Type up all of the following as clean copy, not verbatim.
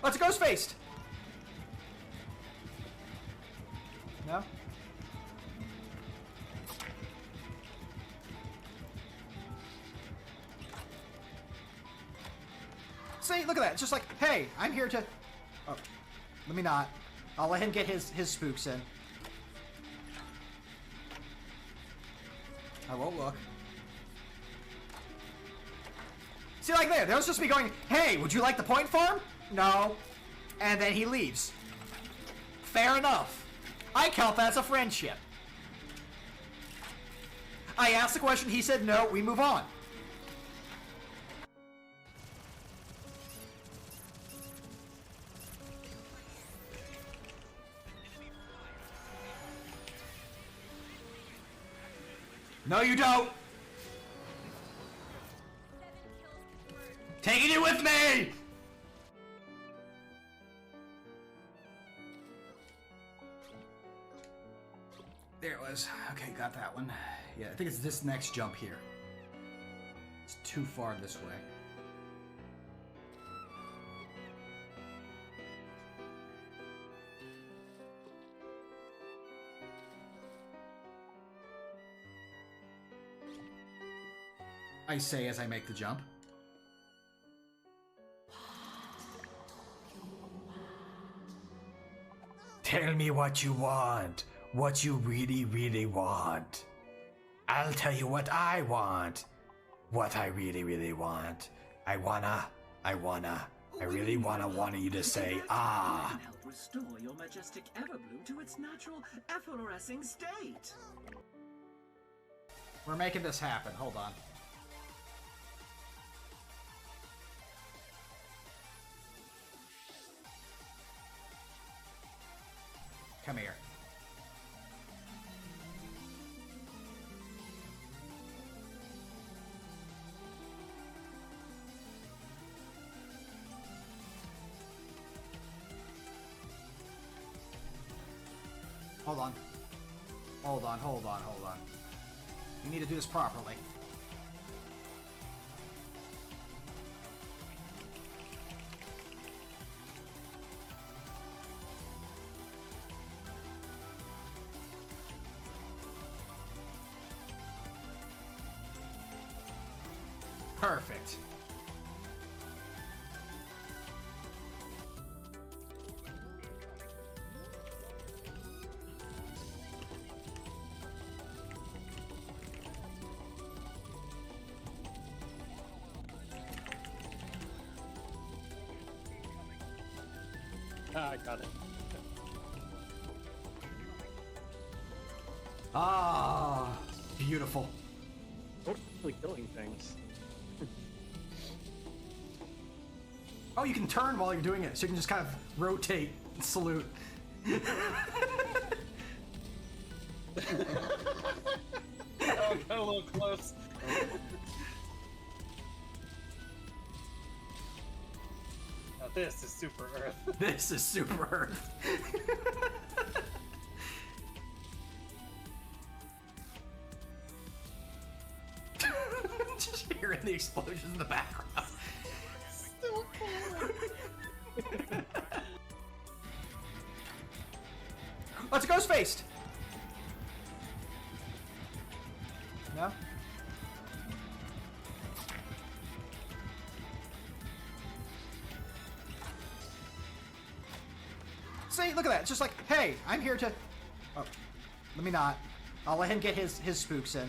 Oh, it's a ghost faced! No? See, look at that. It's just like, hey, I'm here to... Oh, let me not. I'll let him get his spooks in. I won't look. See, like there, that was just me going, hey, would you like the point farm? No. And then he leaves. Fair enough. I count that as a friendship. I asked the question, he said no, we move on. No, you don't! Taking it with me! There it was. Okay, got that one. Yeah, I think it's this next jump here. It's too far this way. I say as I make the jump. Tell me what you want. What you really, really want. I'll tell you what I want. What I really, really want. I really wanna you to say, ah. Can help restore your majestic Everbloom to its natural efflorescing state. We're making this happen. Hold on. Come here. Hold on. Hold on, hold on, hold on. You need to do this properly. Perfect. Ah, I got it. Ah, beautiful. Totally killing things. Oh, you can turn while you're doing it, so you can just kind of rotate and salute. Oh, got a little close. Now this is Super Earth. This is Super Earth. Just hearing the explosions in the background. So cool. Oh, it's a ghost faced! No? See, look at that. It's just like, hey, I'm here to... Oh, let me not. I'll let him get his spooks in.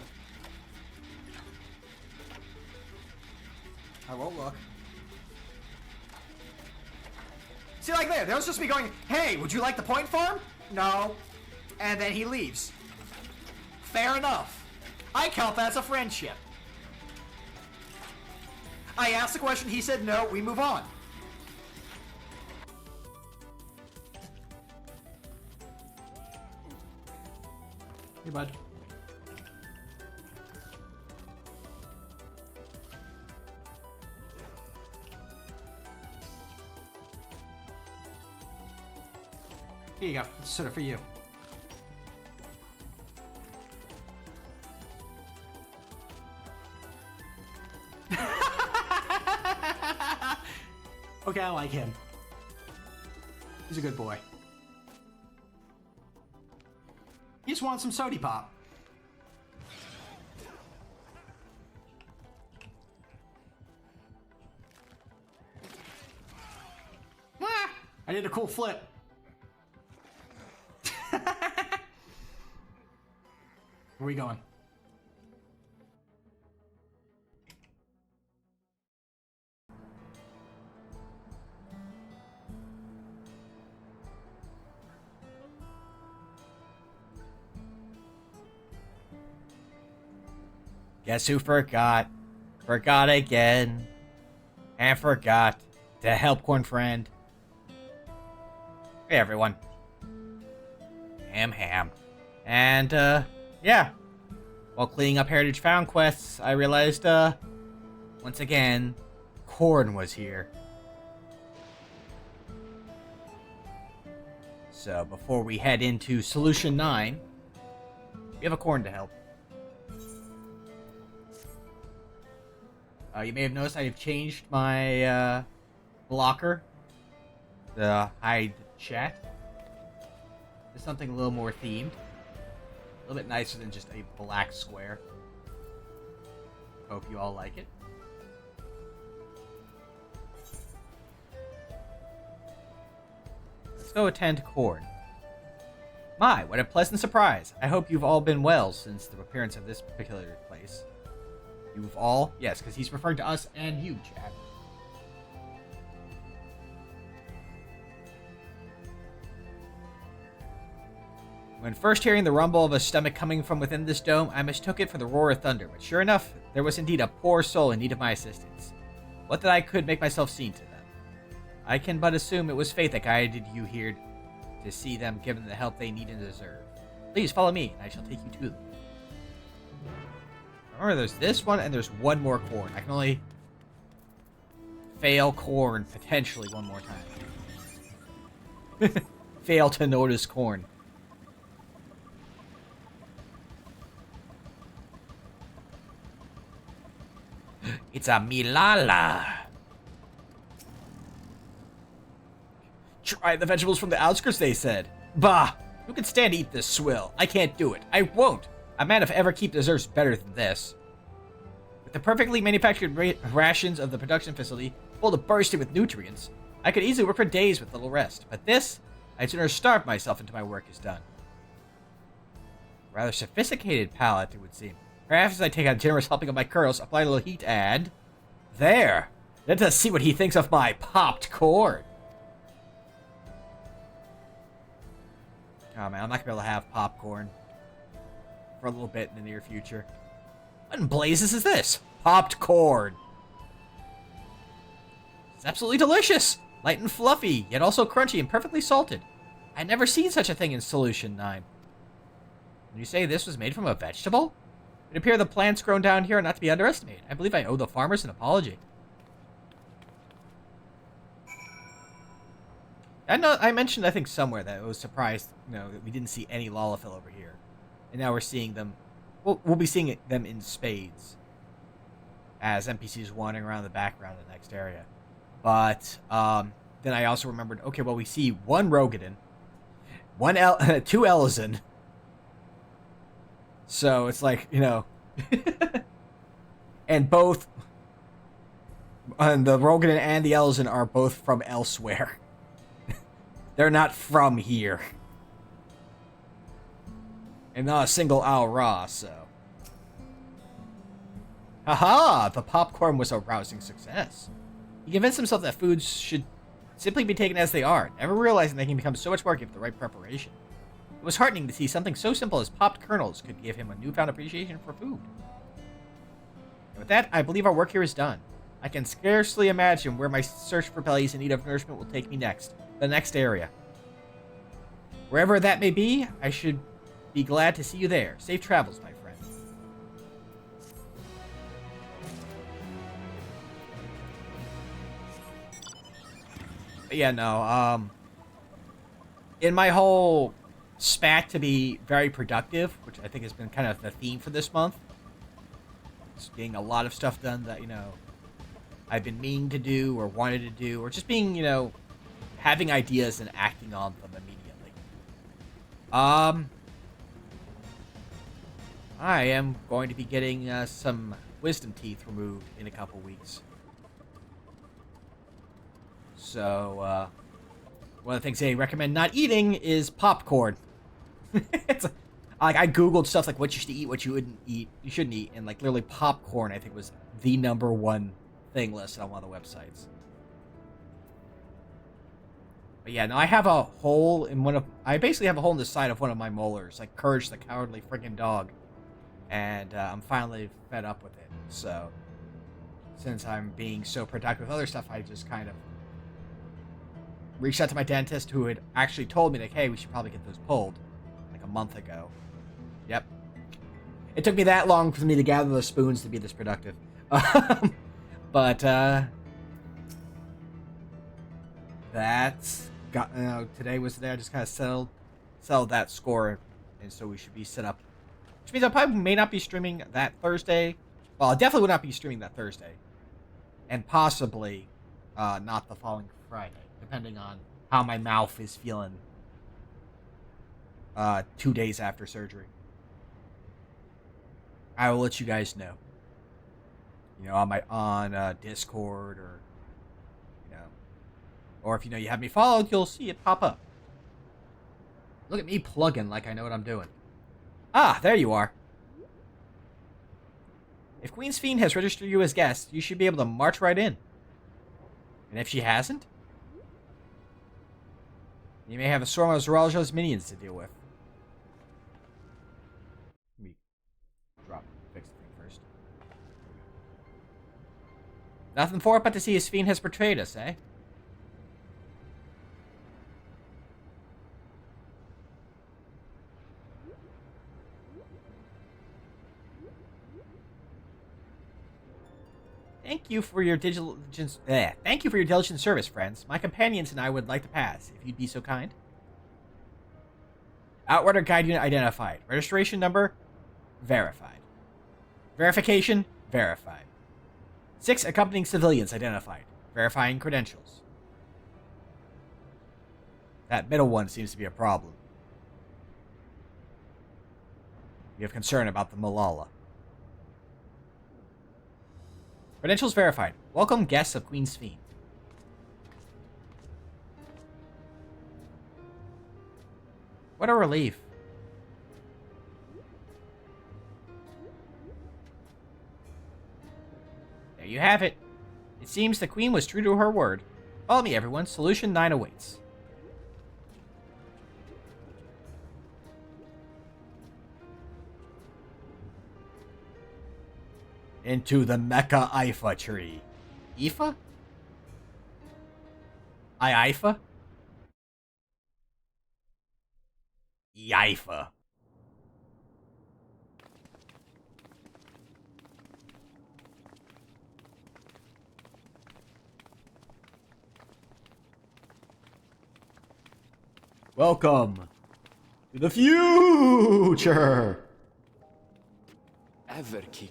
I won't look. See, like there, that was just me going, hey, would you like the point farm? No. And then he leaves. Fair enough. I count that as a friendship. I asked the question, he said no, we move on. Hey, bud. Here you go. It's sort of for you. Okay, I like him. He's a good boy. He just wants some sody pop. Ah, I did a cool flip. Where are we going? Guess who forgot? Forgot again. And forgot to help Corn Friend. Hey everyone. Ham. And, yeah. While cleaning up Heritage Found quests, I realized, once again, Corn was here. So, before we head into Solution 9, we have a Corn to help. You may have noticed I have changed my, blocker. The hide chat. To something a little more themed. A little bit nicer than just a black square. Hope you all like it. Let's go attend Corn. My, what a pleasant surprise. I hope you've all been well since the appearance of this particular place. You've all? Yes, because he's referring to us and you, Chad. When first hearing the rumble of a stomach coming from within this dome, I mistook it for the roar of thunder, but sure enough, there was indeed a poor soul in need of my assistance. What that I could make myself seen to them. I can but assume it was fate that guided you here to see them given the help they need and deserve. Please follow me, and I shall take you to them. Remember, there's this one, and there's one more Corn. I can only fail Corn potentially one more time. Fail to notice Corn. It's a Milala. Try the vegetables from the outskirts, they said. Bah! Who can stand to eat this swill? I can't do it. I won't. A man if ever keep deserves better than this. With the perfectly manufactured rations of the production facility full to bursting with nutrients, I could easily work for days with little rest. But this, I'd sooner starve myself until my work is done. Rather sophisticated palate, it would seem. Perhaps as I take a generous helping of my kernels, apply a little heat, and... There! Let us see what he thinks of my popped corn. Oh man, I'm not gonna be able to have popcorn for a little bit in the near future. What in blazes is this? Popped corn. It's absolutely delicious! Light and fluffy, yet also crunchy and perfectly salted. I'd never seen such a thing in Solution 9. When you say this was made from a vegetable? It appears the plants grown down here are not to be underestimated. I believe I owe the farmers an apology. I mentioned, I think, somewhere that I was surprised, that we didn't see any Lalafell over here. And now we're seeing them. We'll be seeing them in spades. As NPCs wandering around the background in the next area. But, then I also remembered, okay, well, we see one Rogadin. Two Elizon. So, it's like, and both... And the Rogadin and the Elizon are both from elsewhere. They're not from here. And not a single Al Ra, so. Haha! The popcorn was a rousing success. He convinced himself that foods should simply be taken as they are, never realizing they can become so much more given the right preparation. It was heartening to see something so simple as popped kernels could give him a newfound appreciation for food. And with that, I believe our work here is done. I can scarcely imagine where my search for bellies in need of nourishment will take me next. The next area. Wherever that may be, I should be glad to see you there. Safe travels, my friend. But yeah, no, in my whole spat to be very productive, which I think has been kind of the theme for this month, just getting a lot of stuff done that, I've been meaning to do or wanted to do, or just being, having ideas and acting on them immediately. I am going to be getting some wisdom teeth removed in a couple weeks. So, one of the things they recommend not eating is popcorn. It's like I googled stuff like what you should eat, what you wouldn't eat, you shouldn't eat, and like literally popcorn I think was the #1 thing listed on one of the websites. But yeah, no, I have a hole in I basically have a hole in the side of one of my molars, like Courage the Cowardly Freaking Dog, and I'm finally fed up with it. So, since I'm being so productive with other stuff, I just kind of reached out to my dentist, who had actually told me, like, hey, we should probably get those pulled, like a month ago. Yep. It took me that long for me to gather those spoons to be this productive. But, that's today was the day I just kind of settled that score, and so we should be set up. Which means I probably may not be streaming that Thursday. Well, I definitely would not be streaming that Thursday. And possibly not the following Friday, depending on how my mouth is feeling 2 days after surgery. I will let you guys know. You know, on Discord, or or if you have me followed, you'll see it pop up. Look at me plugging like I know what I'm doing. Ah, there you are. If Queen's Fiend has registered you as guest, you should be able to march right in. And if she hasn't, you may have a swarm of Zoraljo's minions to deal with. Let me fix the thing first. Nothing for it but to see his Fiend has betrayed us, eh? Thank you for your diligent service, friends. My companions and I would like to pass, if you'd be so kind. Outrider Guide Unit identified. Registration number, verified. Verification, verified. 6 accompanying civilians identified. Verifying credentials. That middle one seems to be a problem. We have concern about the Malala. Credentials verified. Welcome, guests of Queen's Fiend. What a relief. There you have it. It seems the Queen was true to her word. Follow me, everyone. Solution 9 awaits. Into the Mecha Ifa tree. Ifa? Ifa? Ifa. Welcome to the future. Everkeep,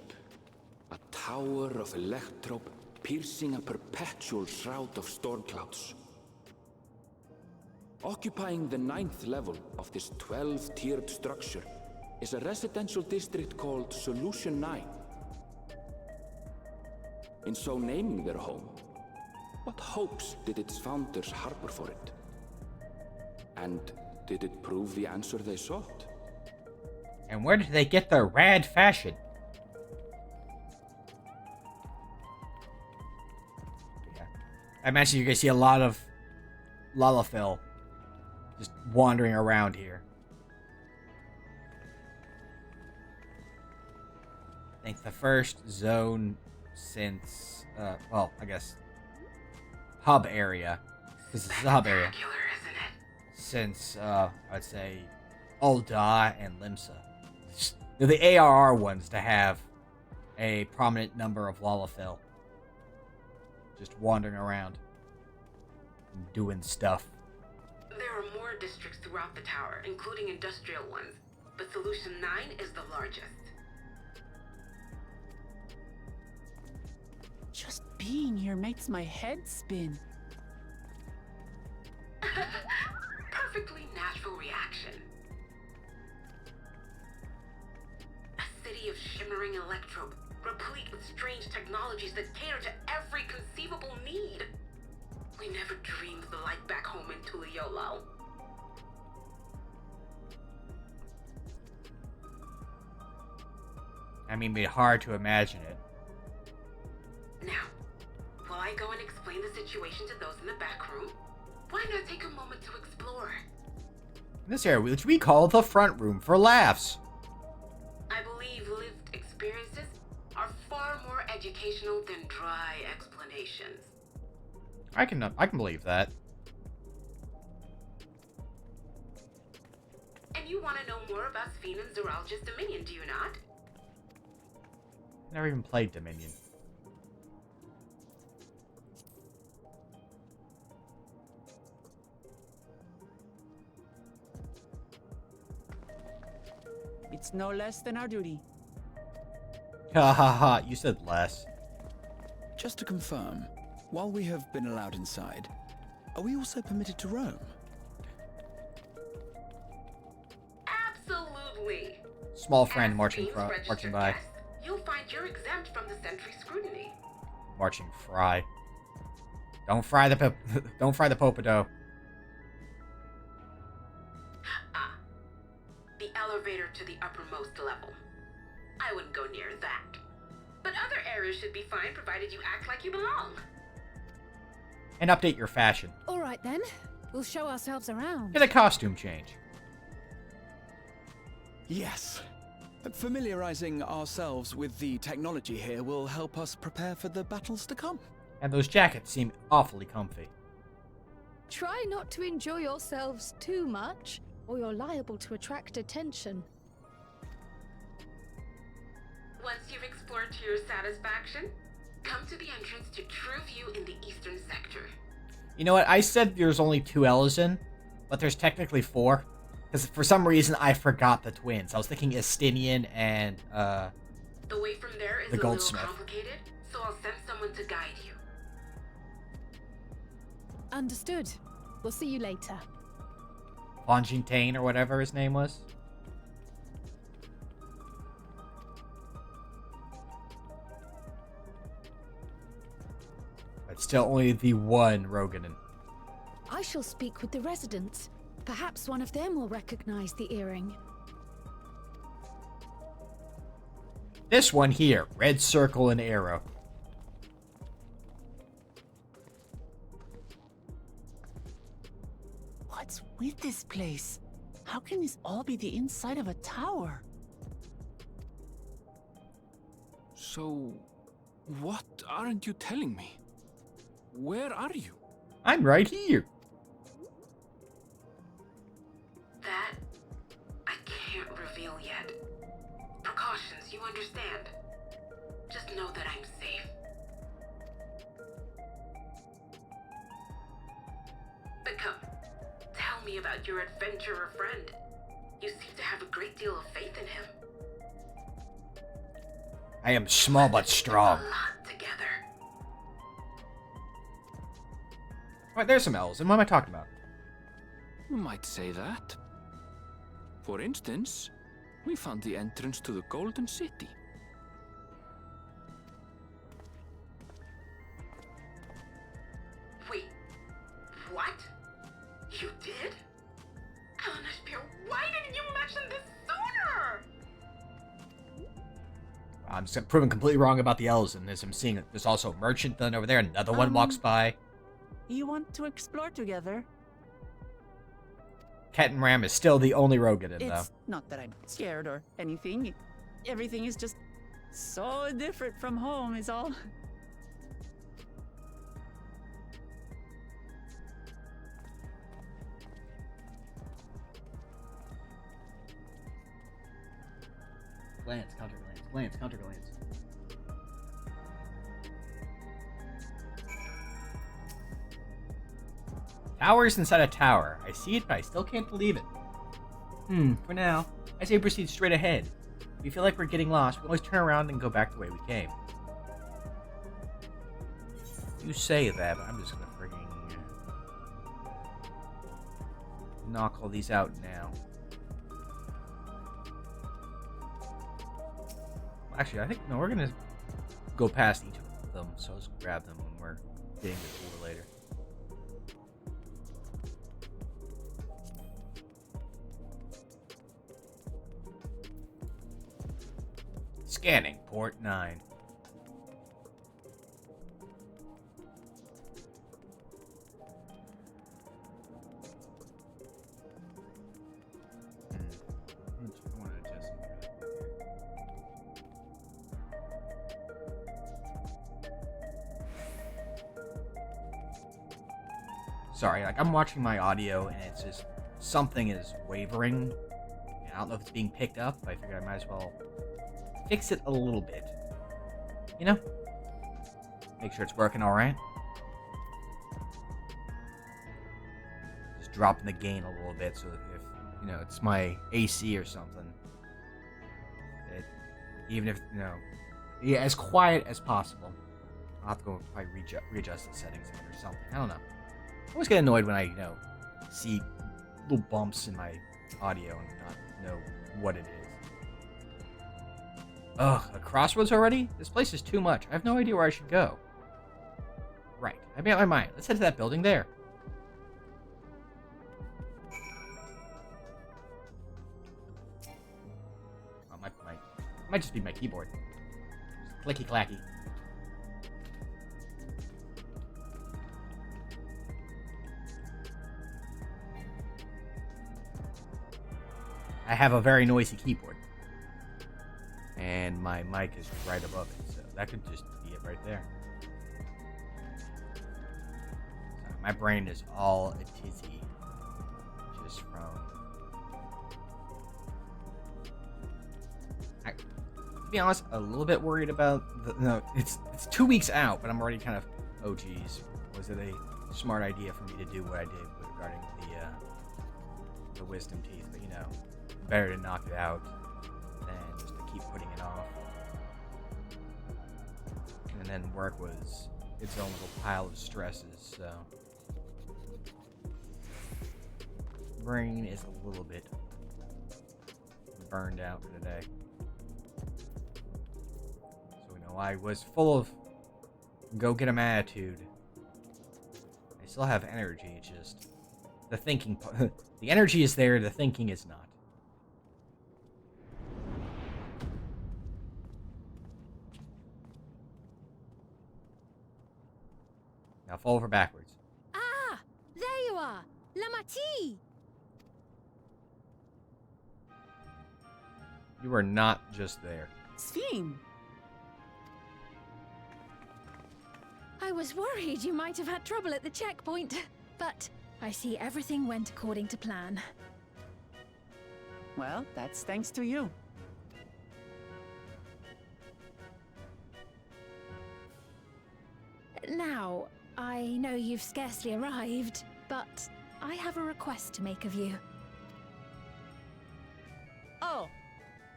a tower of electrope piercing a perpetual shroud of storm clouds. Occupying the 9th level of this 12-tiered structure is a residential district called Solution 9. In so naming their home, what hopes did its founders harbor for it? And did it prove the answer they sought? And where did they get their rad fashion? Yeah. I imagine you're going to see a lot of Lalafell just wandering around here. I think the first zone since, well, I guess, hub area. This is the hub area. Since, I'd say, Ul'dah and Limsa. They're the ARR ones to have a prominent number of Lalafell just wandering around and doing stuff. There are more districts throughout the tower, including industrial ones, but Solution 9 is the largest. Just being here makes my head spin. satisfaction. A city of shimmering electrobe, replete with strange technologies that cater to every conceivable need. We never dreamed the light back home in Tuliolo. I mean, it'd be hard to imagine it. Now, while I go and explain the situation to those in the back room, why not take a moment to explore? This area, which we call the front room for laughs. I believe lived experiences are far more educational than dry explanations. I can believe that. And you want to know more about Sphene and Zoologist Dominion, do you not? Never even played Dominion. It's no less than our duty. Ha ha ha, you said less. Just to confirm, while we have been allowed inside, are we also permitted to roam? Absolutely. Small friend As marching Sphene's registered by. guest, you'll find you're exempt from the sentry scrutiny. Marching fry. Don't fry the don't fry the popadoe. Ah, the elevator to the uppermost level. I wouldn't go near that. But other areas should be fine provided you act like you belong. And update your fashion. All right then. We'll show ourselves around. Get a costume change. Yes. Familiarizing ourselves with the technology here will help us prepare for the battles to come. And those jackets seem awfully comfy. Try not to enjoy yourselves too much, or you're liable to attract attention. Once you've explored to your satisfaction, come to the entrance to True View in the eastern sector. You know what? I said there's only 2 Ellison, but there's technically 4. Because for some reason I forgot the twins. I was thinking Estinian and The way from there is the a goldsmith. little complicated, so I'll send someone to guide you. Understood. We'll see you later. Fontaine or whatever his name was. But still only the one Roganin. I shall speak with the residents. Perhaps one of them will recognize the earring. This one here, red circle and arrow. What's with this place? How can this all be the inside of a tower? So, what aren't you telling me? Where are you? I'm right here. That I can't reveal yet. Precautions, you understand. Just know that I'm safe. But come, tell me about your adventurer friend. You seem to have a great deal of faith in him. I am small but strong. A lot together. Alright, there's some elves. And what am I talking about? You might say that. For instance, we found the entrance to the Golden City. Wait, what? You did? Eleanor, why didn't you mention this sooner? I'm just proven completely wrong about the elves, and as I'm seeing there's also a merchant then over there. Another one walks by. You want to explore together? Cat and Ram is still the only Roganin, though. It's not that I'm scared or anything. Everything is just so different from home is all. Glance, counter glance, glance, counter glance. Towers inside a tower. I see it, but I still can't believe it. For now, I say proceed straight ahead. If we feel like we're getting lost, we always turn around and go back the way we came. You say that, but I'm just gonna frigging... knock all these out now. Actually, I think, no, we're gonna go past each of them, so let's grab them when we're getting to the tour later. Scanning port 9. I want to adjust something really quick here. Sorry, like I'm watching my audio and it's just something is wavering. I don't know if it's being picked up, but I figured I might as well fix it a little bit. You know? Make sure it's working alright. Just dropping the gain a little bit so if, you know, it's my AC or something. Even if, you know, yeah, as quiet as possible. I'll have to go probably readjust the settings again or something. I don't know. I always get annoyed when I, you know, see little bumps in my audio and not know what it is. Ugh, a crossroads already? This place is too much. I have no idea where I should go. Right, I made up my mind. Let's head to that building there. Oh, might just be my keyboard. Just clicky clacky. I have a very noisy keyboard. And my mic is right above it, so that could just be it right there. So my brain is all a tizzy just from... to be honest, a little bit worried about the... No, it's 2 weeks out, but I'm already kind of... Oh, geez. Was it a smart idea for me to do what I did regarding the wisdom teeth? But, you know, better to knock it out than just to keep putting it off. And then work was its own little pile of stresses, so... Brain is a little bit burned out for today. So, you know, I was full of go-get-em attitude. I still have energy, it's just... The thinking... the energy is there, the thinking is not. Now fall over backwards. Ah! There you are! Lamati! You are not just there. Sphene! I was worried you might have had trouble at the checkpoint, but I see everything went according to plan. Well, that's thanks to you. Now, I know you've scarcely arrived, but I have a request to make of you. Oh,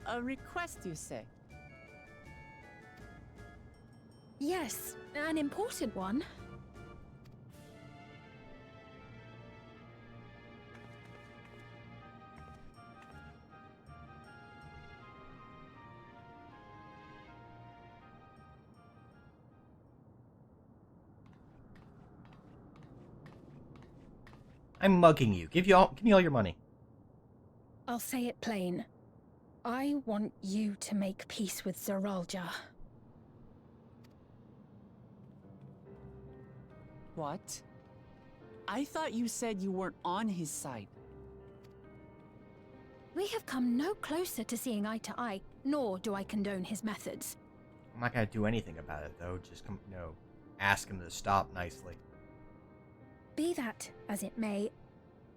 a request, you say? Yes, an important one. I'm mugging you. Give me all your money. I'll say it plain. I want you to make peace with Zeralja. What? I thought you said you weren't on his side. We have come no closer to seeing eye to eye, nor do I condone his methods. I'm not gonna do anything about it, though. Just come, you know, ask him to stop nicely. Be that as it may,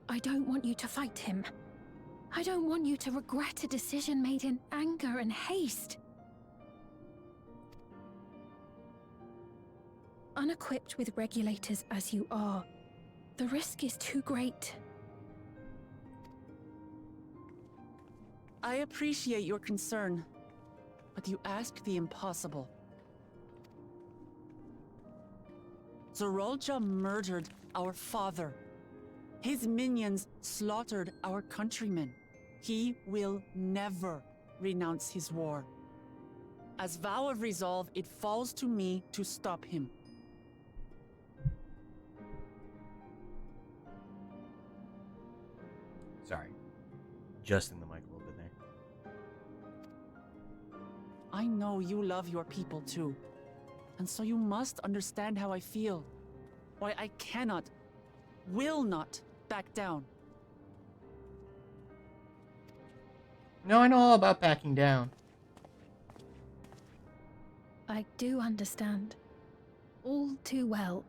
I don't want you to fight him. I don't want you to regret a decision made in anger and haste. Unequipped with regulators as you are, the risk is too great. I appreciate your concern, but you ask the impossible. Zeralja murdered our father. His minions slaughtered our countrymen. He will never renounce his war. As vow of resolve, it falls to me to stop him. Sorry. Adjusting the mic a little bit there. I know you love your people too. And so you must understand how I feel. Why I cannot, will not back down. No, I know all about backing down. I do understand. All too well.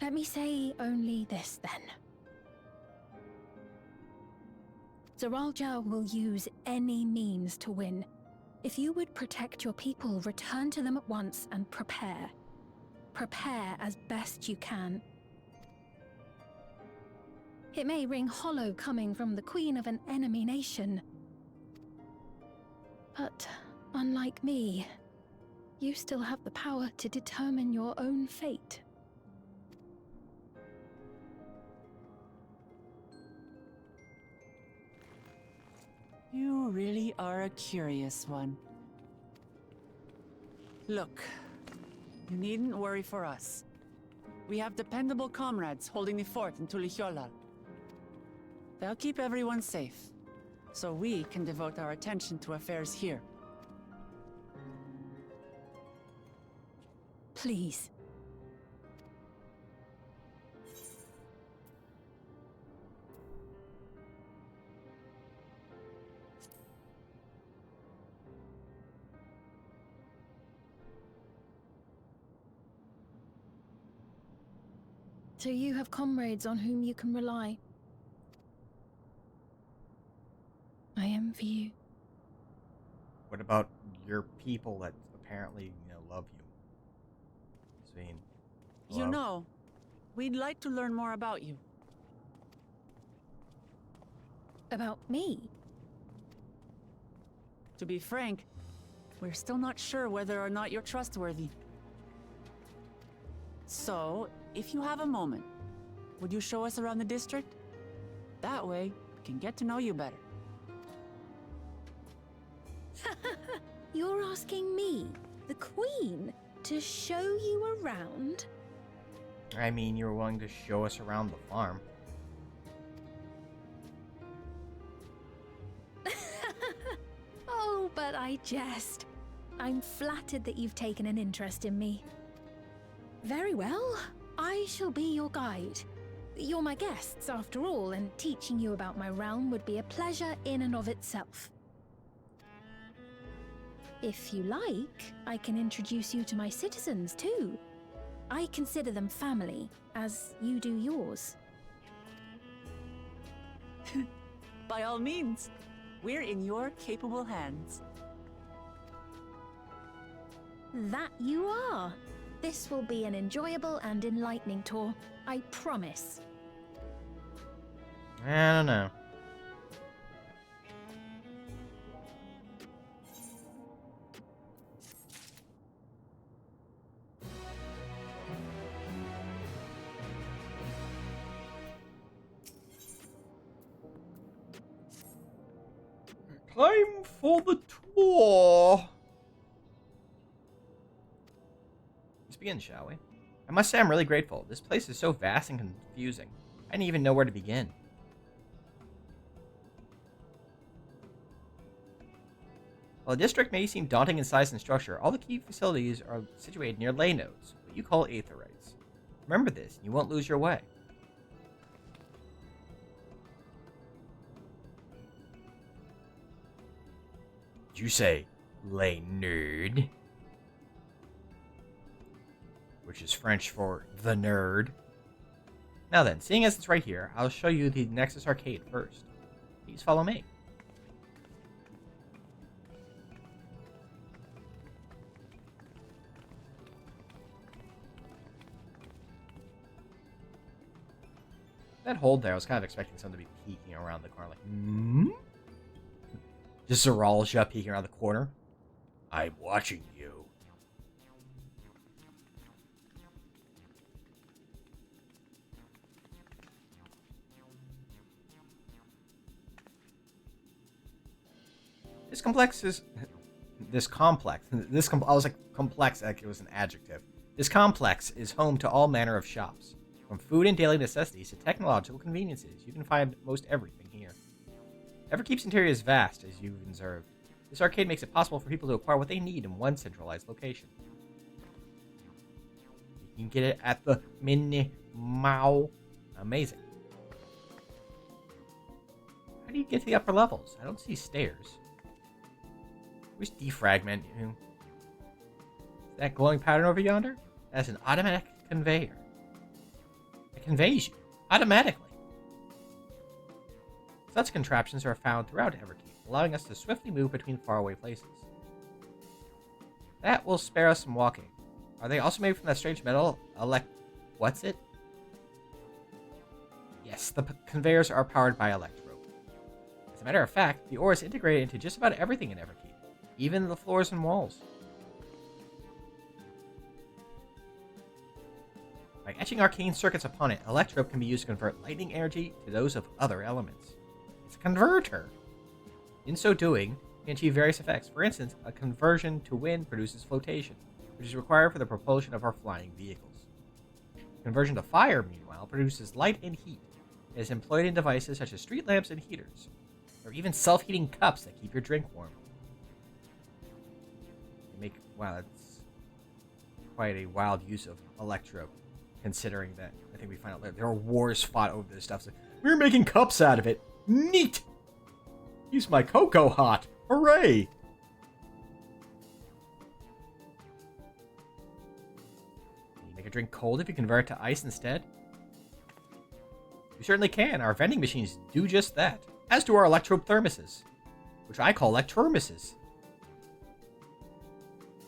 Let me say only this then. Zeralja will use any means to win. If you would protect your people, return to them at once and prepare. Prepare as best you can. It may ring hollow coming from the queen of an enemy nation. But, unlike me, you still have the power to determine your own fate. You really are a curious one. Look, you needn't worry for us. We have dependable comrades holding the fort in Tulihyolal. They'll keep everyone safe, so we can devote our attention to affairs here. Please. So you have comrades on whom you can rely. I envy you. What about your people that apparently, love you? I mean, You love? know, we'd like to learn more about you. About me? To be frank, we're still not sure whether or not you're trustworthy. So, if you have a moment, would you show us around the district? That way, we can get to know you better. You're asking me, the Queen, to show you around? I mean, you were willing to show us around the farm. Oh, but I jest. I'm flattered that you've taken an interest in me. Very well, I shall be your guide. You're my guests, after all, and teaching you about my realm would be a pleasure in and of itself. If you like, I can introduce you to my citizens, too. I consider them family, as you do yours. By all means, we're in your capable hands. That you are. This will be an enjoyable and enlightening tour, I promise. I don't know. Time for the tour. Let's begin, shall we? I must say I'm really grateful. This place is so vast and confusing. I didn't even know where to begin. While the district may seem daunting in size and structure, all the key facilities are situated near ley nodes, what you call aetherites. Remember this, and you won't lose your way. Did you say ley nerd? Which is French for the nerd. Now then, seeing as it's right here, I'll show you the Nexus Arcade first. Please follow me. That hold there, I was kind of expecting someone to be peeking around the corner, like, hmm? Just Zeralja peeking around the corner. I'm watching you. This complex is... I was like complex like it was an adjective. This complex is home to all manner of shops. From food and daily necessities to technological conveniences, you can find most everything here. Everkeep's interior is vast, as you've observed. This arcade makes it possible for people to acquire what they need in one centralized location. You can get it at the Mini Mao. Amazing. How do you get to the upper levels? I don't see stairs. Where's defragment? Is that glowing pattern over yonder? That's an automatic conveyor. It conveys you automatically. Such contraptions are found throughout Everkeep, allowing us to swiftly move between faraway places. That will spare us some walking. Are they also made from that strange metal? What's it? Yes, the conveyors are powered by electro. As a matter of fact, the ore is integrated into just about everything in Everkeep, even the floors and walls. By etching arcane circuits upon it, electrope can be used to convert lightning energy to those of other elements. It's a converter! In so doing, you can achieve various effects. For instance, a conversion to wind produces flotation, which is required for the propulsion of our flying vehicles. Conversion to fire, meanwhile, produces light and heat. It is employed in devices such as street lamps and heaters, or even self-heating cups that keep your drink warm. Wow, that's quite a wild use of electro, considering that I think we find out later there are wars fought over this stuff. So we're making cups out of it. Neat! Use my cocoa hot. Hooray! Can you make a drink cold if you convert it to ice instead? You certainly can. Our vending machines do just that, as do our electrope thermoses, which I call electromises.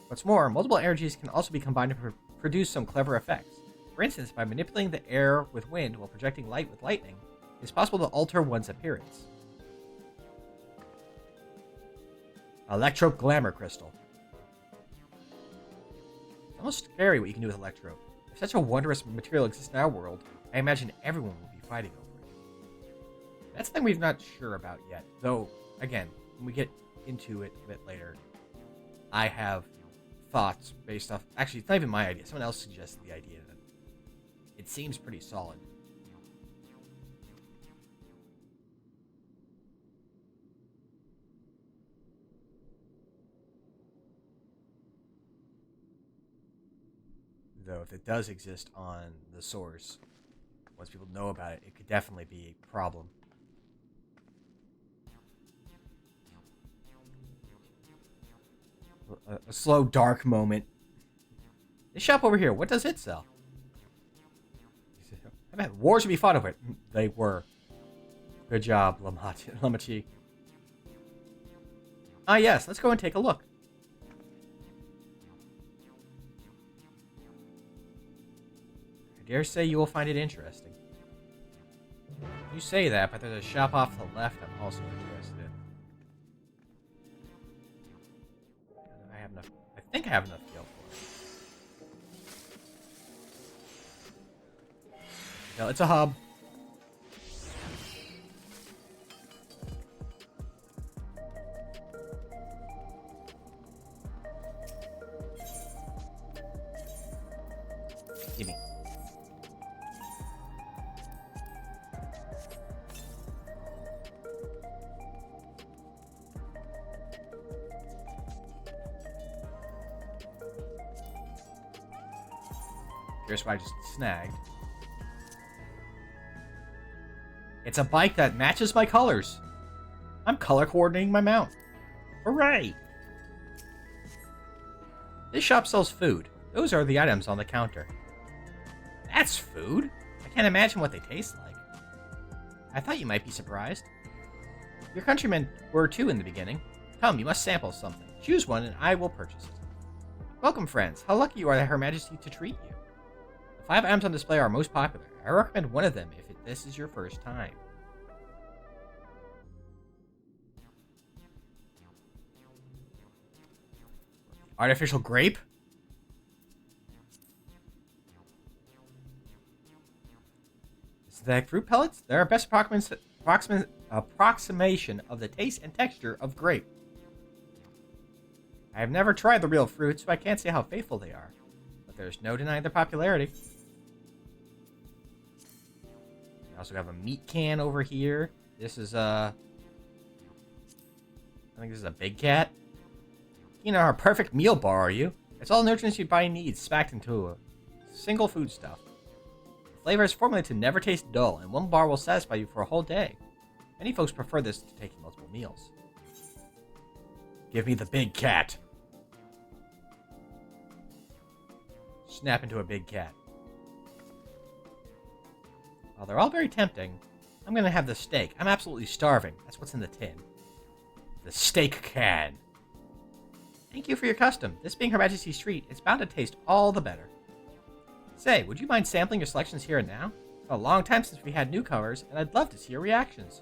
What's more, multiple energies can also be combined to produce some clever effects. For instance, by manipulating the air with wind while projecting light with lightning, it's possible to alter one's appearance. Electrope Glamour Crystal. It's almost scary what you can do with electrope. If such a wondrous material exists in our world, I imagine everyone will be fighting over it. That's the thing we're not sure about yet. Though, again, when we get into it a bit later, I have thoughts based off... Actually, it's not even my idea. Someone else suggested the idea. That it seems pretty solid. Though, if it does exist on the source, once people know about it, it could definitely be a problem. A slow, dark moment. This shop over here, what does it sell? I bet wars should be fought over it. They were. Good job, Lamachi. Ah, yes, let's go and take a look. I dare say you will find it interesting. You say that, but there's a shop off to the left I'm also interested in. I think I have enough gil for it. No, it's a hub. Gimme. Here's what I just snagged. It's a bike that matches my colors. I'm color coordinating my mount. Hooray! This shop sells food. Those are the items on the counter. That's food? I can't imagine what they taste like. I thought you might be surprised. Your countrymen were too in the beginning. Come, you must sample something. Choose one and I will purchase it. Welcome, friends. How lucky you are that Her Majesty to treat you. The 5 items on display are most popular. I recommend one of them if this is your first time. Artificial grape? Synthetic fruit pellets? They're our best approximation of the taste and texture of grape. I have never tried the real fruit, so I can't say how faithful they are. But there's no denying their popularity. We also have a meat can over here. This is I think this is a big cat. You know, our perfect meal bar, are you? It's all nutrients your body needs, packed into a single foodstuff. The flavor is formulated to never taste dull, and one bar will satisfy you for a whole day. Many folks prefer this to taking multiple meals. Give me the big cat. Snap into a big cat. While they're all very tempting, I'm gonna have the steak. I'm absolutely starving. That's what's in the tin. The steak can. Thank you for your custom. This being Her Majesty's treat, it's bound to taste all the better. Say, would you mind sampling your selections here and now? It's been a long time since we had newcomers, and I'd love to see your reactions.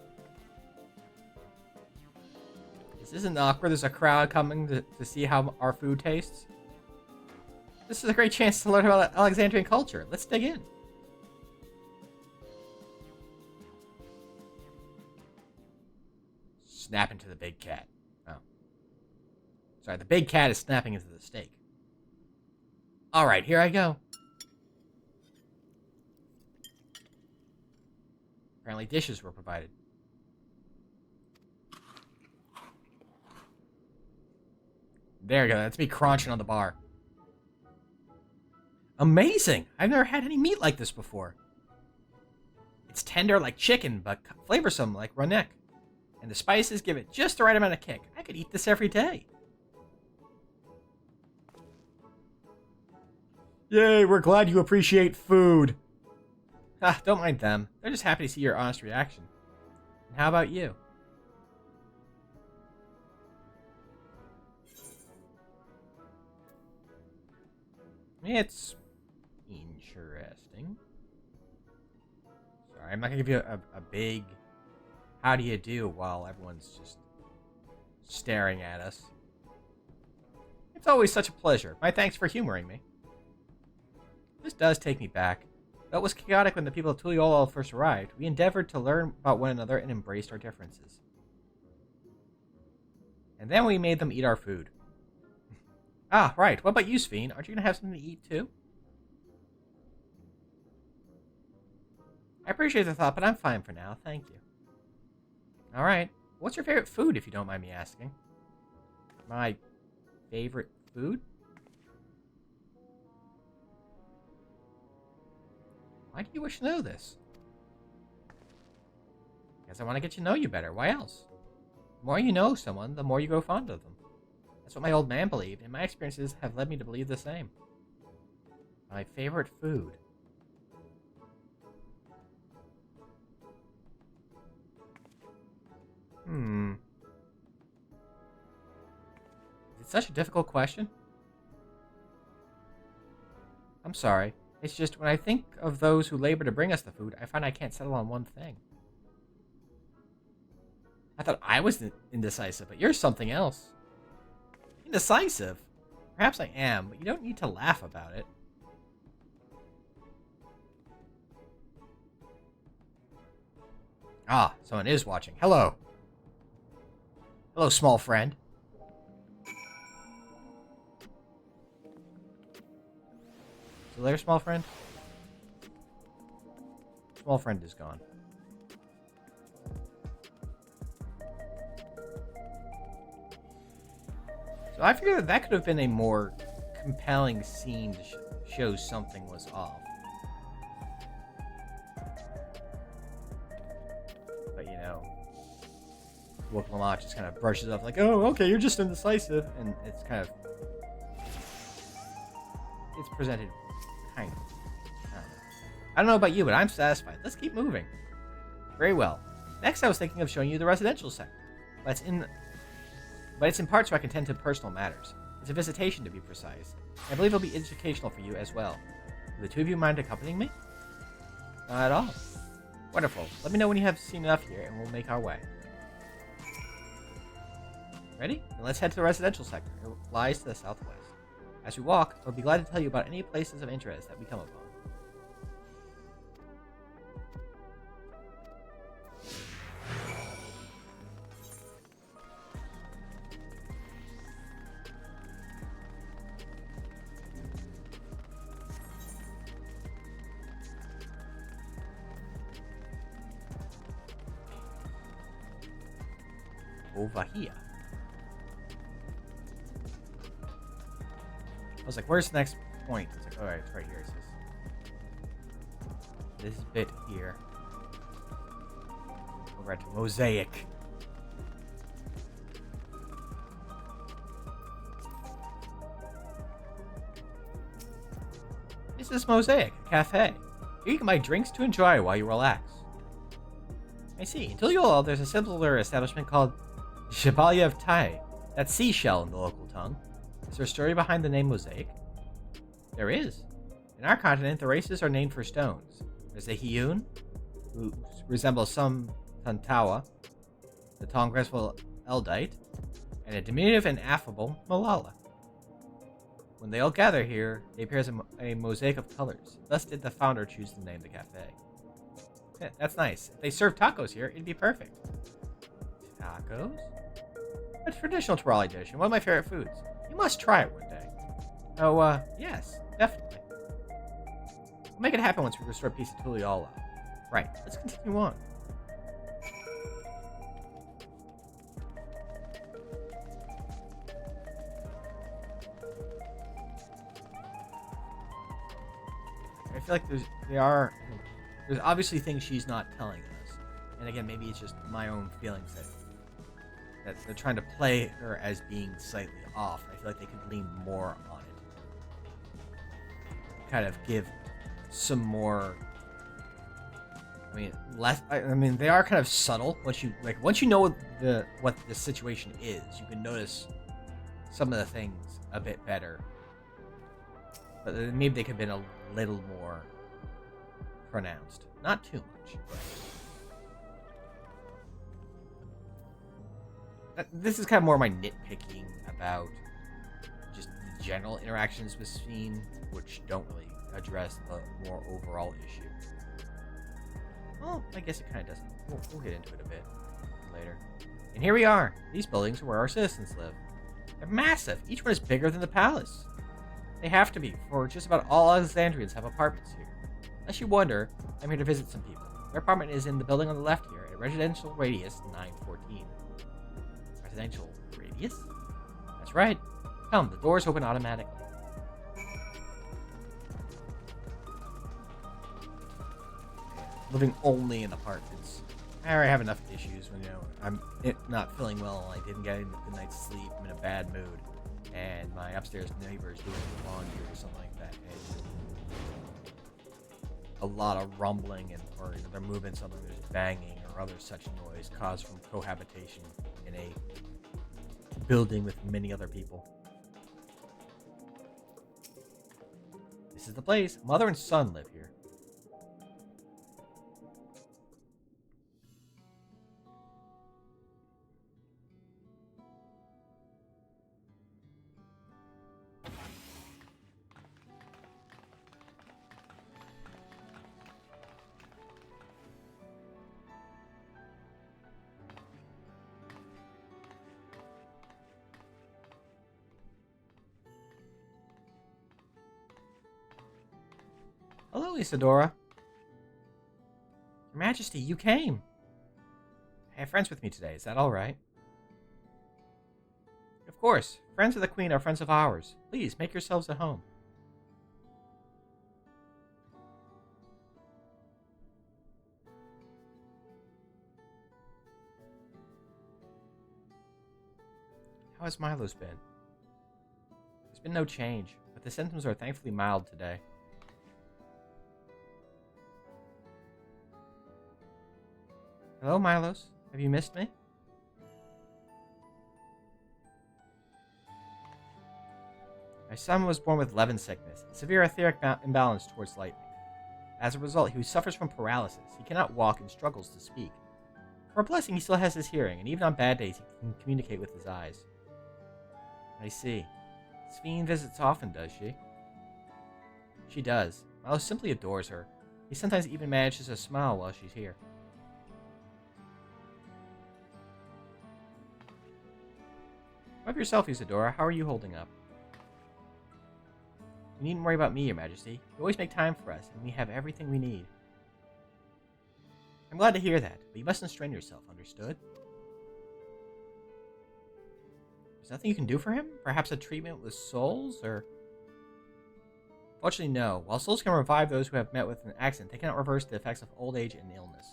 This isn't awkward. There's a crowd coming to see how our food tastes. This is a great chance to learn about Alexandrian culture. Let's dig in. Snap into the big cat. Oh. Sorry, the big cat is snapping into the steak. Alright, here I go. Apparently dishes were provided. There you go. That's me crunching on the bar. Amazing! I've never had any meat like this before. It's tender like chicken, but flavorsome like rennet. And the spices give it just the right amount of kick. I could eat this every day. Yay, we're glad you appreciate food. Ah, don't mind them. They're just happy to see your honest reaction. And how about you? It's interesting. Sorry, I'm not going to give you a big how do you do while everyone's just staring at us. It's always such a pleasure. My thanks for humoring me. This does take me back. Though it was chaotic when the people of Tuliyola first arrived, we endeavored to learn about one another and embraced our differences. And then we made them eat our food. Ah, right. What about you, Sphene? Aren't you going to have something to eat, too? I appreciate the thought, but I'm fine for now. Thank you. Alright. What's your favorite food, if you don't mind me asking? My favorite food? Why do you wish to know this? Because I want to get to know you better. Why else? The more you know someone, the more you grow fond of them. That's what my old man believed, and my experiences have led me to believe the same. My favorite food. Is it such a difficult question? I'm sorry. It's just when I think of those who labor to bring us the food, I find I can't settle on one thing. I thought I was indecisive, but you're something else. Indecisive? Perhaps I am, but you don't need to laugh about it. Ah, someone is watching. Hello. Hello, small friend. Still there, small friend? Small friend is gone. So I figured that could have been a more compelling scene to show something was off. But, you know, Wook Lamont just kind of brushes off like, oh, okay, you're just indecisive. And it's kind of... It's presented kind of... I don't know about you, but I'm satisfied. Let's keep moving. Very well. Next, I was thinking of showing you the residential sector. But it's in part so I can tend to personal matters. It's a visitation, to be precise. I believe it'll be educational for you as well. Would the two of you mind accompanying me? Not at all. Wonderful. Let me know when you have seen enough here, and we'll make our way. Ready? Then let's head to the residential sector. It lies to the southwest. As we walk, I'll be glad to tell you about any places of interest that we come upon. over here. I was like, where's the next point? It's like, alright, it's right here. It says this bit here. Over at Mosaic. This is Mosaic, a cafe. Here you can buy drinks to enjoy while you relax. I see. In Tuliyola, there's a simpler establishment called Shabalya of Tai. That's seashell in the local tongue. Is there a story behind the name Mosaic? There is. In our continent, the races are named for stones. There's the Hiyun, who resembles some Tantawa, the tall and graceful Eldite, and a diminutive and affable Malala. When they all gather here, they appear as a mosaic of colors. Thus did the founder choose to name the cafe. Yeah, that's nice. If they serve tacos here, it'd be perfect. Tacos? A traditional Tirali dish and one of my favorite foods. You must try it one day. Oh, yes, definitely. We'll make it happen once we restore peace to Tuliyola. Right, let's continue on. I feel like there's obviously things she's not telling us. And again, maybe it's just my own feelings that they're trying to play her as being slightly off. I feel like they could lean more on it. Kind of give some more, I mean, less, I mean, they are kind of subtle. Once you know what the situation is, you can notice some of the things a bit better. But maybe they could have been a little more pronounced. Not too much. This is kind of more my nitpicking about just the general interactions with Sphene, which don't really address the more overall issue. Well, I guess it kind of doesn't. We'll get into it a bit later. And here we are. These buildings are where our citizens live. They're massive. Each one is bigger than the palace. They have to be, for just about all Alexandrians have apartments here. Unless you wonder, I'm here to visit some people. Their apartment is in the building on the left here, at residential radius 914. Residential radius? That's right. Come, the doors open automatically. Living only in apartments. I already have enough issues when, I'm not feeling well, I didn't get a good night's sleep, I'm in a bad mood, and my upstairs neighbor is doing laundry or something like that. And a lot of rumbling, or they're moving something, there's banging or other such noise caused from cohabitation in a building with many other people. This is the place. Mother and son live here. Hello, Isadora. Your Majesty, you came. I have friends with me today. Is that all right? Of course. Friends of the Queen are friends of ours. Please, make yourselves at home. How has Milo's been? There's been no change, but the symptoms are thankfully mild today. Hello, Milos. Have you missed me? My son was born with Levin sickness, a severe etheric imbalance towards lightning. As a result, he suffers from paralysis. He cannot walk and struggles to speak. For a blessing, he still has his hearing, and even on bad days, he can communicate with his eyes. I see. Sphene visits often, does she? She does. Milos simply adores her. He sometimes even manages to smile while she's here. Wipe yourself, Isadora. How are you holding up? You needn't worry about me, Your Majesty. You always make time for us, and we have everything we need. I'm glad to hear that, but you mustn't strain yourself, understood? There's nothing you can do for him? Perhaps a treatment with souls, or... Fortunately, no. While souls can revive those who have met with an accident, they cannot reverse the effects of old age and illness.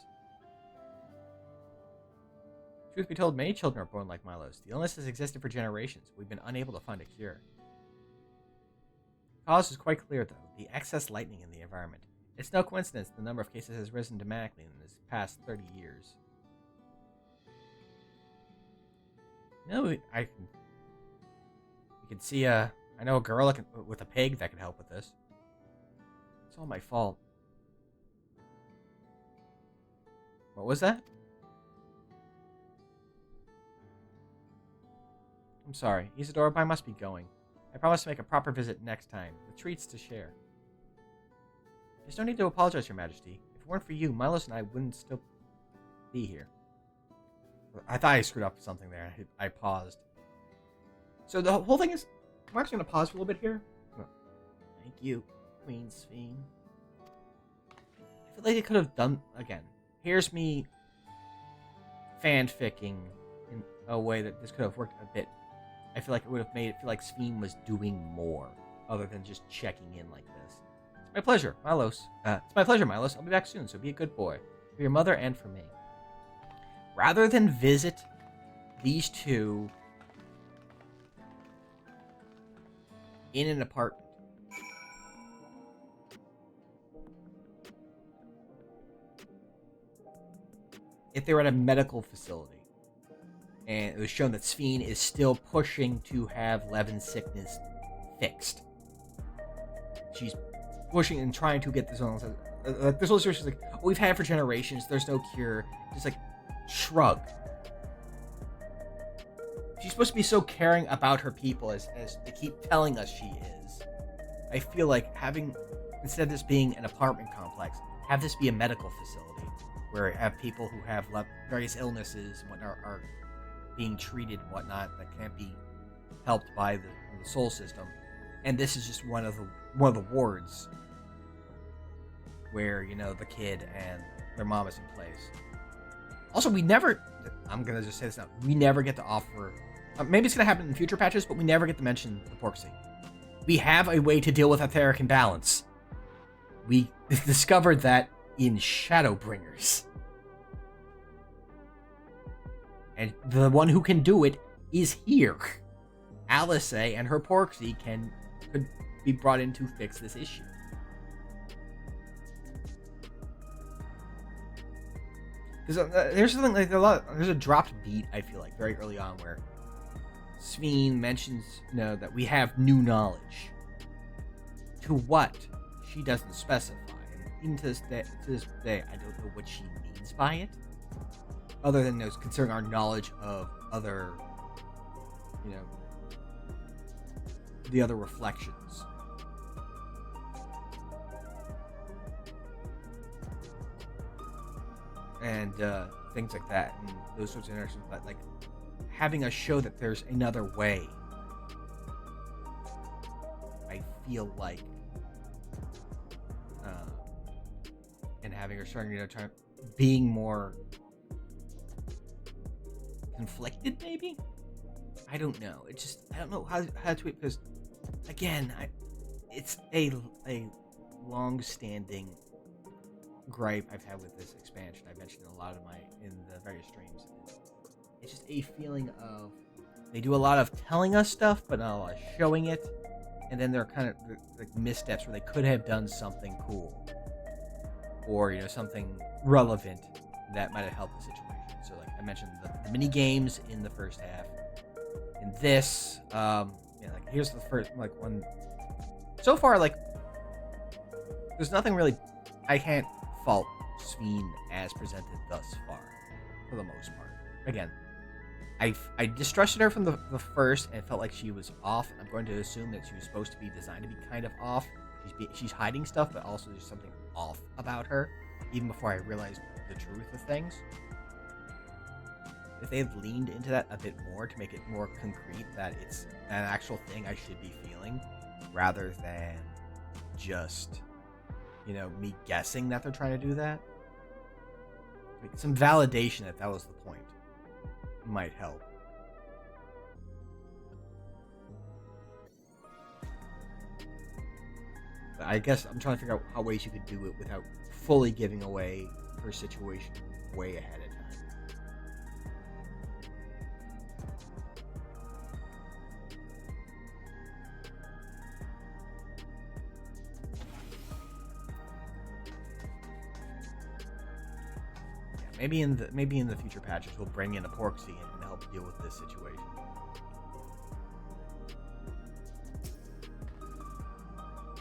Truth be told, many children are born like Milos. The illness has existed for generations. We've been unable to find a cure. The cause is quite clear, though. The excess lightning in the environment. It's no coincidence the number of cases has risen dramatically in this past 30 years. No, you can see I know a girl with a pig that could help with this. It's all my fault. What was that? I'm sorry. Isidore, I must be going. I promise to make a proper visit next time, with treats to share. There's no need to apologize, Your Majesty. If it weren't for you, Milos and I wouldn't still be here. I thought I screwed up something there. I paused. So the whole thing is... I'm actually going to pause for a little bit here. Thank you, Queen Sphene. I feel like they could have done... Again, here's me fanficking in a way that this could have worked a bit. I feel like it would have made it feel like Sphene was doing more, other than just checking in like this. It's my pleasure, Milos. It's my pleasure, Milos. I'll be back soon, so be a good boy. For your mother and for me. Rather than visit these two in an apartment, if they were at a medical facility, and it was shown that Sphene is still pushing to have Levin's sickness fixed. She's pushing and trying to get this on. This whole situation is like, oh, we've had it for generations. There's no cure. Just like, shrug. She's supposed to be so caring about her people as they keep telling us she is. I feel like having, instead of this being an apartment complex, have this be a medical facility where you have people who have various illnesses and whatnot are being treated and whatnot that can't be helped by the soul system, and this is just one of the wards where, you know, the kid and their mom is in place. Also, I'm gonna just say this now, we never get to offer, maybe it's gonna happen in future patches, but we never get to mention the Porksy. We have a way to deal with etheric imbalance. We discovered that in Shadowbringers. And the one who can do it is here. Alice and her Porksy could be brought in to fix this issue. There's something like there's a dropped beat, I feel like, very early on where Sphene mentions, you know, that we have new knowledge. To what? She doesn't specify. And even to this day, I don't know what she means by it. Other than those concerning our knowledge of other, you know, the other reflections. And things like that, and those sorts of interactions, but like having us show that there's another way, I feel like, and having her starting, you know, being more conflicted, maybe? I don't know. It just, I don't know how to, because again, it's a long-standing gripe I've had with this expansion. I mentioned in the various streams. It's just a feeling of they do a lot of telling us stuff, but not a lot of showing it, and then there are kind of like missteps where they could have done something cool, or, you know, something relevant that might have helped the situation. So, like I mentioned, the mini games in the first half. In this, like here's the first one. So far, like there's nothing really. I can't fault Sphene as presented thus far, for the most part. Again, I distrusted her from the first and felt like she was off. I'm going to assume that she was supposed to be designed to be kind of off. She's hiding stuff, but also there's something off about her, even before I realized the truth of things. If they had leaned into that a bit more to make it more concrete that it's an actual thing I should be feeling, rather than just, you know, me guessing that they're trying to do that. Like some validation that was the point might help. I guess I'm trying to figure out how ways you could do it without fully giving away her situation way ahead of time. Yeah, maybe in the future patches we'll bring in a Porksy and help deal with this situation.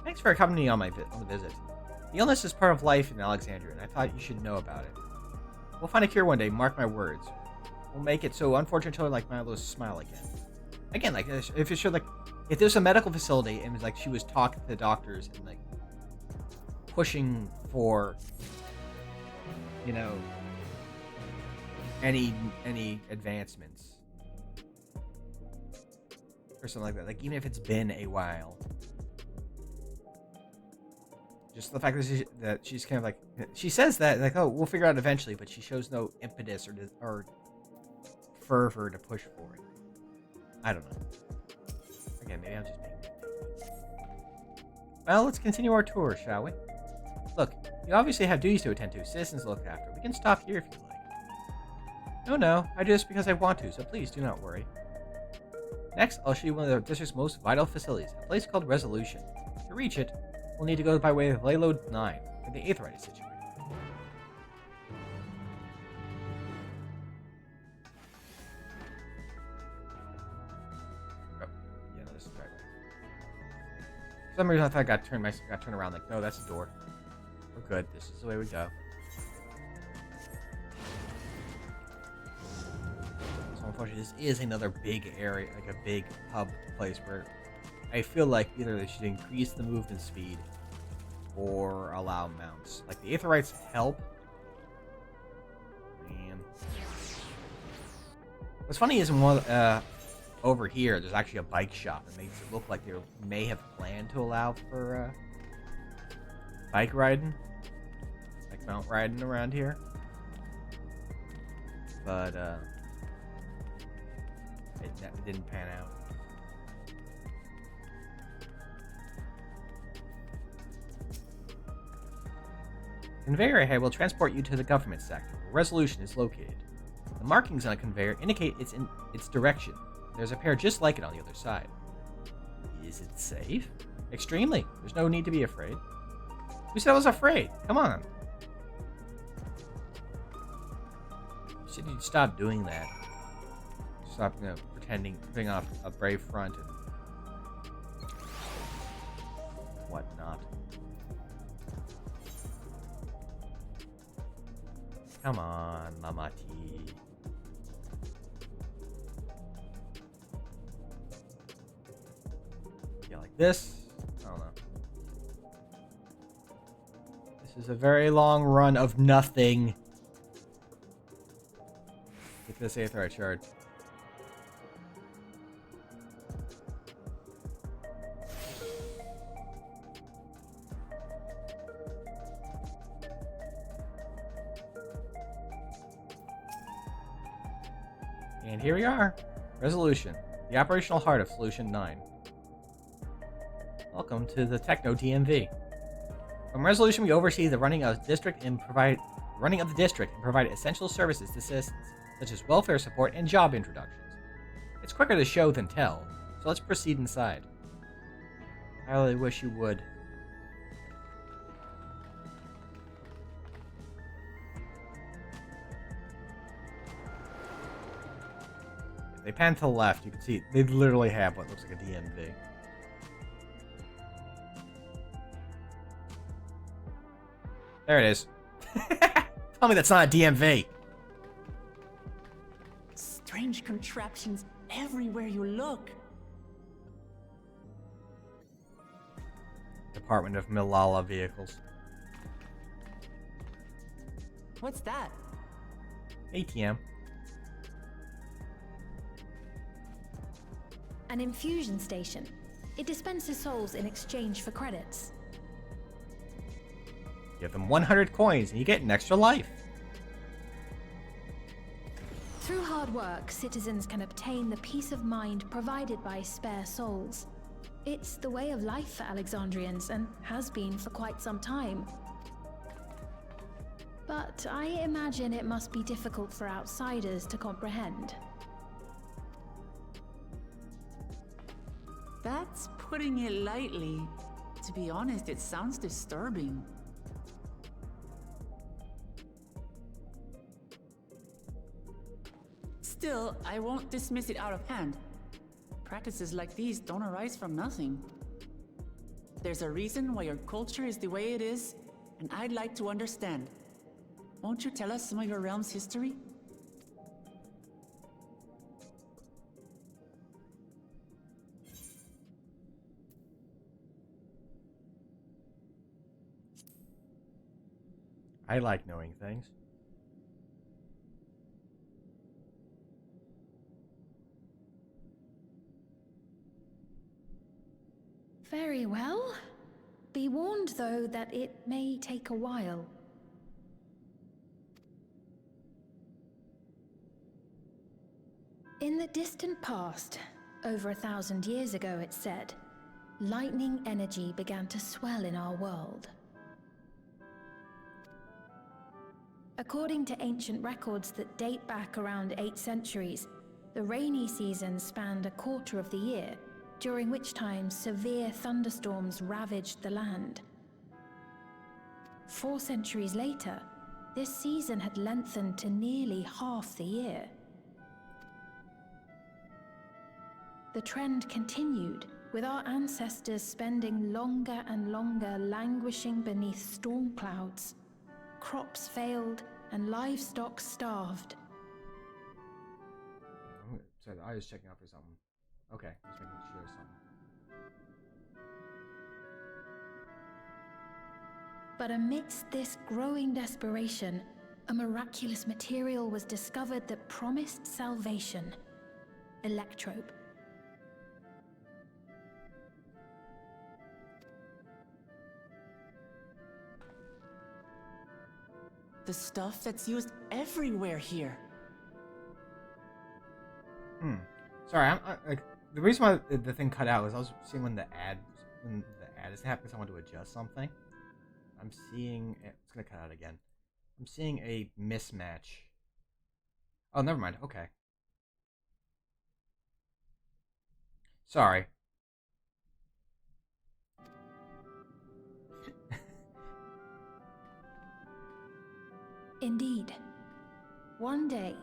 Thanks for accompanying me on the visit. The illness is part of life in Alexandria, and I thought you should know about it. We'll find a cure one day, mark my words. We'll make it so unfortunate children like Milo smile again. Again, like, if it showed, like, if there's a medical facility and it was like she was talking to the doctors and, like, pushing for, you know, any advancements. Or something like that. Like, even if it's been a while. Just the fact that she's kind of like, she says that, like, oh, we'll figure it out eventually, but she shows no impetus or fervor to push for it. I don't know. Again, maybe I'm just being... Well, let's continue our tour, shall we? Look, you obviously have duties to attend to, citizens to look after. We can stop here if you like. No, I do this because I want to, so please do not worry. Next, I'll show you one of the district's most vital facilities, a place called Resolution. To reach it, we'll need to go by way of Layload 9, where the Aetherite is situated. Oh, yeah, no, this is the right way. For some reason I thought I got turned around, like, no, that's the door. We're good, this is the way we go. So unfortunately, this is another big area, like a big hub place where I feel like either they should increase the movement speed or allow mounts. Like, the Aetherites help. Man. What's funny is over here, there's actually a bike shop that makes it look like they may have planned to allow for bike riding. Like mount riding around here. But it didn't pan out. Conveyor ahead will transport you to the government sector, where Resolution is located. The markings on a conveyor indicate its direction. There's a pair just like it on the other side. Is it safe? Extremely. There's no need to be afraid. Who said I was afraid? Come on. You said you'd stop doing that. Stop, pretending, putting off a brave front and whatnot. Come on, Mama T. Yeah, like this? I don't know. This is a very long run of nothing. Get this Aetherite shard. And here we are. Resolution. The operational heart of Solution 9. Welcome to the Techno DMV. From Resolution, we oversee the running of the district and provide essential services to citizens, such as welfare support and job introductions. It's quicker to show than tell, so let's proceed inside. I really wish you would. If they pan to the left, you can see they literally have what looks like a DMV. There it is. Tell me that's not a DMV. Strange contraptions everywhere you look. Department of Milala vehicles. What's that? ATM. An infusion station. It dispenses souls in exchange for credits. Give them 100 coins and you get an extra life. Through hard work, citizens can obtain the peace of mind provided by spare souls. It's the way of life for Alexandrians and has been for quite some time. But I imagine it must be difficult for outsiders to comprehend. That's putting it lightly. To be honest, it sounds disturbing. Still, I won't dismiss it out of hand. Practices like these don't arise from nothing. There's a reason why your culture is the way it is, and I'd like to understand. Won't you tell us some of your realm's history? I like knowing things. Very well. Be warned, though, that it may take a while. In the distant past, over 1,000 years ago, it's said, lightning energy began to swell in our world. According to ancient records that date back around 8 centuries, the rainy season spanned a quarter of the year, during which time severe thunderstorms ravaged the land. 4 centuries later, this season had lengthened to nearly half the year. The trend continued, with our ancestors spending longer and longer languishing beneath storm clouds. Crops failed, and livestock starved. Sorry, I was checking out for something. Okay, just making sure something. But amidst this growing desperation, a miraculous material was discovered that promised salvation: electrope. The stuff that's used everywhere here. Sorry, the reason why the thing cut out was I was seeing when the ad is happening, because I want to adjust something. I'm seeing it's gonna cut out again. I'm seeing a mismatch. Oh, never mind. Okay. Sorry. Indeed. One day,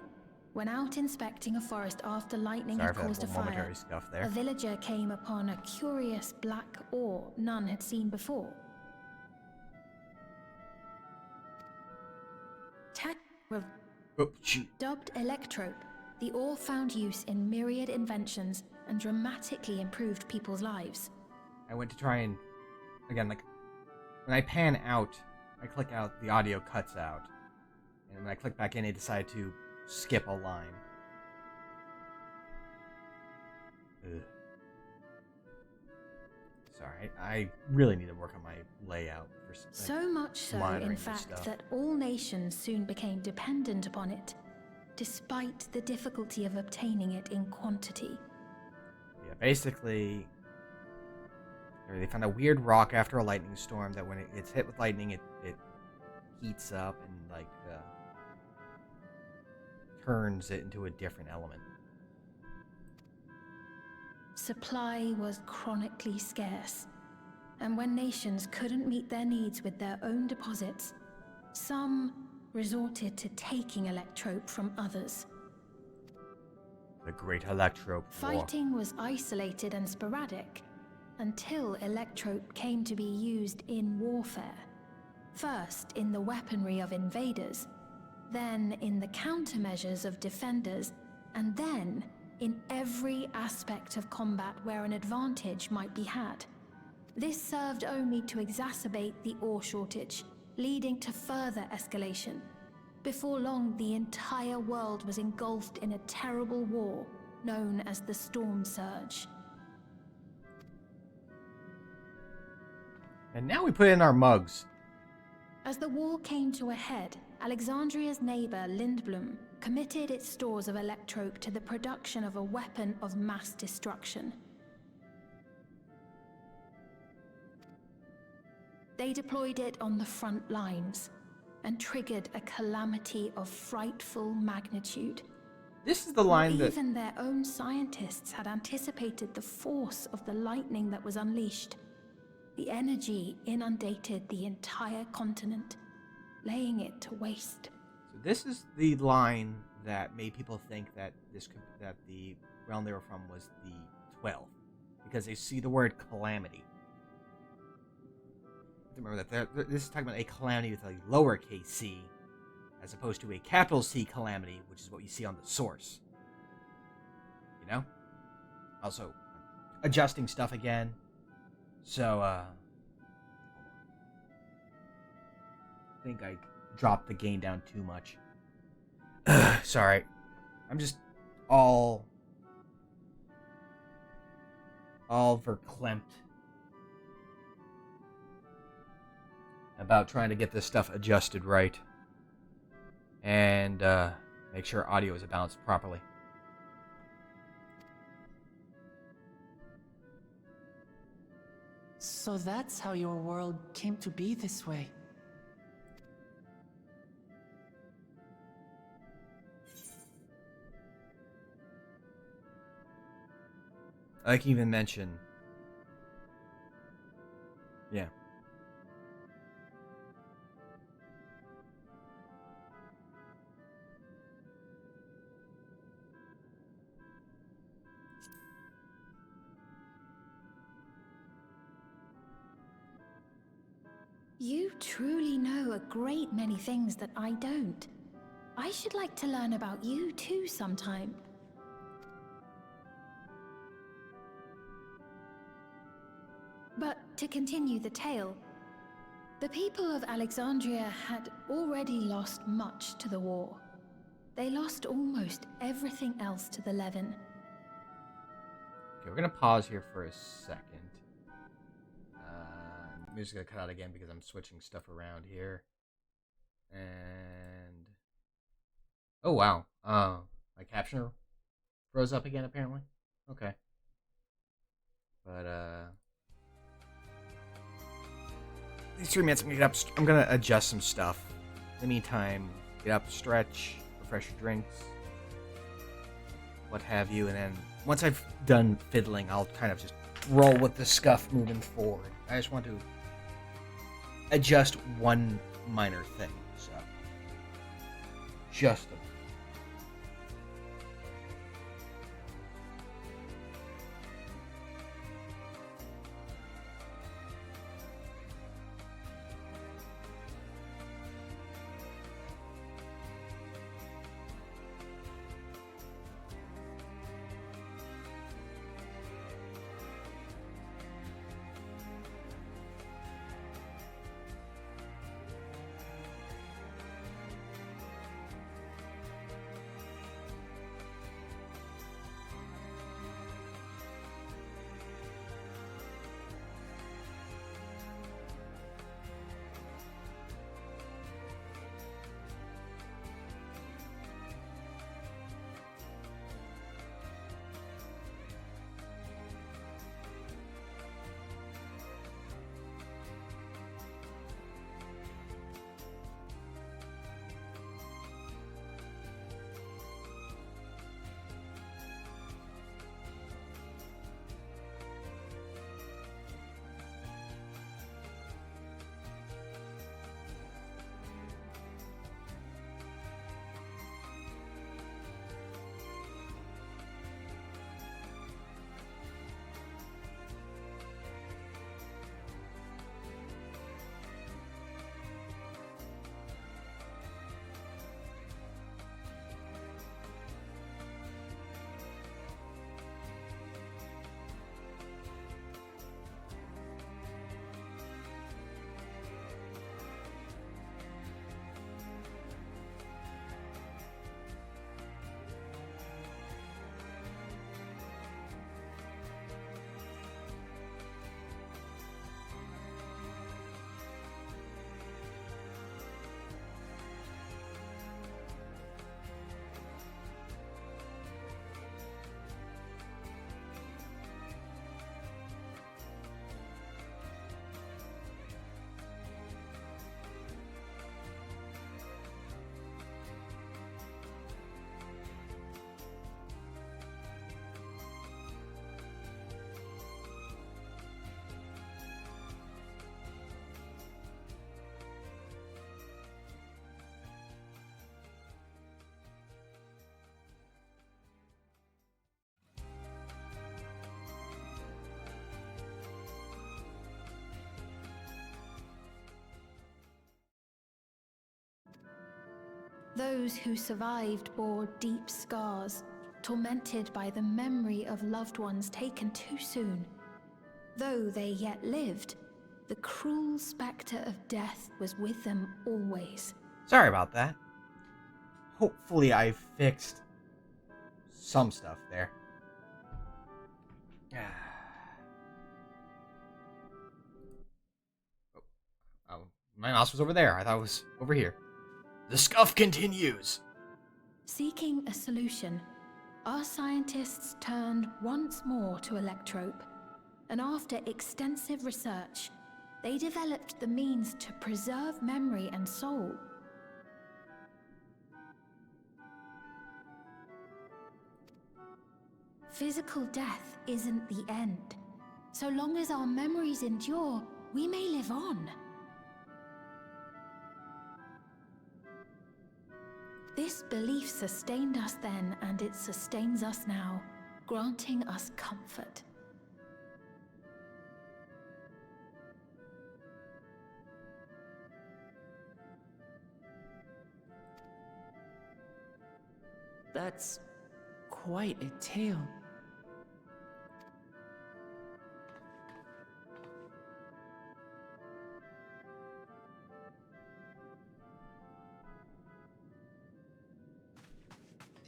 when out inspecting a forest after lightning had caused a fire, a villager came upon a curious black ore none had seen before. Dubbed electrope, the ore found use in myriad inventions and dramatically improved people's lives. I went to try and, again, like, when I pan out, I click out, the audio cuts out. And when I click back in, it decided to skip a line. Ugh. Sorry, I really need to work on my layout. For so much so, in fact, that all nations soon became dependent upon it, despite the difficulty of obtaining it in quantity. Yeah, basically, they found a weird rock after a lightning storm that when it's hit with lightning, it heats up and, like, turns it into a different element. Supply was chronically scarce, and when nations couldn't meet their needs with their own deposits, some resorted to taking electrope from others. The Great Electrope War. Fighting was isolated and sporadic until electrope came to be used in warfare. First in the weaponry of invaders, then in the countermeasures of defenders, and then in every aspect of combat where an advantage might be had. This served only to exacerbate the ore shortage, leading to further escalation. Before long, the entire world was engulfed in a terrible war known as the Storm Surge. And now we put in our mugs. As the war came to a head, Alexandria's neighbor, Lindblum, committed its stores of electrope to the production of a weapon of mass destruction. They deployed it on the front lines and triggered a calamity of frightful magnitude. This is the line that Even their own scientists had anticipated the force of the lightning that was unleashed. The energy inundated the entire continent, laying it to waste. So this is the line that made people think that that the realm they were from was the 12, because they see the word calamity. Remember that this is talking about a calamity with a lowercase c, as opposed to a capital C calamity, which is what you see on the source. You know? Also, adjusting stuff again. So, I think I dropped the gain down too much. Sorry. I'm just all verklempt about trying to get this stuff adjusted right and make sure audio is balanced properly. So that's how your world came to be this way. I can even mention... Yeah. You truly know a great many things that I don't. I should like to learn about you too sometime. But to continue the tale, the people of Alexandria had already lost much to the war. They lost almost everything else to the Levin. Okay, we're gonna pause here for a second. I'm just gonna cut out again because I'm switching stuff around here. And oh wow, my captioner froze up again apparently. Okay, but these 3 minutes, I'm gonna adjust some stuff. In the meantime, get up, stretch, refresh your drinks, what have you, and then once I've done fiddling, I'll kind of just roll with the scuff moving forward. I just want to adjust one minor thing, so just a Those who survived bore deep scars, tormented by the memory of loved ones taken too soon. Though they yet lived, the cruel spectre of death was with them always. Sorry about that. Hopefully I fixed some stuff there. Oh, my mouse was over there. I thought it was over here. The scuff continues. Seeking a solution, our scientists turned once more to Electrope, and after extensive research, they developed the means to preserve memory and soul. Physical death isn't the end. So long as our memories endure, we may live on. This belief sustained us then, and it sustains us now, granting us comfort. That's quite a tale.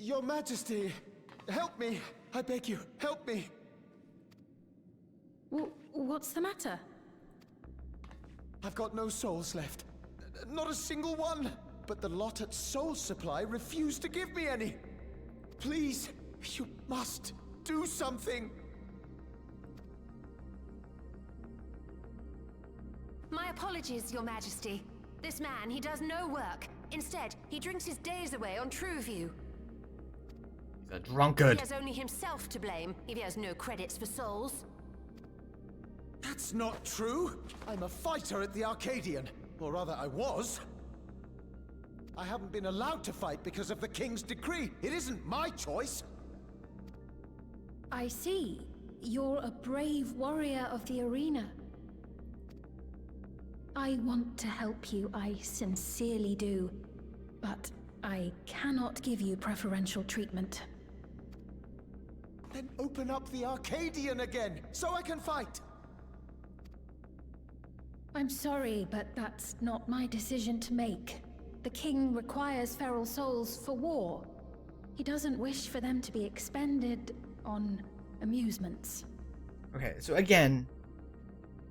Your Majesty, help me! I beg you, help me! What's the matter? I've got no souls left. Not a single one! But the lot at Soul Supply refused to give me any! Please, you must do something! My apologies, Your Majesty. This man, he does no work. Instead, he drinks his days away on Trueview. He's a drunkard. He has only himself to blame if he has no credits for souls. That's not true! I'm a fighter at the Arcadian. Or rather, I was. I haven't been allowed to fight because of the King's decree. It isn't my choice. I see. You're a brave warrior of the arena. I want to help you, I sincerely do. But I cannot give you preferential treatment. Then open up the Arcadian again, so I can fight! I'm sorry, but that's not my decision to make. The king requires feral souls for war. He doesn't wish for them to be expended on amusements. Okay, so again,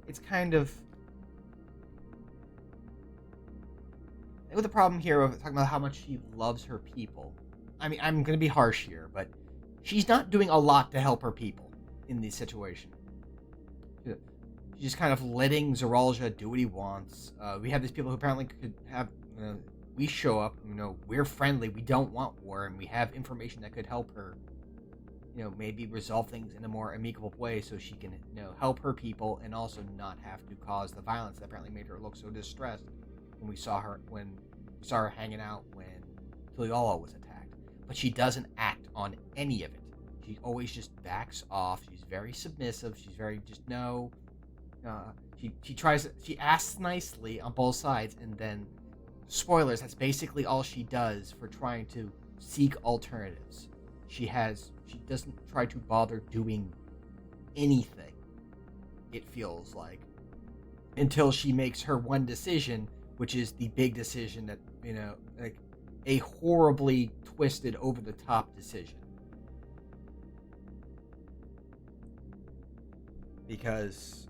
it's kind of... with the problem here of talking about how much she loves her people. I mean, I'm going to be harsh here, but she's not doing a lot to help her people in this situation. She's just kind of letting Zeralja do what he wants. We have these people who apparently could have... we show up, we're friendly, we don't want war, and we have information that could help her, maybe resolve things in a more amicable way so she can, help her people and also not have to cause the violence that apparently made her look so distressed when we saw her hanging out when Tuliyola was attacked. But she doesn't act on any of it. She always just backs off. She's very submissive. She's very just no. She asks nicely on both sides, and then spoilers, that's basically all she does for trying to seek alternatives. She doesn't try to bother doing anything, it feels like, until she makes her one decision, which is the big decision that, like a horribly twisted over the top decision. Because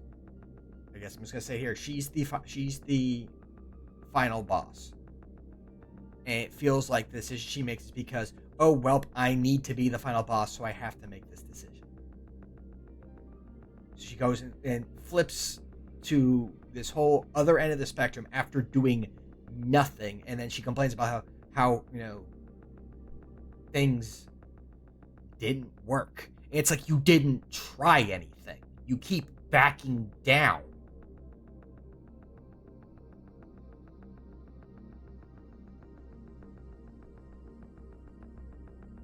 I guess I'm just gonna say here, she's the final boss, and it feels like the decision she makes is because, oh well, I need to be the final boss, so I have to make this decision. She goes and flips to this whole other end of the spectrum after doing nothing, and then she complains about how things didn't work. And it's like, you didn't try anything. You keep backing down.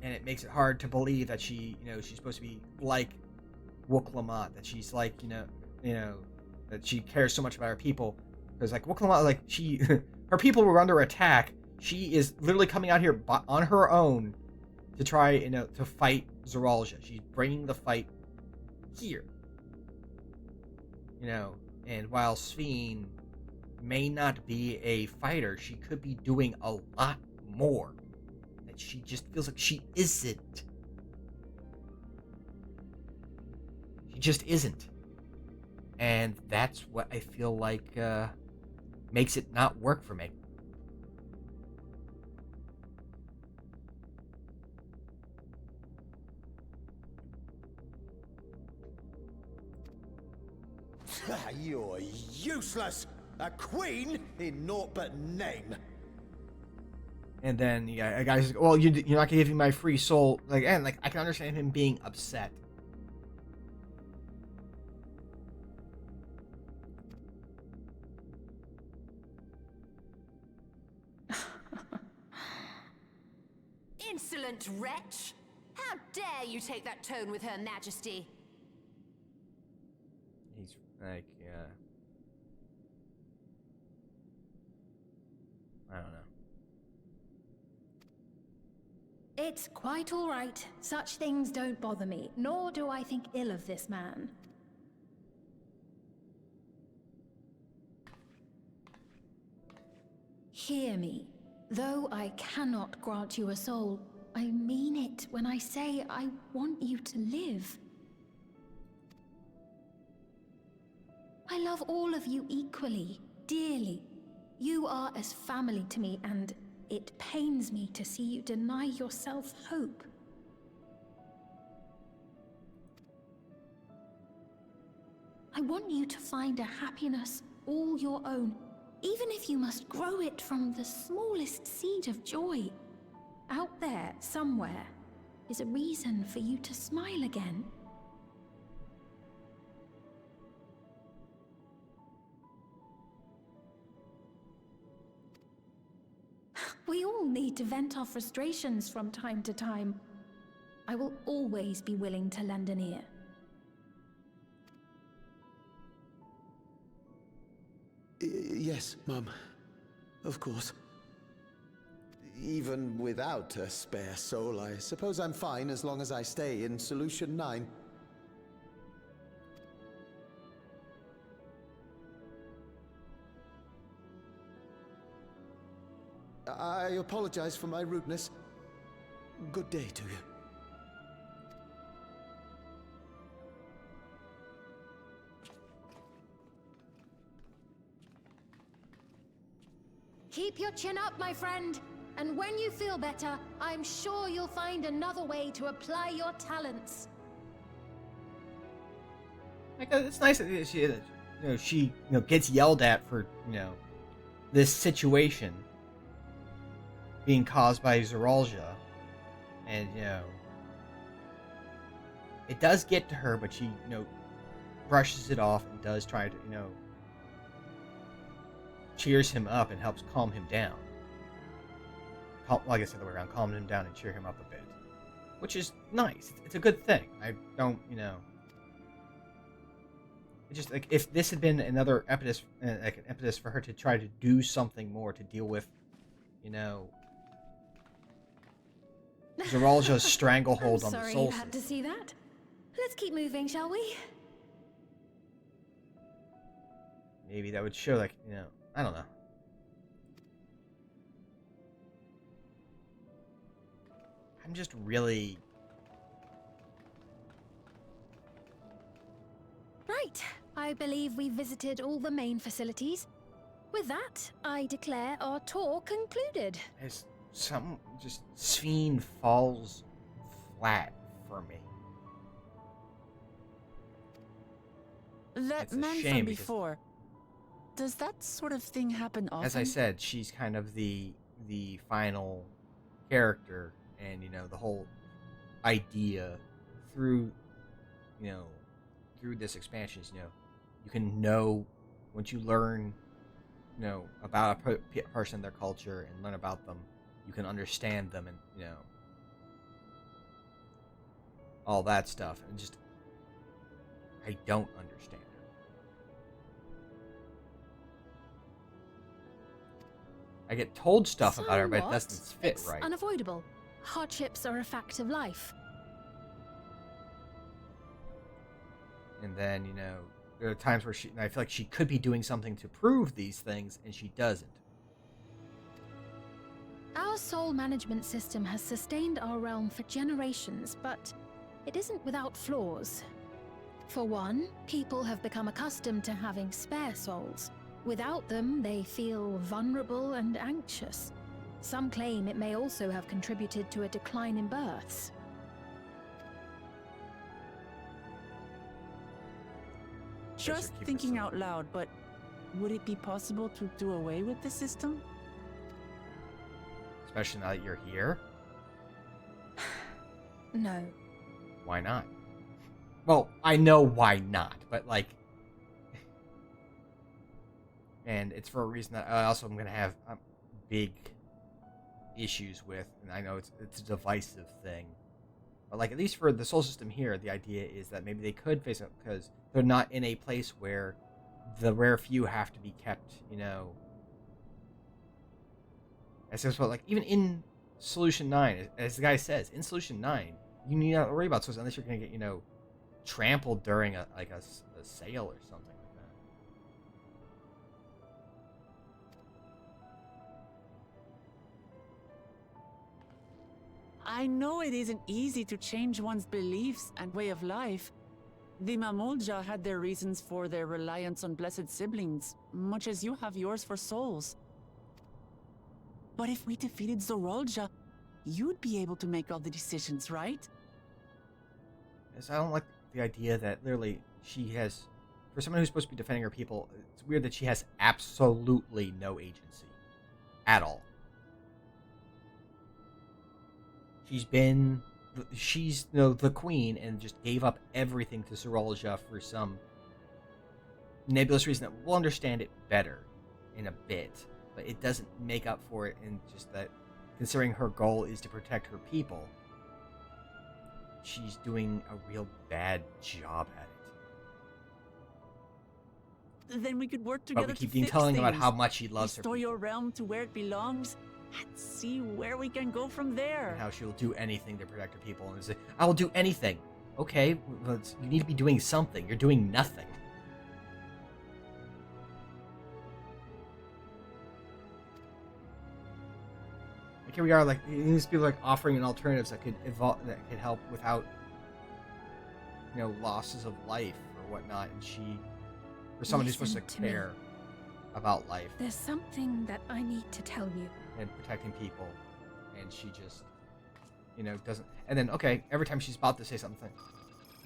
And it makes it hard to believe that she's supposed to be like Wuk-Lamat, that she's like, that she cares so much about her people. Because like Wuk-Lamat, like her people were under attack. She is literally coming out here on her own to try, to fight Zoralja. She's bringing the fight here. And while Sphene may not be a fighter, she could be doing a lot more. That she just feels like she isn't. She just isn't. And that's what I feel like makes it not work for me. You're useless! A queen in naught but name! And then a guy's like, well, you're not going to give me my free soul. And I can understand him being upset. Insolent wretch! How dare you take that tone with Her Majesty? He's like, I don't know. It's quite all right. Such things don't bother me, nor do I think ill of this man. Hear me. Though I cannot grant you a soul, I mean it when I say I want you to live. I love all of you equally, dearly. You are as family to me, and it pains me to see you deny yourself hope. I want you to find a happiness all your own, even if you must grow it from the smallest seed of joy. Out there, somewhere, is a reason for you to smile again. We all need to vent our frustrations from time to time. I will always be willing to lend an ear. Yes, Mum. Of course. Even without a spare soul, I suppose I'm fine as long as I stay in Solution 9. I apologize for my rudeness. Good day to you. Keep your chin up, my friend. And when you feel better, I'm sure you'll find another way to apply your talents. It's nice that she gets yelled at for, this situation being caused by Zoralja. And, it does get to her, but she, brushes it off and does try to, cheers him up and helps calm him down. Like I said, the way around, calm him down and cheer him up a bit. Which is nice. It's a good thing. I don't, It's just, if this had been another impetus, an impetus for her to try to do something more to deal with, Zoralja's stranglehold on the soul. Sorry you had to see that. Let's keep moving, shall we? Maybe that would show, I don't know. I'm just really... Right. I believe we visited all the main facilities. With that, I declare our tour concluded. As Sphene falls flat for me. That man from before. Does that sort of thing happen often? As I said, she's kind of the final character, and the whole idea through through this expansion is you can once you learn about a person, their culture, and learn about them, you can understand them, and all that stuff, and just I don't understand her. I get told stuff about her, but it Somewhat. doesn't fit It's right. unavoidable. Hardships are a fact of life. And then, you know, there are times where I feel like she could be doing something to prove these things, and she doesn't. Our soul management system has sustained our realm for generations, but it isn't without flaws. For one, people have become accustomed to having spare souls. Without them, they feel vulnerable and anxious. Some claim it may also have contributed to a decline in births. Just thinking out loud, but would it be possible to do away with the system? Especially now that you're here. No. Why not? Well, I know why not, but like... And it's for a reason that I also am going to have big issues with, and I know it's a divisive thing. But like, at least for the soul system here, the idea is that maybe they could face it because they're not in a place where the rare few have to be kept, you know... I suppose, but like, even in Solution 9, as the guy says, in Solution 9, you need not worry about souls unless you're going to get, you know, trampled during a sale or something like that. I know it isn't easy to change one's beliefs and way of life. The Mamolja had their reasons for their reliance on blessed siblings, much as you have yours for souls. But if we defeated Zorolja, you'd be able to make all the decisions, right? Yes, I don't like the idea that literally she has, for someone who's supposed to be defending her people, it's weird that she has absolutely no agency at all. She's you know, the queen and just gave up everything to Zorolja for some nebulous reason that we'll understand it better in a bit, but it doesn't make up for it in just that, considering her goal is to protect her people, she's doing a real bad job at it. Then we could work together But we to keep fix telling about things. how much she loves her Restore people your realm to where it belongs, and see where we can go from there. and how she'll do anything to protect her people. And say, I will do anything. Okay, well, you need to be doing something. You're doing nothing. Like here we are, like these people like offering alternatives that could evolve, that could help without, you know, losses of life or whatnot. And she, for someone who's supposed to Listen to me. care about life There's something that I need to tell you. and protecting people, and she just, you know, doesn't. And then, okay, every time she's about to say something,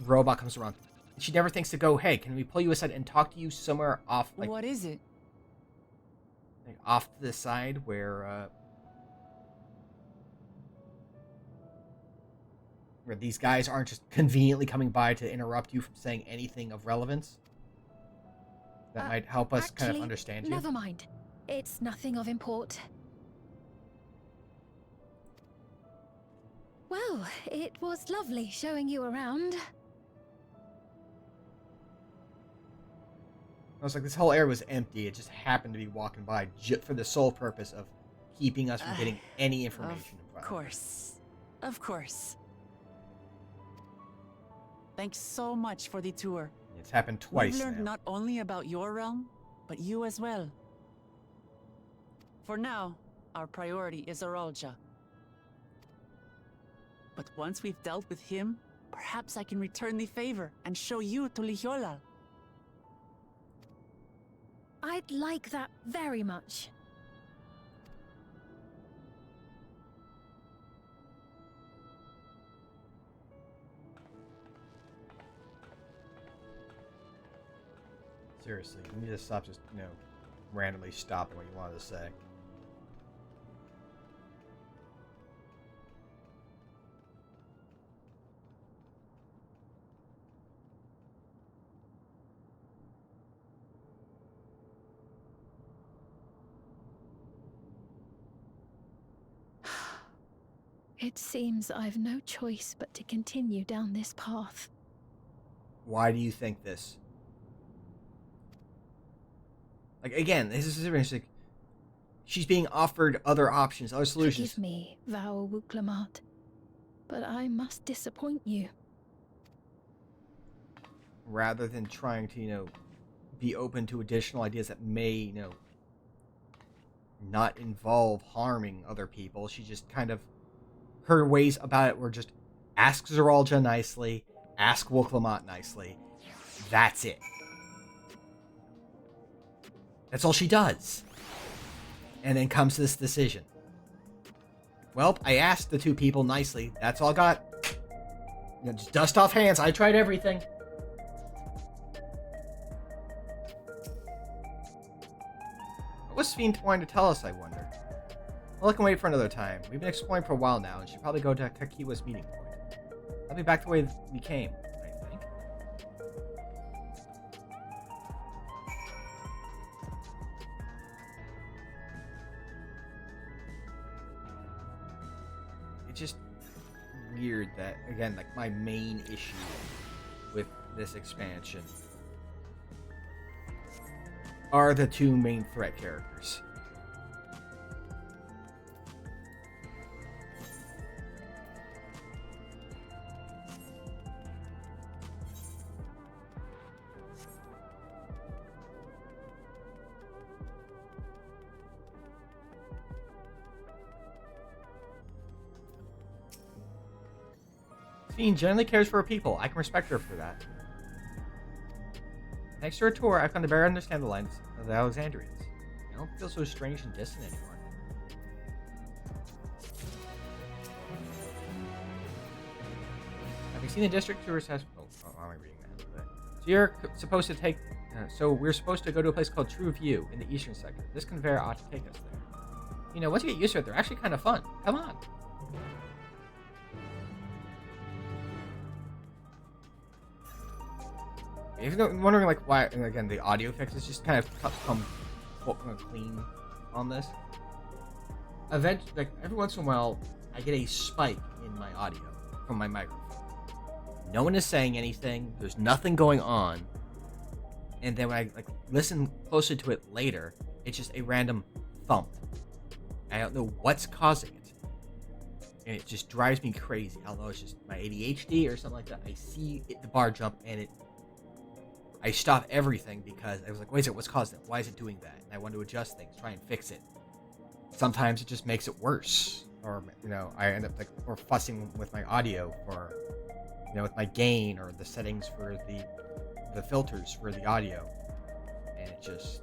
robot comes around. She never thinks to go, hey, can we pull you aside and talk to you somewhere off, like, What is it? like off to the side where these guys aren't just conveniently coming by to interrupt you from saying anything of relevance? That might help us kind of Actually, understand you. Never mind. It's nothing of import. Well, it was lovely showing you around. I was like, this whole area was empty. It just happened to be walking by for the sole purpose of keeping us from getting any information. Of course. Of course. Thanks so much for the tour. It's happened twice We've learned now. not only about your realm, but you as well. For now, our priority is Zorolja. But once we've dealt with him, perhaps I can return the favor and show you to Lihiolal. I'd like that very much. Seriously, you need to stop just, you know, randomly stopping what you wanted to say. It seems I've no choice but to continue down this path. Why do you think this? Like, again, this is like, she's being offered other options, other solutions. Forgive me, Val Wuklamat, but I must disappoint you. Rather than trying to, be open to additional ideas that may, not involve harming other people. She just kind of, her ways about it were just ask Zeralja nicely, ask Wuklamat nicely. That's it. That's all she does. And then comes this decision. Well, I asked the two people nicely. That's all I got. Just dust off hands. I tried everything. What was Fiend wanting to tell us, I wonder? Well, I can wait for another time. We've been exploring for a while now, and should probably go to Kakiwa's meeting point. I'll be back the way we came, I think. It's just weird that, again, like, my main issue with this expansion are the two main threat characters. Fiend generally cares for her people. I can respect her for that. Thanks to her tour, I've come to better understand the lines of the Alexandrians. I don't feel so strange and distant anymore. Have you seen the district tourist has? Oh, I'm reading that. So you're supposed to take. So we're supposed to go to a place called True View in the eastern sector. This conveyor ought to take us there. Once you get used to it, they're actually kind of fun. Come on. If you're wondering why, and again, the audio fixes just kind of come clean on this. Every once in a while, I get a spike in my audio from my microphone. No one is saying anything. There's nothing going on. And then when I listen closer to it later, it's just a random thump. I don't know what's causing it. And it just drives me crazy. I don't know, it's just my ADHD or something like that. I see the bar jump and I stop everything because I was like, wait a second, what's causing it? Why is it doing that? And I want to adjust things, try and fix it. Sometimes it just makes it worse. Or, I end up or fussing with my audio for, with my gain or the settings for the filters for the audio. And it just...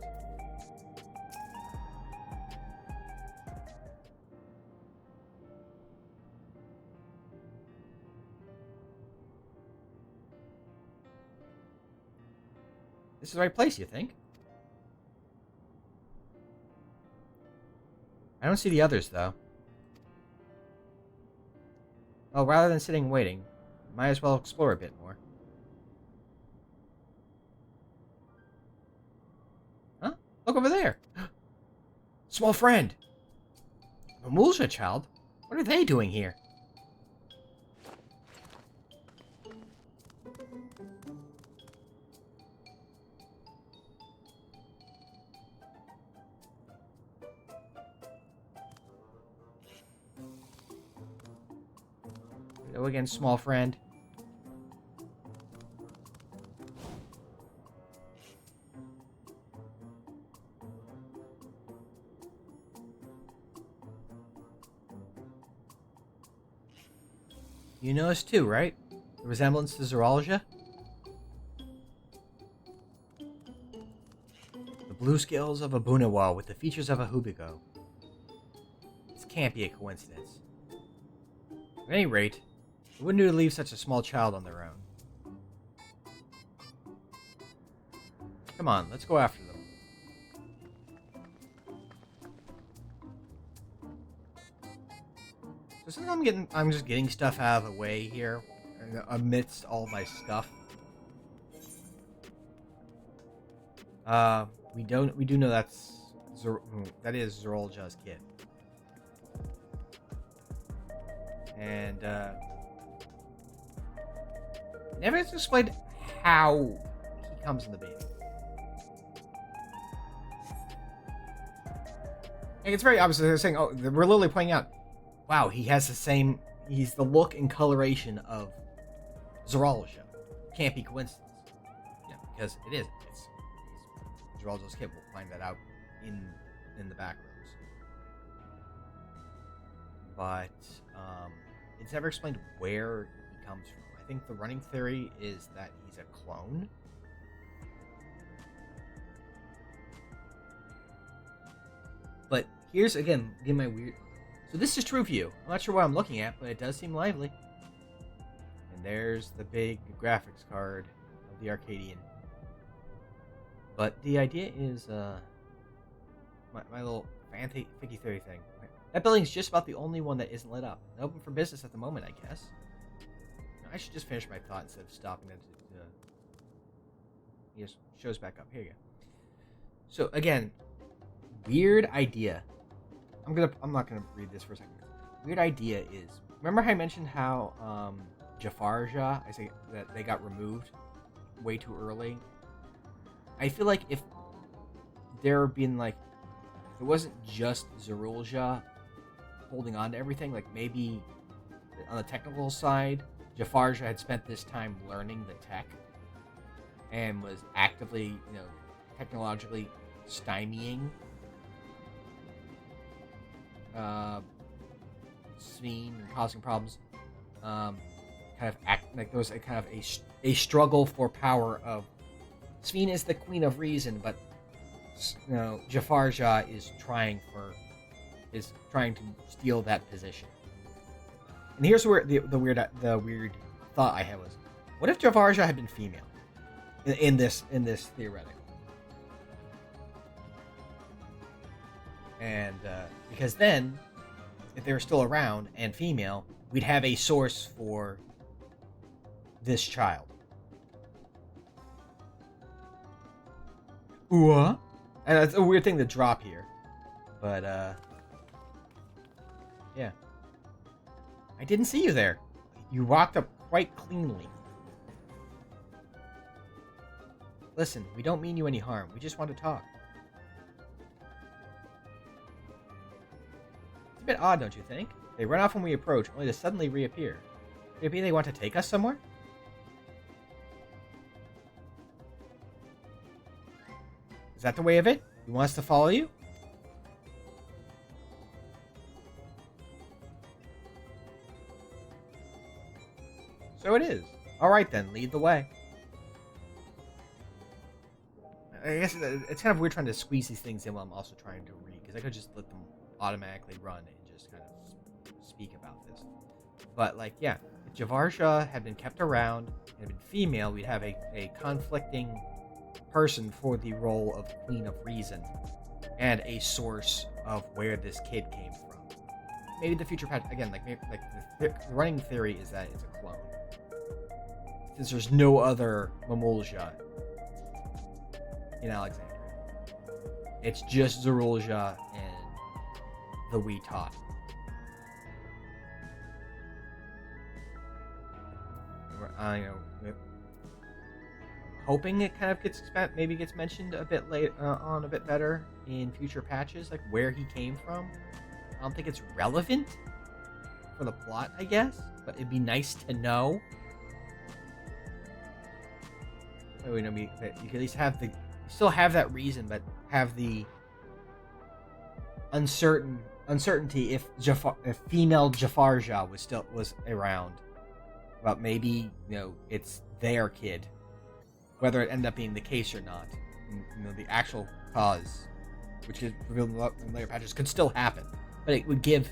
This is the right place, you think? I don't see the others, though. Well, rather than sitting and waiting, might as well explore a bit more. Huh? Look over there! Small friend! A Mulja child? What are they doing here? Go again, small friend. You noticed too, right? The resemblance to Zeralja? The blue scales of a Bunawal with the features of a Hubigo. This can't be a coincidence. At any rate, it wouldn't do to leave such a small child on their own. Come on, let's go after them. So since I'm just getting stuff out of the way here, amidst all my stuff. We do know that is Zeralja's kid. And never gets explained how he comes in the being. And it's very obvious. They're saying, oh, we're literally pointing out, wow, he's the look and coloration of Zeralja. Can't be coincidence. Yeah, because it is. It's Zeralja's kid. We'll find that out in the back rooms. But it's never explained where he comes from. I think the running theory is that he's a clone. But here's, again my weird... So this is true view. I'm not sure what I'm looking at, but it does seem lively. And there's the big graphics card of the Arcadian. But the idea is, my little fancy theory thing. That building's just about the only one that isn't lit up. Open for business at the moment, I guess. I should just finish my thought instead of stopping it. He just shows back up. Here you go. So again, weird idea. I'm not gonna read this for a second. Weird idea is, remember how I mentioned how Jafarja, I say that they got removed way too early. I feel like if there had been like, if it wasn't just Zerulja holding on to everything, like maybe on the technical side, Jafarja had spent this time learning the tech and was actively, technologically stymieing Sveen and causing problems. Kind of act like there was a kind of a struggle for power of Sveen is the queen of reason, but Jafarja is trying to steal that position. And here's where the weird thought I had was, what if Jafarja had been female in this theoretical? And because then, if they were still around and female, we'd have a source for this child. What? And it's a weird thing to drop here, but yeah. I didn't see you there. You walked up quite cleanly. Listen, we don't mean you any harm. We just want to talk. It's a bit odd, don't you think? They run off when we approach, only to suddenly reappear. Maybe they want to take us somewhere? Is that the way of it? You want us to follow you? So it is. Alright then, lead the way. I guess it's kind of weird trying to squeeze these things in while I'm also trying to read, because I could just let them automatically run and just kind of speak about this. But, like, yeah, if Jafarja had been kept around and had been female, we'd have a conflicting person for the role of Queen of Reason and a source of where this kid came from. Maybe the future patch, again, the running theory is that it's a clone. Since there's no other Mamulja in Alexandria. It's just Zerulja and the Wee Tot. Hoping it kind of gets mentioned a bit late on a bit better in future patches, like where he came from. I don't think it's relevant for the plot, I guess, but it'd be nice to know. So, you can at least have still have that reason, but have the uncertainty if female Jafarja was around, about maybe it's their kid, whether it ended up being the case or not. The actual cause, which is revealed in later patches, could still happen, but it would give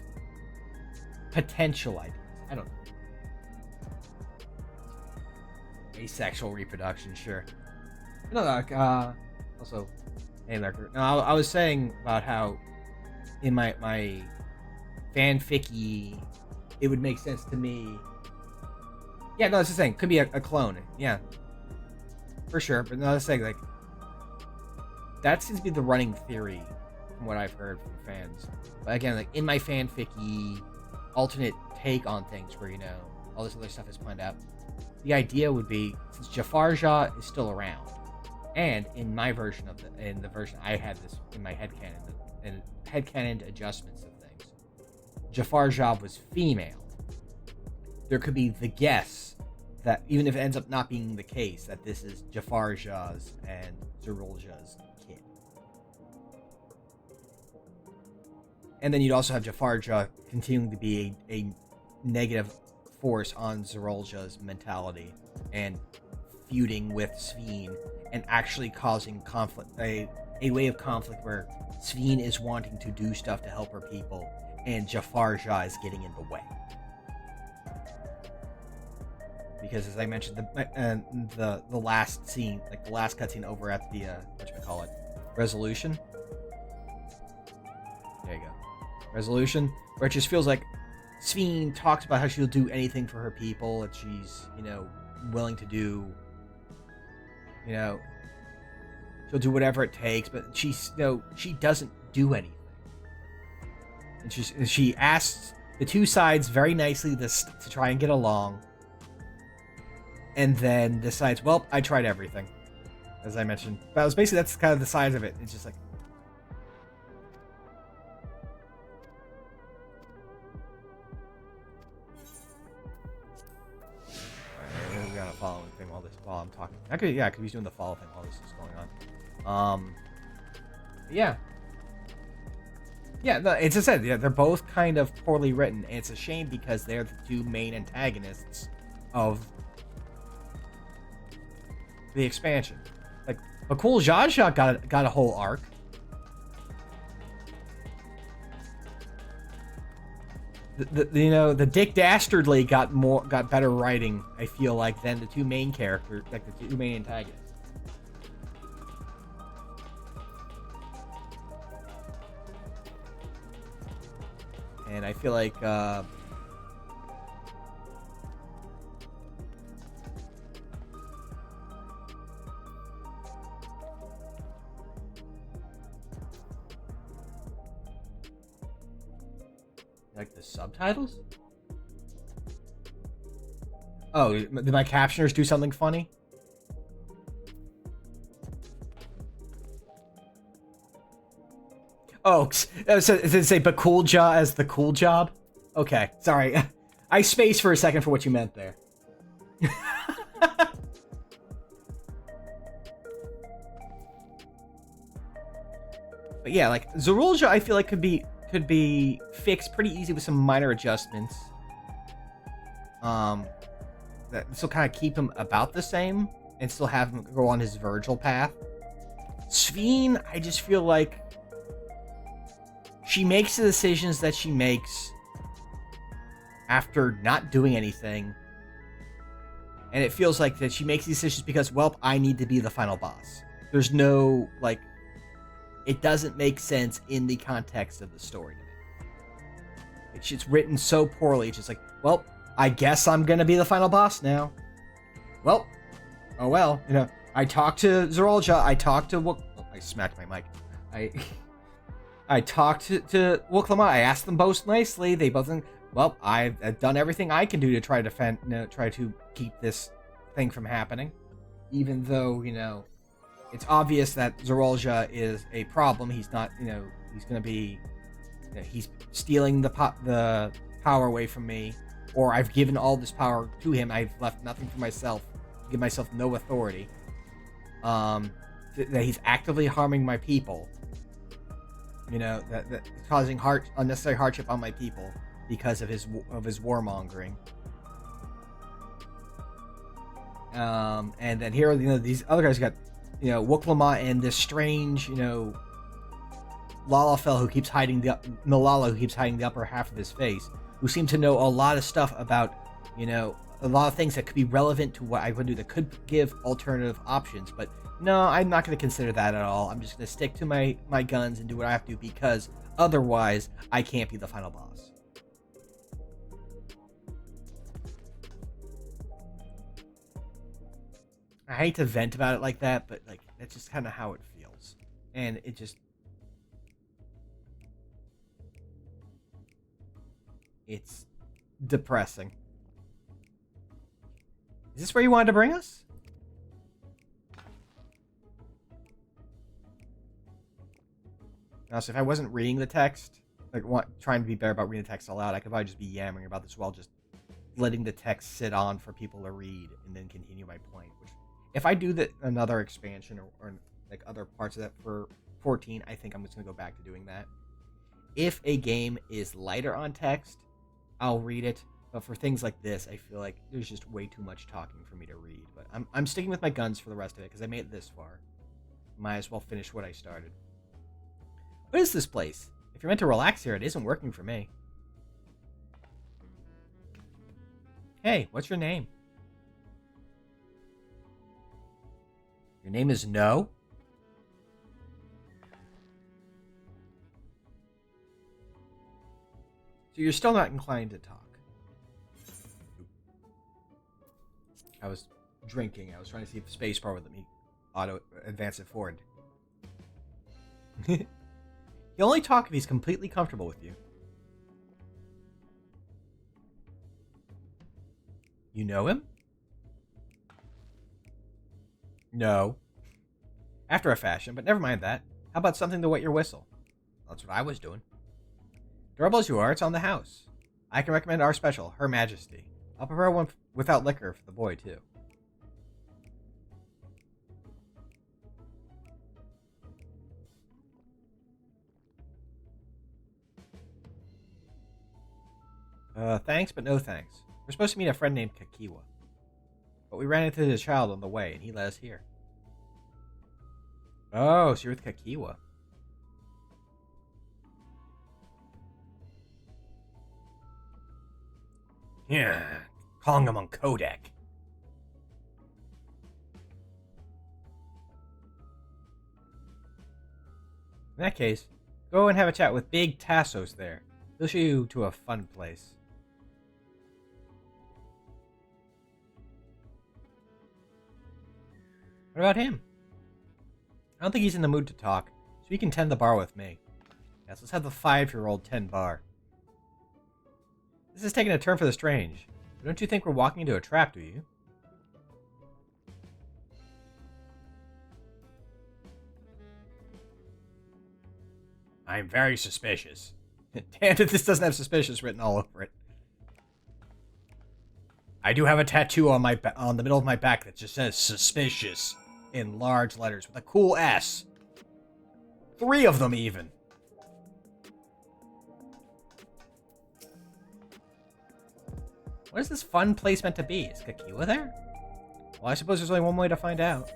potential ideas. I don't know. Asexual reproduction, sure. No, also, hey, Lurker. No, I was saying about how in my fanficky, it would make sense to me. Yeah, no, that's the thing. Could be a clone. Yeah, for sure. But no, that's the thing. Like, that seems to be the running theory from what I've heard from fans. But again, like in my fanficky, alternate take on things where all this other stuff is planned out. The idea would be, since Jafarja is still around, and in my version in the version I had this in my headcanon, and headcanon adjustments of things, Jafar Jah was female. There could be the guess that, even if it ends up not being the case, that this is Jafar Jah's and Zerul Jah's kid. And then you'd also have Jafar Jah continuing to be a negative force on Zerul Jah's mentality and feuding with Sveen and actually causing conflict, a way of conflict where Sveen is wanting to do stuff to help her people and Jafar Jah is getting in the way. Because as I mentioned, the last scene, like the last cutscene over at the whatchamacallit, resolution. There you go. Resolution, where it just feels like Sveen talks about how she'll do anything for her people, that she's, willing to do, she'll do whatever it takes, but she's, she doesn't do anything. And she asks the two sides very nicely to try and get along, and then decides, well, I tried everything, as I mentioned. But that's kind of the size of it. It's just like, we got a following thing while I'm talking. I could be doing the follow thing while this is going on. Yeah, it's just said, they're both kind of poorly written, and it's a shame because they're the two main antagonists of the expansion. Like, Bakul Jaja got a whole arc. The Dick Dastardly got better writing, I feel like, than the two main characters, like the two main antagonists. And I feel like the subtitles? Oh, did my captioners do something funny? Oh, so does it say Bakul Jah as the cool job? Okay, sorry. I spaced for a second for what you meant there. But yeah, like, Zerul Jah, I feel like could be fixed pretty easy with some minor adjustments. That still kind of keep him about the same and still have him go on his Virgil path. Sveen, I just feel like she makes the decisions that she makes after not doing anything. And it feels like that she makes these decisions because, well, I need to be the final boss. There's no, like, it doesn't make sense in the context of the story to me. It's written so poorly. It's just like, well, I guess I'm gonna be the final boss now. Well, oh well. I talked to Zerul Jah. I talked to I smacked my mic. I talked to Wuklama. I asked them both nicely. They both think, well, I've done everything I can do to try to defend, try to keep this thing from happening. Even though, it's obvious that Zerul Jah is a problem. He's not, he's going to be, he's stealing the power away from me, or I've given all this power to him. I've left nothing for myself, give myself no authority. That he's actively harming my people. That causing unnecessary hardship on my people because of his warmongering. And then here, these other guys got, Wuklama and this strange, Lalafell who keeps hiding Malala who keeps hiding the upper half of his face, who seem to know a lot of stuff about, a lot of things that could be relevant to what I would do, that could give alternative options. But no, I'm not going to consider that at all. I'm just going to stick to my guns and do what I have to do, because otherwise I can't be the final boss. I hate to vent about it like that, but like that's just kind of how it feels. And it just, it's depressing. Is this where you wanted to bring us? Now, so if I wasn't reading the text, like trying to be better about reading the text aloud, I could probably just be yammering about this while just letting the text sit on for people to read and then continue my point. Which, if I do another expansion or like other parts of that for 14, I think I'm just going to go back to doing that. If a game is lighter on text, I'll read it. But for things like this, I feel like there's just way too much talking for me to read. But I'm sticking with my guns for the rest of it because I made it this far. Might as well finish what I started. What is this place? If you're meant to relax here, it isn't working for me. Hey, what's your name? Your name is No? So you're still not inclined to talk. I was drinking. I was trying to see if the spacebar would let me auto advance it forward. He'll only talk if he's completely comfortable with you. You know him? No. After a fashion, but never mind that. How about something to wet your whistle? That's what I was doing. Durable as you are, it's on the house. I can recommend our special, Her Majesty. I'll prepare one without liquor for the boy, too. Thanks, but no thanks. We're supposed to meet a friend named Kakiwa. But we ran into the child on the way, and he let us here. Oh, so you're with Kakiwa. Yeah, calling him on Kodak. In that case, go and have a chat with Big Tassos there. He'll show you to a fun place. What about him? I don't think he's in the mood to talk, so he can tend the bar with me. Yes, let's have the 5-year-old tend bar. This is taking a turn for the strange. But don't you think we're walking into a trap, do you? I'm very suspicious. Damn it, this doesn't have suspicious written all over it. I do have a tattoo on the middle of my back that just says suspicious in large letters with a cool S. 3 of them even. What is this fun place meant to be? Is Kakiwa there? Well, I suppose there's only one way to find out.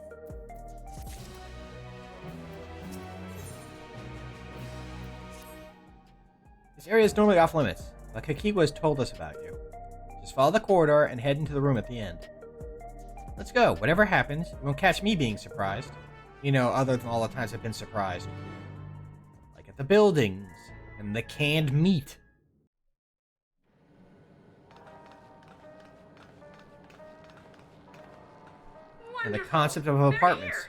This area is normally off limits, but Kakiwa has told us about you. Just follow the corridor and head into the room at the end. Let's go. Whatever happens, you won't catch me being surprised. You know, other than all the times I've been surprised. Like at the buildings and the canned meat. And the concept of apartments.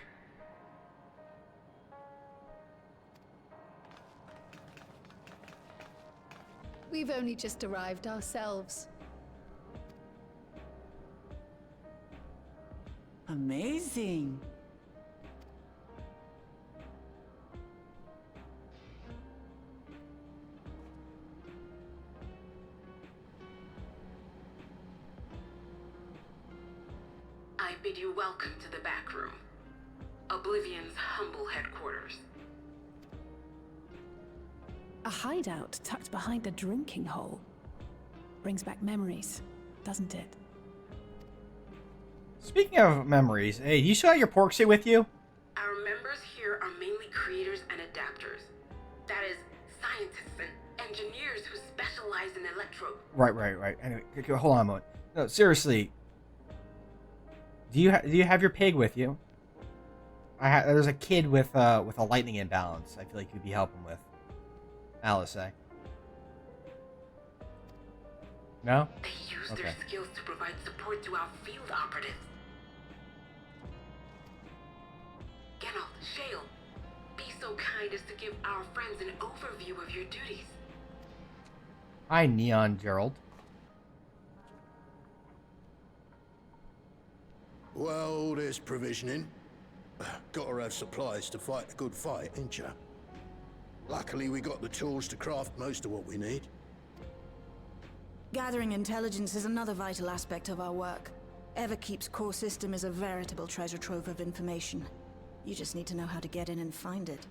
We've only just arrived ourselves. Amazing. I bid you welcome to the back room. Oblivion's humble headquarters. A hideout tucked behind a drinking hole. Brings back memories, doesn't it? Speaking of memories, hey, you still have your pork suit with you? Our members here are mainly creators and adapters. That is, scientists and engineers who specialize in electro... Right. Anyway, okay, hold on a moment. No, seriously. Do you have your pig with you? There's a kid with a lightning imbalance. I feel like you'd be helping with. Alice, eh? No? They use their skills to provide support to our field operatives. Geralt, Shale, be so kind as to give our friends an overview of your duties. Hi, Neon Gerald. Well, there's provisioning. Gotta have supplies to fight a good fight, ain't ya? Luckily, we got the tools to craft most of what we need. Gathering intelligence is another vital aspect of our work. Everkeep's core system is a veritable treasure trove of information. You just need to know how to get in and find it.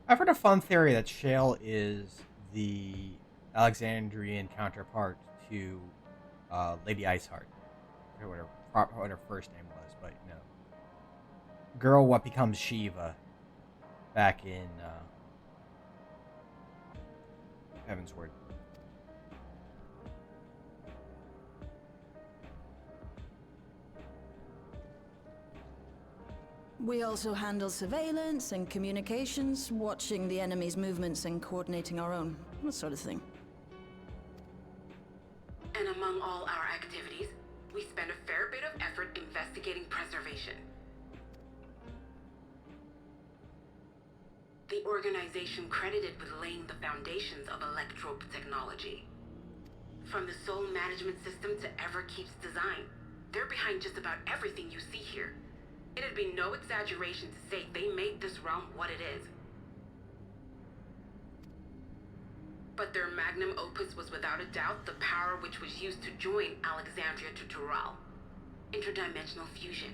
I've heard a fun theory that Shale is the Alexandrian counterpart to Lady Iceheart. I forget what her first name was, but you know, girl what becomes Shiva back in Heavensward. We also handle surveillance and communications, watching the enemy's movements and coordinating our own, that sort of thing. And among all our activities, we spend a fair bit of effort investigating preservation. The organization credited with laying the foundations of electrope technology. From the soul management system to Everkeep's design, they're behind just about everything you see here. It'd be no exaggeration to say they made this realm what it is. But their magnum opus was without a doubt the power which was used to join Alexandria to Tural. Interdimensional fusion.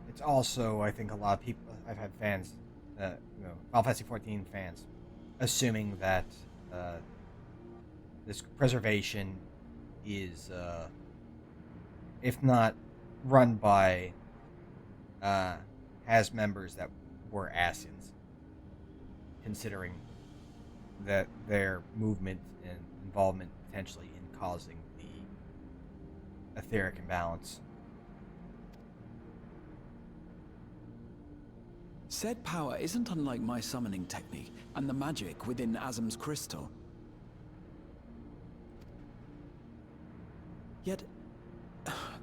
It's also, I think, a lot of people. I've had fans, Final Fantasy XIV fans, assuming that this preservation is, if not run by, has members that were Asians, considering that their movement and involvement potentially in causing the etheric imbalance. Said power isn't unlike my summoning technique and the magic within Azam's crystal. Yet,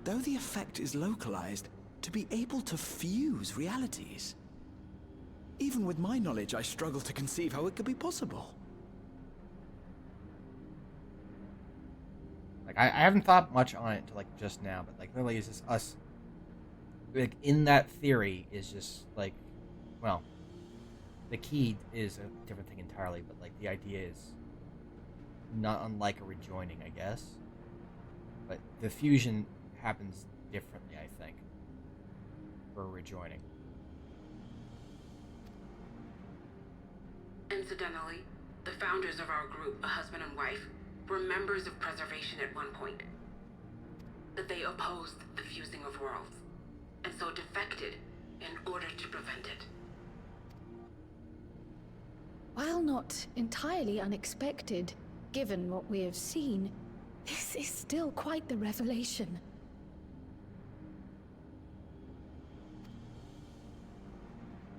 though the effect is localized, to be able to fuse realities. Even with my knowledge, I struggle to conceive how it could be possible. Like, I haven't thought much on it until, like, just now, but, like, literally it's just us, like, in that theory is just, like, well, the key is a different thing entirely, but, like, the idea is not unlike a rejoining, I guess. But the fusion happens differently, I think, for a rejoining. Incidentally, the founders of our group, a husband and wife, were members of preservation at one point. But they opposed the fusing of worlds, and so defected in order to prevent it. While not entirely unexpected, given what we have seen, this is still quite the revelation.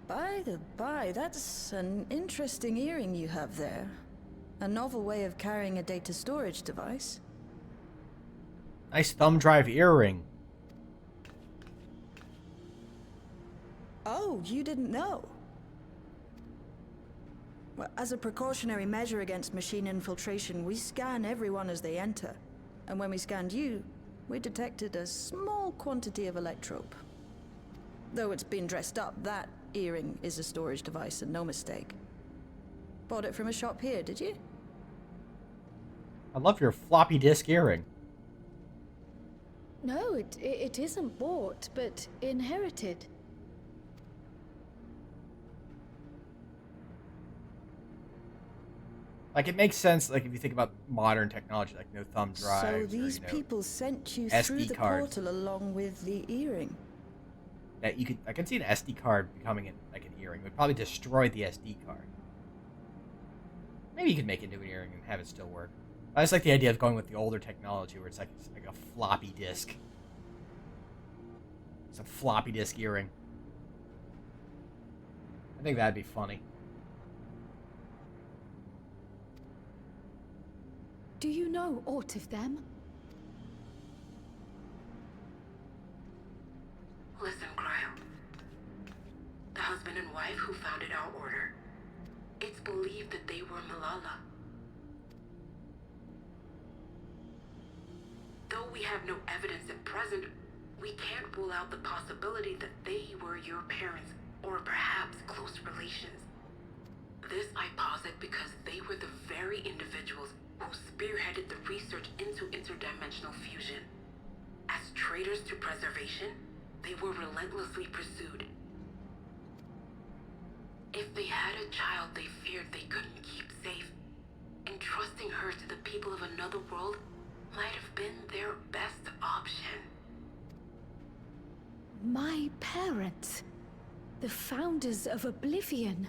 By the by, that's an interesting earring you have there. A novel way of carrying a data storage device. Nice thumb drive earring. Oh, you didn't know? Well, as a precautionary measure against machine infiltration, we scan everyone as they enter. And when we scanned you, we detected a small quantity of electrope. Though it's been dressed up, that earring is a storage device and no mistake. Bought it from a shop here, did you? I love your floppy disk earring. No, it isn't bought, but inherited. Like, it makes sense, like, if you think about modern technology, like no thumb drives. So these or, people sent you SD through the cards. portal along with the earring. That you could, I can see an SD card becoming like an earring. It would probably destroy the SD card. Maybe you could make it into an earring and have it still work. I just like the idea of going with the older technology where it's like a floppy disk. It's a floppy disk earring. I think that'd be funny. Do you know aught of them? Listen, Cryo. The husband and wife who founded our order. It's believed that they were Malala. Though we have no evidence at present, we can't rule out the possibility that they were your parents or perhaps close relations. This I posit because they were the very individuals who spearheaded the research into interdimensional fusion. As traitors to preservation, they were relentlessly pursued. If they had a child they feared they couldn't keep safe, entrusting her to the people of another world might have been their best option. My parents, the founders of Oblivion.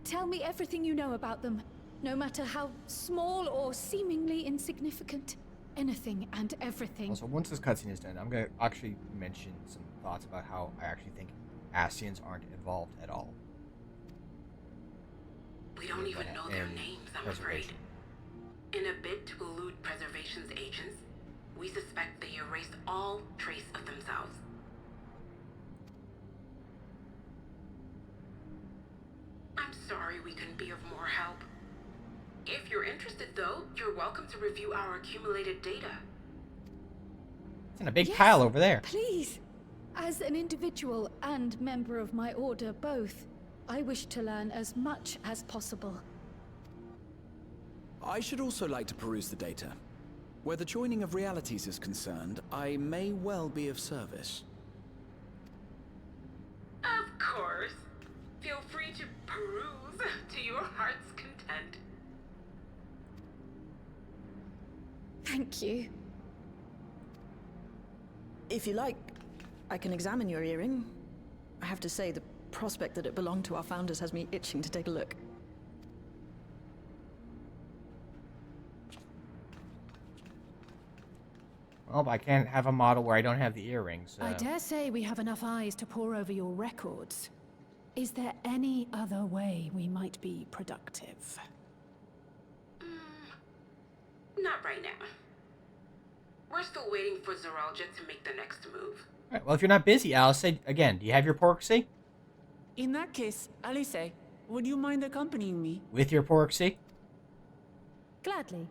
Tell me everything you know about them, no matter how small or seemingly insignificant. Anything and everything. Also, once this cutscene is done, I'm going to actually mention some thoughts about how I actually think Ascians aren't involved at all. We don't even know their names, I'm afraid. In a bid to elude Preservation's agents, we suspect they erased all trace of themselves. I'm sorry we couldn't be of more help. If you're interested, though, you're welcome to review our accumulated data. It's in a big pile over there. Please. As an individual and member of my order both, I wish to learn as much as possible. I should also like to peruse the data. Where the joining of realities is concerned, I may well be of service. Of course. Feel free to peruse to your heart's content. Thank you. If you like, I can examine your earring. I have to say, the prospect that it belonged to our founders has me itching to take a look. Well, I can't have a model where I don't have the earrings. So. I dare say we have enough eyes to pore over your records. Is there any other way we might be productive? Not right now. We're still waiting for Zeralja to make the next move. Alright, well, if you're not busy, Alice, say again, do you have your porksy? In that case, Alice, would you mind accompanying me? With your porksy? Gladly.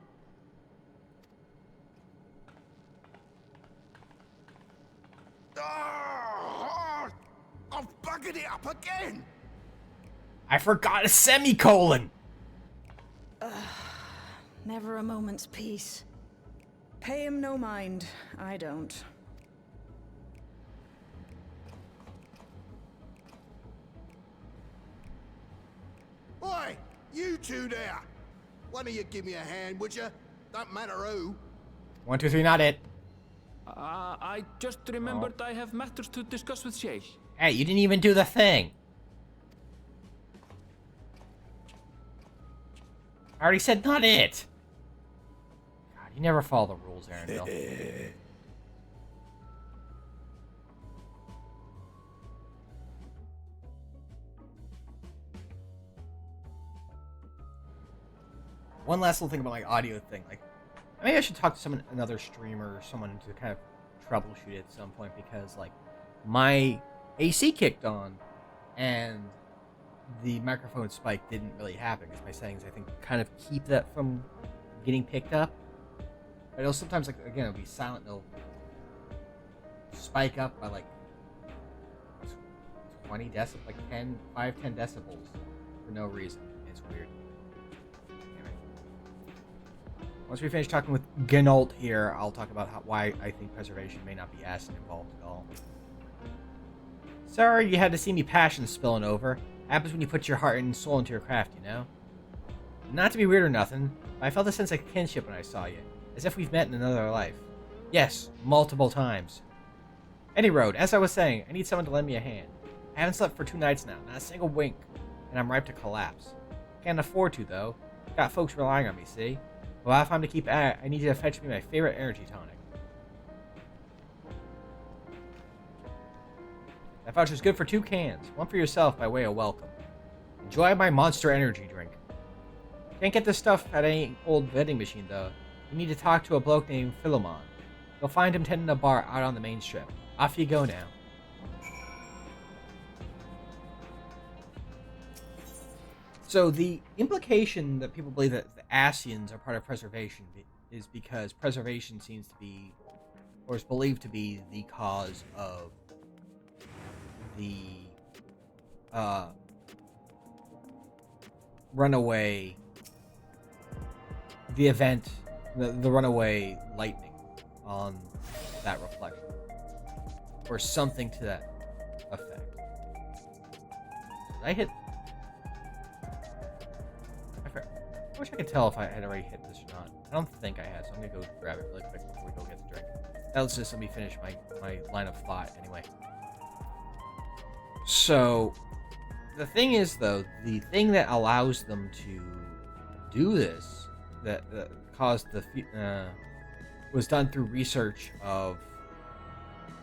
Oh, I've buggered it up again! I forgot a semicolon! Never a moment's peace. Pay him no mind. I don't. Oi, you two there! One of you give me a hand, would you? Don't matter who. 1, 2, 3, not it. I just remembered I have matters to discuss with Shay. Hey, you didn't even do the thing. I already said not it. God, you never follow the rules, Arendelle. One last little thing about my audio thing, like maybe I should talk to another streamer or someone to kind of troubleshoot it at some point, because like my AC kicked on and the microphone spike didn't really happen because my settings, I think, kind of keep that from getting picked up. But it'll sometimes, like, again, it'll be silent, it'll spike up by like 20 decibels, like 10 decibels for no reason. It's weird. Once we finish talking with Gnault here, I'll talk about why I think preservation may not be as involved at all. Sorry you had to see me passion spilling over. Happens when you put your heart and soul into your craft, you know? Not to be weird or nothing, but I felt a sense of kinship when I saw you, as if we've met in another life. Yes, multiple times. Any road, as I was saying, I need someone to lend me a hand. I haven't slept for 2 nights now, not a single wink, and I'm ripe to collapse. Can't afford to, though. Got folks relying on me, see? Well, if I'm to keep at it, I need you to fetch me my favorite energy tonic. That voucher's good for 2 cans, one for yourself by way of welcome. Enjoy my monster energy drink. Can't get this stuff at any old vending machine, though. You need to talk to a bloke named Philemon. You'll find him tending a bar out on the main strip. Off you go now. So the implication that people believe that the Ascians are part of preservation is because preservation seems to be, or is believed to be, the cause of the runaway, the event, the runaway lightning on that reflection, or something to that effect. Did I hit? I wish I could tell if I had already hit this or not. I don't think I had, so I'm gonna go grab it really quick before we go get the drink. Let's just let me finish my line of thought anyway. So, the thing is, though, the thing that allows them to do this, that caused the was done through research of,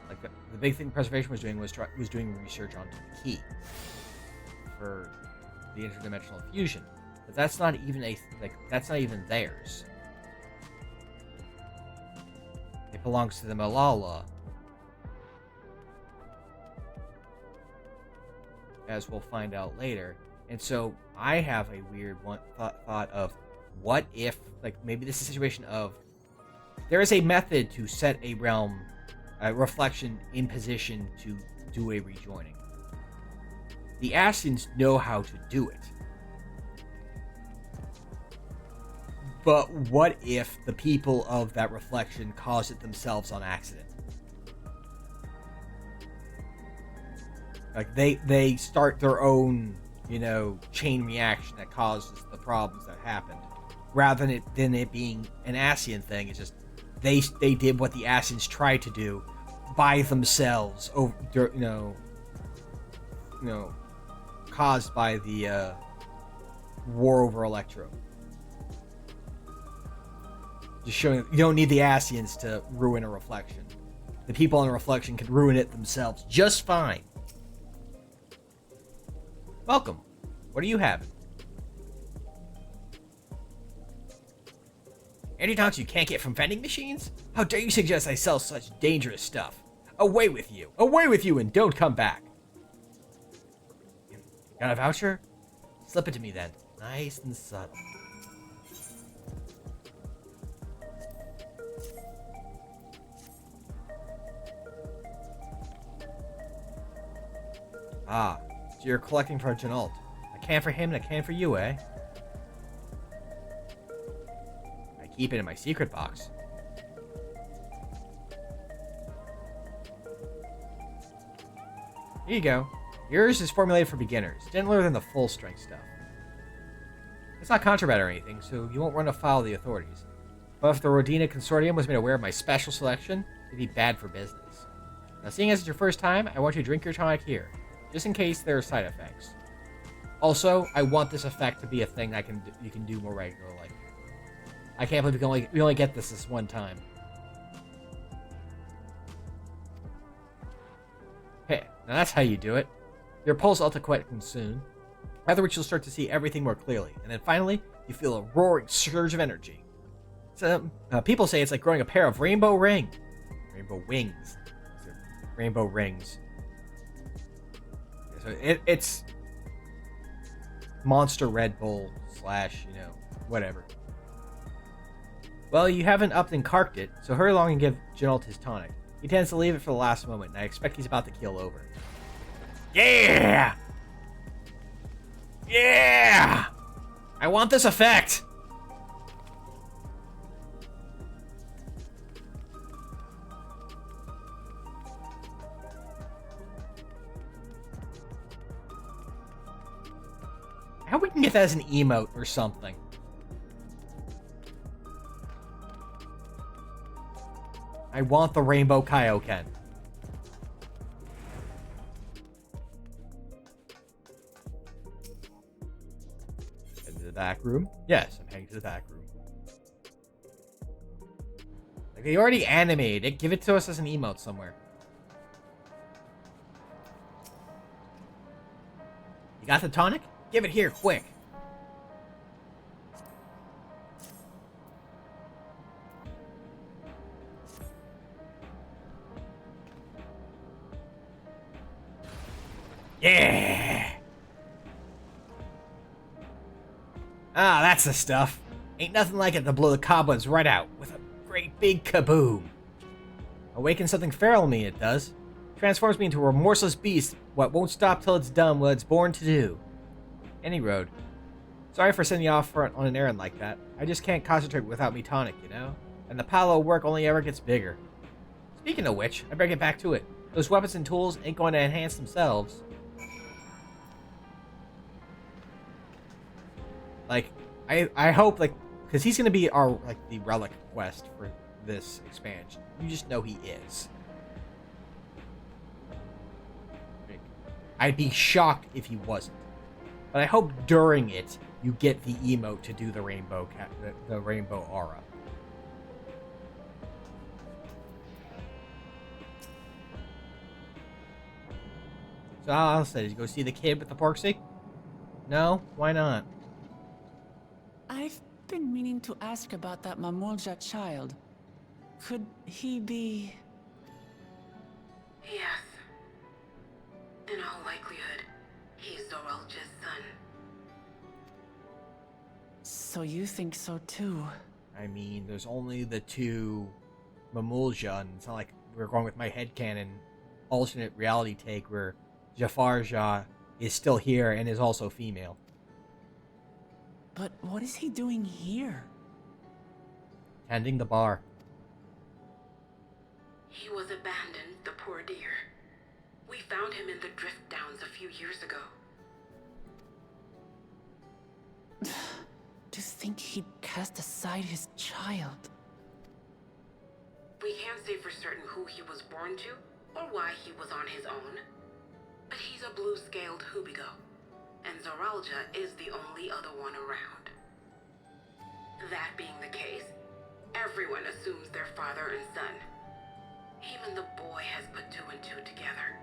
like, the big thing preservation was doing was doing research onto the key for the interdimensional fusion. But that's not even that's not even theirs. It belongs to the Malala, as we'll find out later. And so I have a weird thought of, what if, like, maybe this is a situation of, there is a method to set a realm, a reflection in position to do a rejoining. The Ascians know how to do it. But what if the people of that reflection caused it themselves on accident? Like, they start their own, chain reaction that causes the problems that happened, rather than it being an Ascian thing. It's just they did what the Ascians tried to do by themselves, caused by the war over Electro. Just showing you don't need the Ascians to ruin a reflection. The people in a reflection can ruin it themselves just fine. Welcome. What are you having? Antitoxins you can't get from vending machines? How dare you suggest I sell such dangerous stuff? Away with you! Away with you and don't come back! Got a voucher? Slip it to me then. Nice and subtle. Ah, so you're collecting for Janalt. A can for him and a can for you, eh? I keep it in my secret box. Here you go. Yours is formulated for beginners, gentler than the full strength stuff. It's not contraband or anything, so you won't run afoul of the authorities. But if the Rodina Consortium was made aware of my special selection, it'd be bad for business. Now, seeing as it's your first time, I want you to drink your tonic here, just in case there are side effects. Also, I want this effect to be a thing you can do more regularly. I can't believe we only get this one time. Hey, now that's how you do it. Your pulse will quicken soon, after which you'll start to see everything more clearly, and then finally, you feel a roaring surge of energy. So, people say it's like growing a pair of rainbow wings. Rainbow rings. So it's Monster Red Bull / whatever. Well, you haven't upped and carked it, so hurry along and give Janalt his tonic. He tends to leave it for the last moment, and I expect he's about to keel over. Yeah! Yeah! I want this effect! How we can get that as an emote or something. I want the Rainbow Kaioken. Head to the back room? Yes, I'm heading to the back room. Like, they already animated it. Give it to us as an emote somewhere. You got the tonic? Give it here, quick. Yeah! Ah, that's the stuff. Ain't nothing like it to blow the cobwebs right out with a great big kaboom. Awaken something feral in me, it does. Transforms me into a remorseless beast, what won't stop till it's done what it's born to do. Any road. Sorry for sending you off on an errand like that. I just can't concentrate without me tonic, you know? And the pile of work only ever gets bigger. Speaking of which, I better get back to it. Those weapons and tools ain't going to enhance themselves. Like, I hope, like, because he's going to be our, like, the relic quest for this expansion. You just know he is. Like, I'd be shocked if he wasn't. But I hope during it, you get the emote to do the rainbow the rainbow aura. So I'll say, did you go see the kid with the pork steak? No? Why not? I've been meaning to ask about that Mamulja child. Could he be... Yes. In all likelihood, he's Zoralja's son. So you think so too? I mean, there's only the two Mamulja, and it's not like we're going with my headcanon alternate reality take where Jafarja is still here and is also female. But what is he doing here? Tending the bar. He was abandoned, the poor dear. We found him in the drift downs a few years ago. To think he'd cast aside his child. We can't say for certain who he was born to, or why he was on his own. But he's a blue-scaled Hubigo, and Zoralja is the only other one around. That being the case, everyone assumes they're father and son. Even the boy has put two and two together.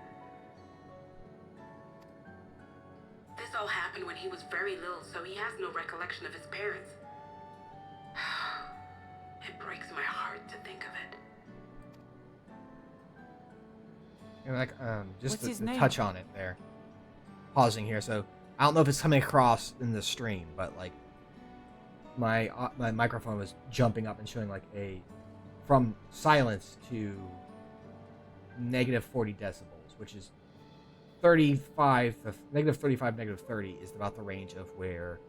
This all happened when he was very little, so he has no recollection of his parents. It breaks my heart to think of it. And like, just What's his the name? touch on it there. Pausing here, so I don't know if it's coming across in the stream, but like my microphone was jumping up and showing like from silence to negative 40 decibels, which is 35, negative 35, negative 30 is about the range of where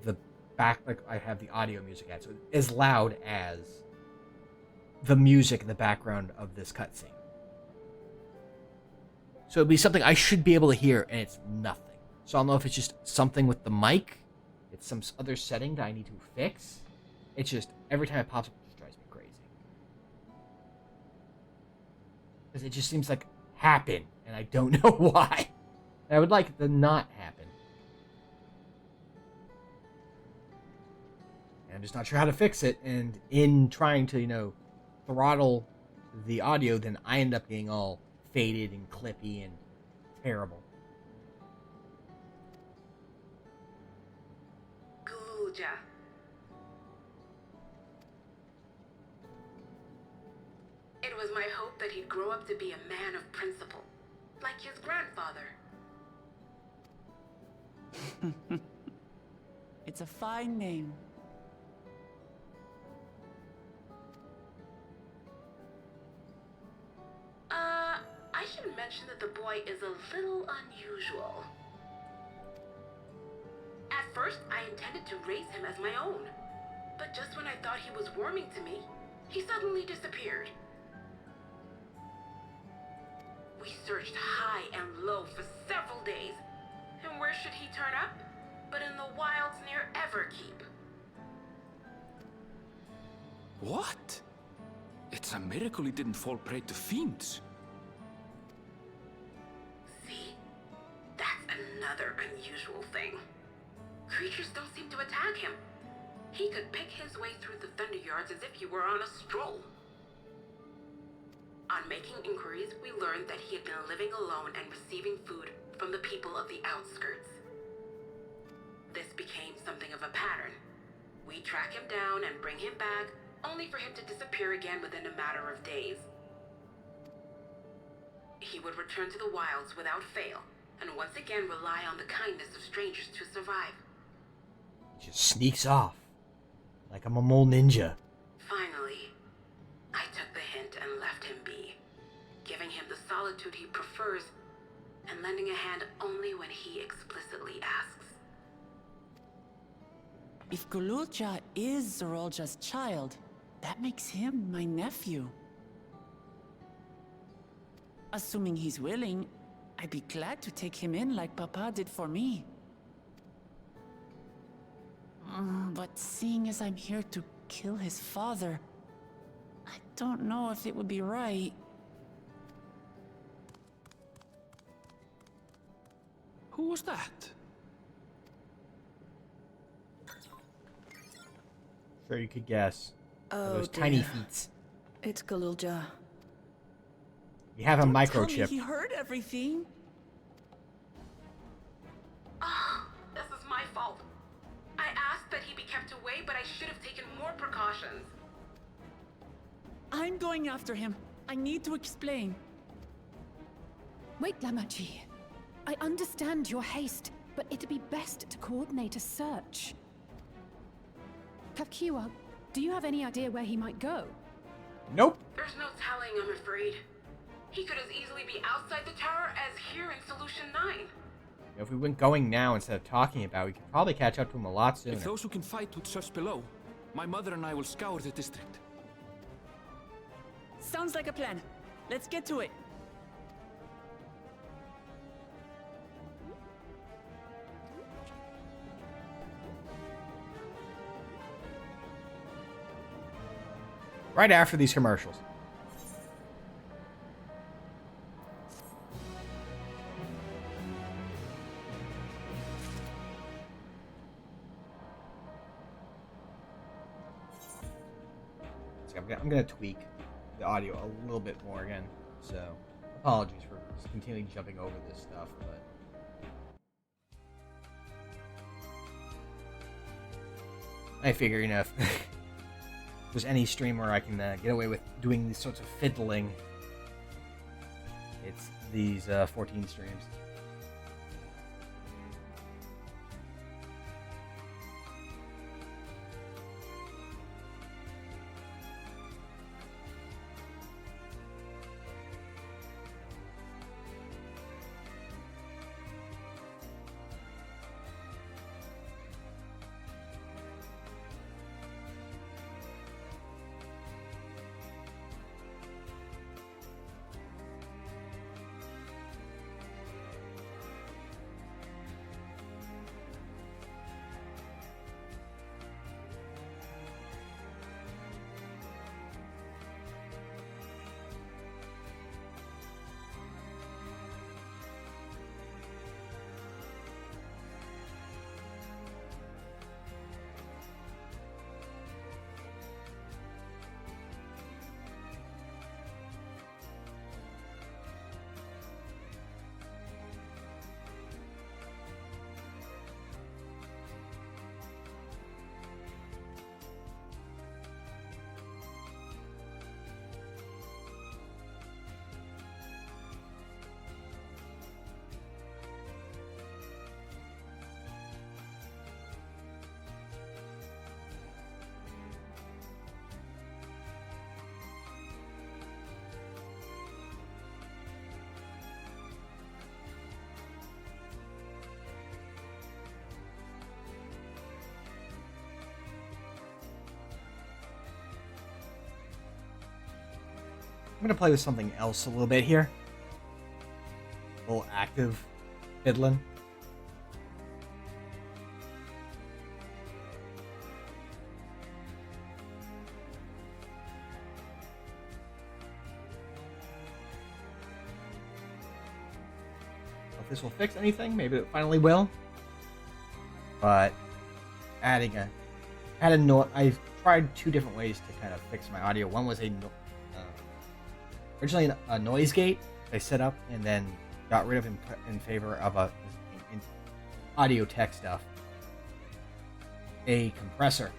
the back, like I have the audio music at, so as loud as the music in the background of this cutscene. So it'd be something I should be able to hear, and it's nothing. So I don't know if it's just something with the mic, it's some other setting that I need to fix. It's just, every time it pops up, it just drives me crazy. Because it just seems like happen, and I don't know why. And I would like it to not happen. And I'm just not sure how to fix it, and in trying to, throttle the audio, then I end up getting all faded and clippy and terrible. Gulja. It was my hope that he'd grow up to be a man of principle, like his grandfather. It's a fine name. I should mention that the boy is a little unusual. At first, I intended to raise him as my own. But just when I thought he was warming to me, he suddenly disappeared. We searched high and low for several days. And where should he turn up? But in the wilds near Everkeep. What? It's a miracle he didn't fall prey to fiends. See? That's another unusual thing. Creatures don't seem to attack him. He could pick his way through the Thunder Yards as if he were on a stroll. On making inquiries, we learned that he had been living alone and receiving food from the people of the outskirts. This became something of a pattern. We track him down and bring him back, only for him to disappear again within a matter of days. He would return to the wilds without fail, and once again rely on the kindness of strangers to survive. He just sneaks off, like I'm a mole ninja. Finally, I took the hint and left him be, giving him the solid solitude he prefers, and lending a hand only when he explicitly asks. If Gululja is Zorolja's child, that makes him my nephew. Assuming he's willing, I'd be glad to take him in like Papa did for me. But seeing as I'm here to kill his father, I don't know if it would be right. Who was that? Sure, you could guess. Oh, Those dear. tiny feet. It's Gululja. We have a Tell me microchip. he heard everything. This is my fault. I asked that he be kept away, but I should have taken more precautions. I'm going after him. I need to explain. Wait, Lamachi. I understand your haste, but it'd be best to coordinate a search. Kapkiwa, do you have any idea where he might go? Nope. There's no telling, I'm afraid. He could as easily be outside the tower as here in Solution 9. If we went going now instead of talking about it, we could probably catch up to him a lot sooner. If those who can fight would search below, my mother and I will scour the district. Sounds like a plan. Let's get to it. Right after these commercials. So I'm gonna tweak the audio a little bit more again. So apologies for just continually jumping over this stuff, but I figure, you know, if there's any stream where I can get away with doing these sorts of fiddling, it's these 14 streams. I'm gonna play with something else a little bit here. A little active fiddling. If this will fix anything, maybe it finally will. But adding I've tried two different ways to kind of fix my audio. One was originally a noise gate I set up and then got rid of in favor of in audio tech stuff. A compressor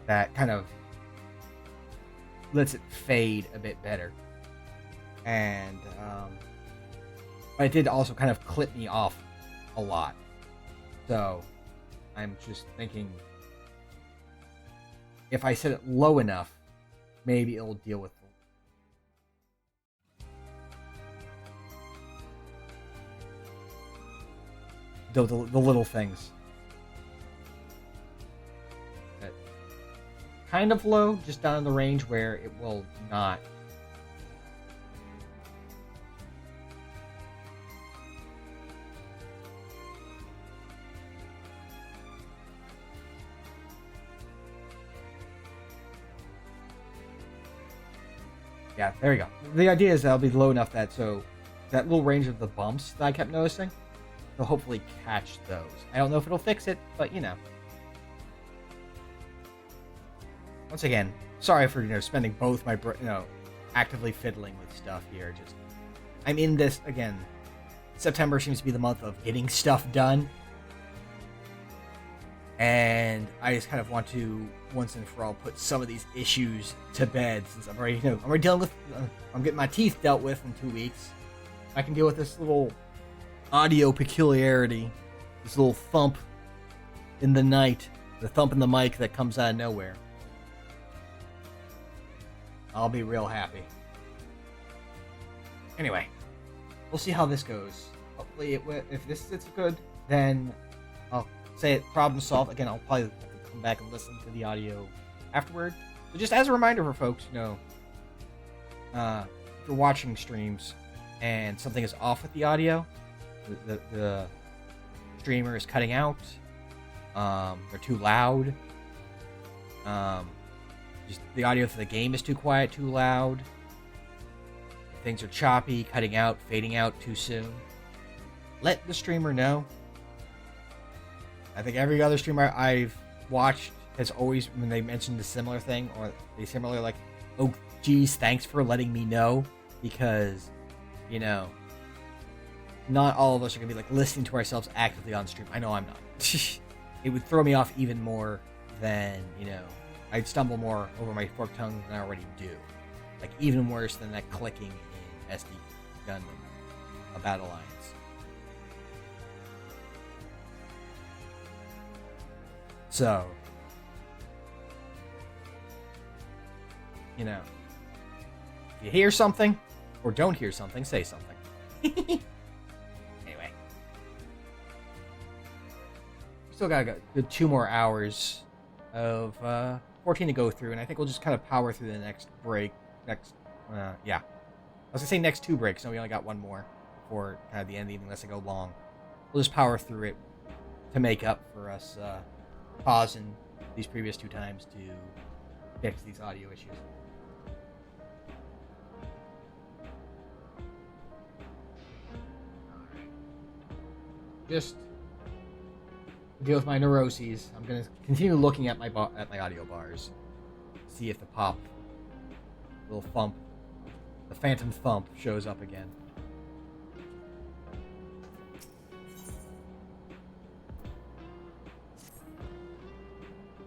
that kind of lets it fade a bit better. And but it did also kind of clip me off a lot. So I'm just thinking if I set it low enough, maybe it'll deal with the little things. Kind of low, just down in the range where it will not. Yeah, there you go. The idea is that it'll be low enough that that little range of the bumps that I kept noticing, they'll hopefully catch those. I don't know if it'll fix it, but you know. Once again, sorry for spending both my actively fiddling with stuff here. Just I'm in this again. September seems to be the month of getting stuff done, and I just kind of want to once and for all put some of these issues to bed since I'm already dealing with. I'm getting my teeth dealt with in 2 weeks. I can deal with this little audio peculiarity, this little thump in the night, the thump in the mic that comes out of nowhere. I'll be real happy. Anyway, we'll see how this goes. Hopefully, if this is good, then I'll say it problem solved. Again, I'll probably come back and listen to the audio afterward. So just as a reminder for folks, if you're watching streams and something is off with the audio, the streamer is cutting out, they're too loud, just the audio for the game is too quiet, too loud, things are choppy, cutting out, fading out too soon, let the streamer know. I think every other streamer I've watched has always, when they mentioned a similar thing, or they similarly like, oh geez, thanks for letting me know, because not all of us are gonna be like listening to ourselves actively on stream. I know I'm not. It would throw me off even more than I'd stumble more over my forked tongue than I already do. Like even worse than that clicking in SD Gundam, a Battle Alliance. So, if you hear something or don't hear something, say something. Anyway, still got a good 2 more hours of 14 to go through, and I think we'll just kind of power through the next break. I was gonna say next 2 breaks. No, we only got 1 more before kind of the end of the evening, unless I go long. We'll just power through it to make up for us pausing these previous 2 times to fix these audio issues. Just to deal with my neuroses, I'm gonna continue looking at my audio bars, see if the pop, little thump, the phantom thump shows up again.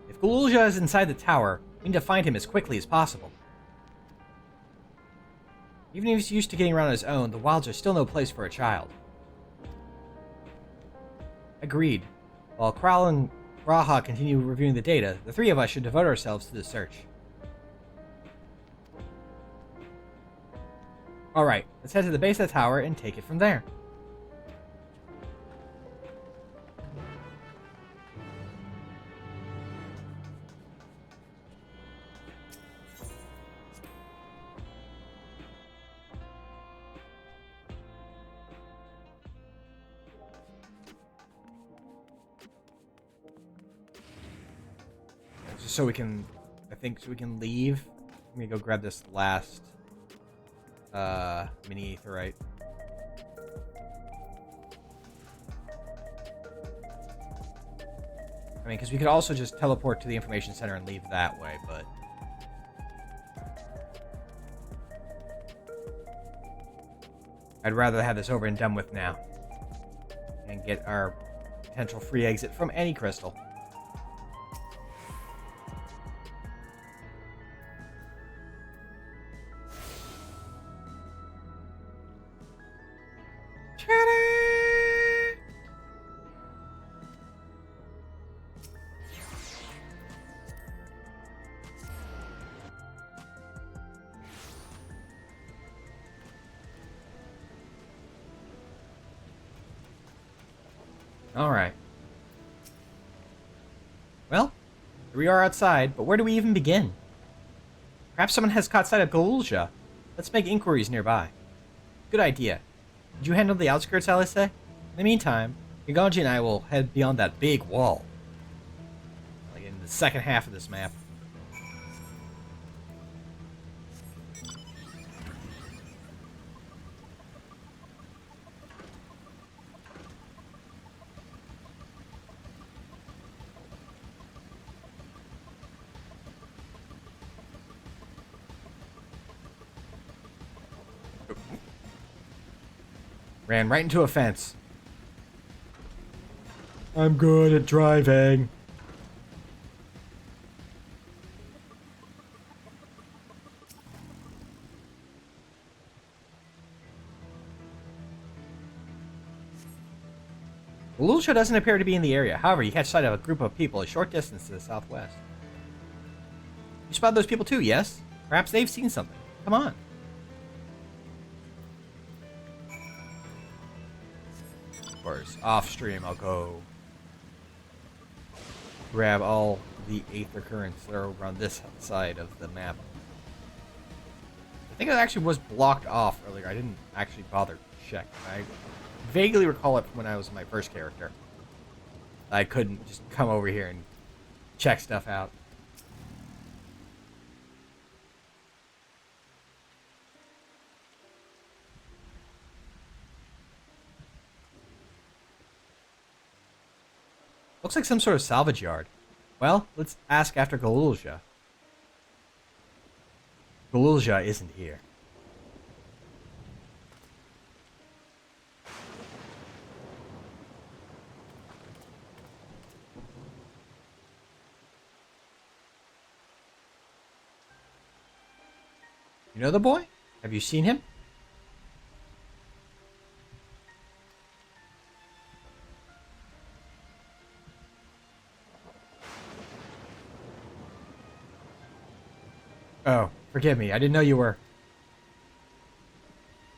If Galulja is inside the tower, we need to find him as quickly as possible. Even if he's used to getting around on his own, the wilds are still no place for a child. Agreed. While Kral and Raha continue reviewing the data, the 3 of us should devote ourselves to the search. Alright, let's head to the base of the tower and take it from there. So we can, so we can leave. Let me go grab this last mini aetherite. I mean, because we could also just teleport to the information center and leave that way, but I'd rather have this over and done with now and get our potential free exit from any crystal. Alright. Well, here we are outside, but where do we even begin? Perhaps someone has caught sight of Galulja. Let's make inquiries nearby. Good idea. Did you handle the outskirts, Alice? In the meantime, Gigonji and I will head beyond that big wall. Like in the second half of this map. Ran right into a fence. I'm good at driving. Galulja doesn't appear to be in the area. However, you catch sight of a group of people a short distance to the southwest. You spot those people too, yes? Perhaps they've seen something. Come on. Of course, off stream I'll go grab all the aether currents that are over on this side of the map. I think it actually was blocked off earlier. I didn't actually bother to check. I vaguely recall it from when I was my first character. I couldn't just come over here and check stuff out. Looks like some sort of salvage yard. Well, let's ask after Galulja. Galulja isn't here. You know the boy? Have you seen him? Oh, forgive me. I didn't know you were...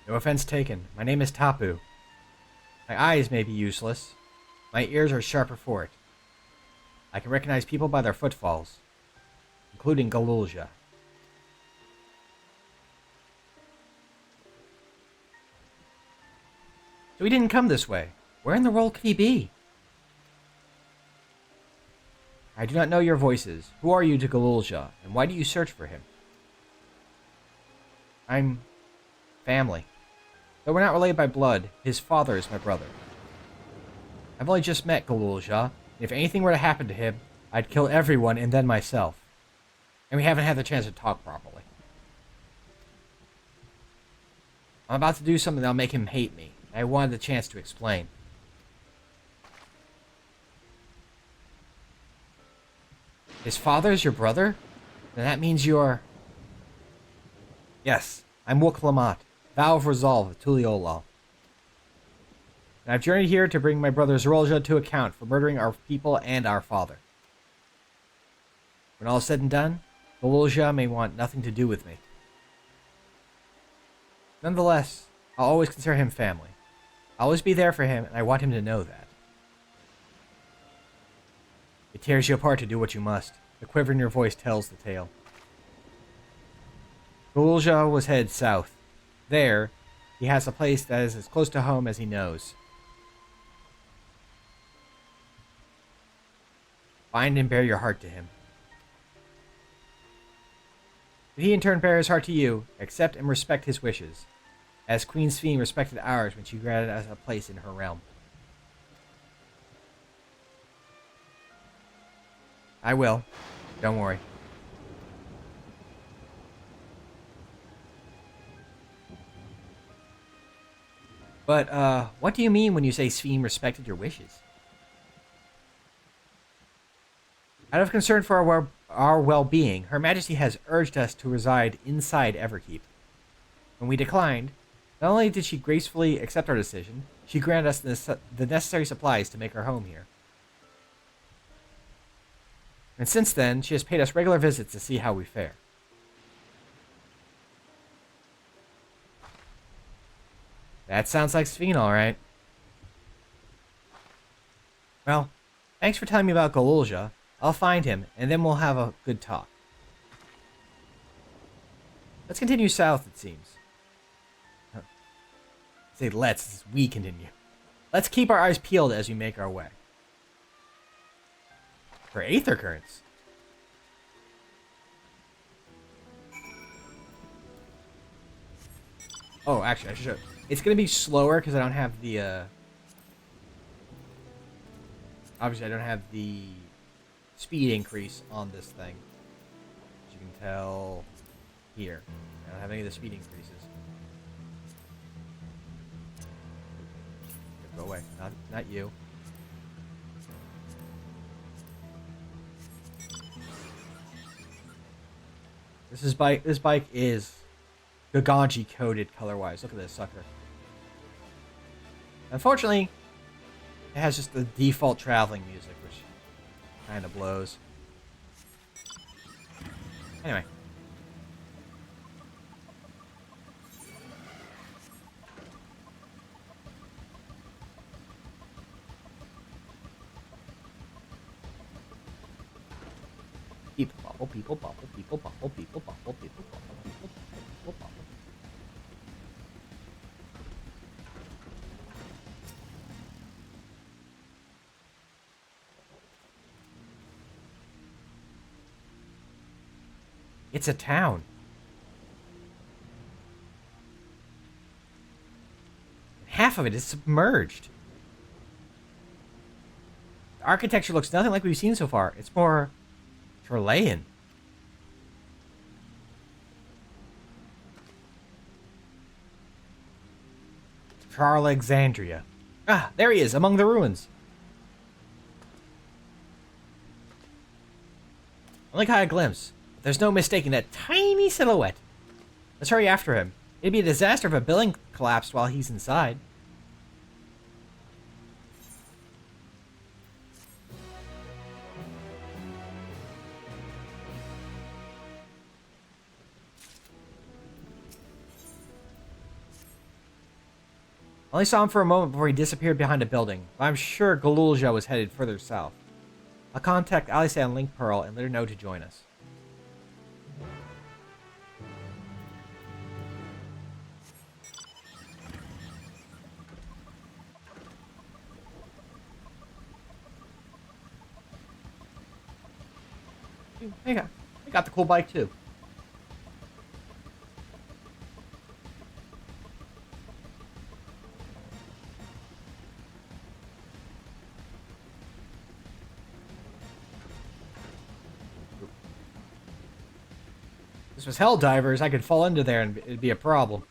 No offense taken. My name is Tapu. My eyes may be useless. My ears are sharper for it. I can recognize people by their footfalls, including Galulja. So he didn't come this way. Where in the world could he be? I do not know your voices. Who are you to Galulja, and why do you search for him? I'm... family. Though we're not related by blood, his father is my brother. I've only just met Galulja, and if anything were to happen to him, I'd kill everyone and then myself. And we haven't had the chance to talk properly. I'm about to do something that'll make him hate me. I wanted the chance to explain. His father is your brother? Then that means you're... Yes, I'm Wuk Lamat, Vow of Resolve of Tuliolal. And I've journeyed here to bring my brother Zorolja to account for murdering our people and our father. When all is said and done, Galulja may want nothing to do with me. Nonetheless, I'll always consider him family. I'll always be there for him, and I want him to know that. It tears you apart to do what you must. The quiver in your voice tells the tale. Galulja was headed south. There, he has a place that is as close to home as he knows. Find and bear your heart to him. But he in turn bear his heart to you, accept and respect his wishes, as Queen Sphene respected ours when she granted us a place in her realm. I will. Don't worry. But, what do you mean when you say Sphene respected your wishes? Out of concern for our well-being, Her Majesty has urged us to reside inside Everkeep. When we declined, not only did she gracefully accept our decision, she granted us the necessary supplies to make our home here. And since then, she has paid us regular visits to see how we fare. That sounds like Sphene, all right. Well, thanks for telling me about Galulja. I'll find him, and then we'll have a good talk. Let's continue south, it seems. Huh. Say let's, we continue. Let's keep our eyes peeled as we make our way. For Aether Currents. Oh, actually, I should show. It's going to be slower because I don't have the, obviously, I don't have the speed increase on this thing. As you can tell here. I don't have any of the speed increases. Go away. Not you. This bike is Gaganji coded color-wise. Look at this sucker. Unfortunately, it has just the default traveling music, which kind of blows. Anyway. People bubble, people bubble, people bubble, people bubble, people bubble, people bubble, people bubble. It's a town. Half of it is submerged. The architecture looks nothing like we've seen so far. It's more Chilean. Charlexandria. Ah, there he is, among the ruins. I only caught a glimpse. There's no mistaking that tiny silhouette. Let's hurry after him. It'd be a disaster if a building collapsed while he's inside. I only saw him for a moment before he disappeared behind a building, but I'm sure Galulja was headed further south. I'll contact Alice on Link Pearl and let her know to join us. I got the cool bike too. This was Hell Divers. I could fall into there and it'd be a problem.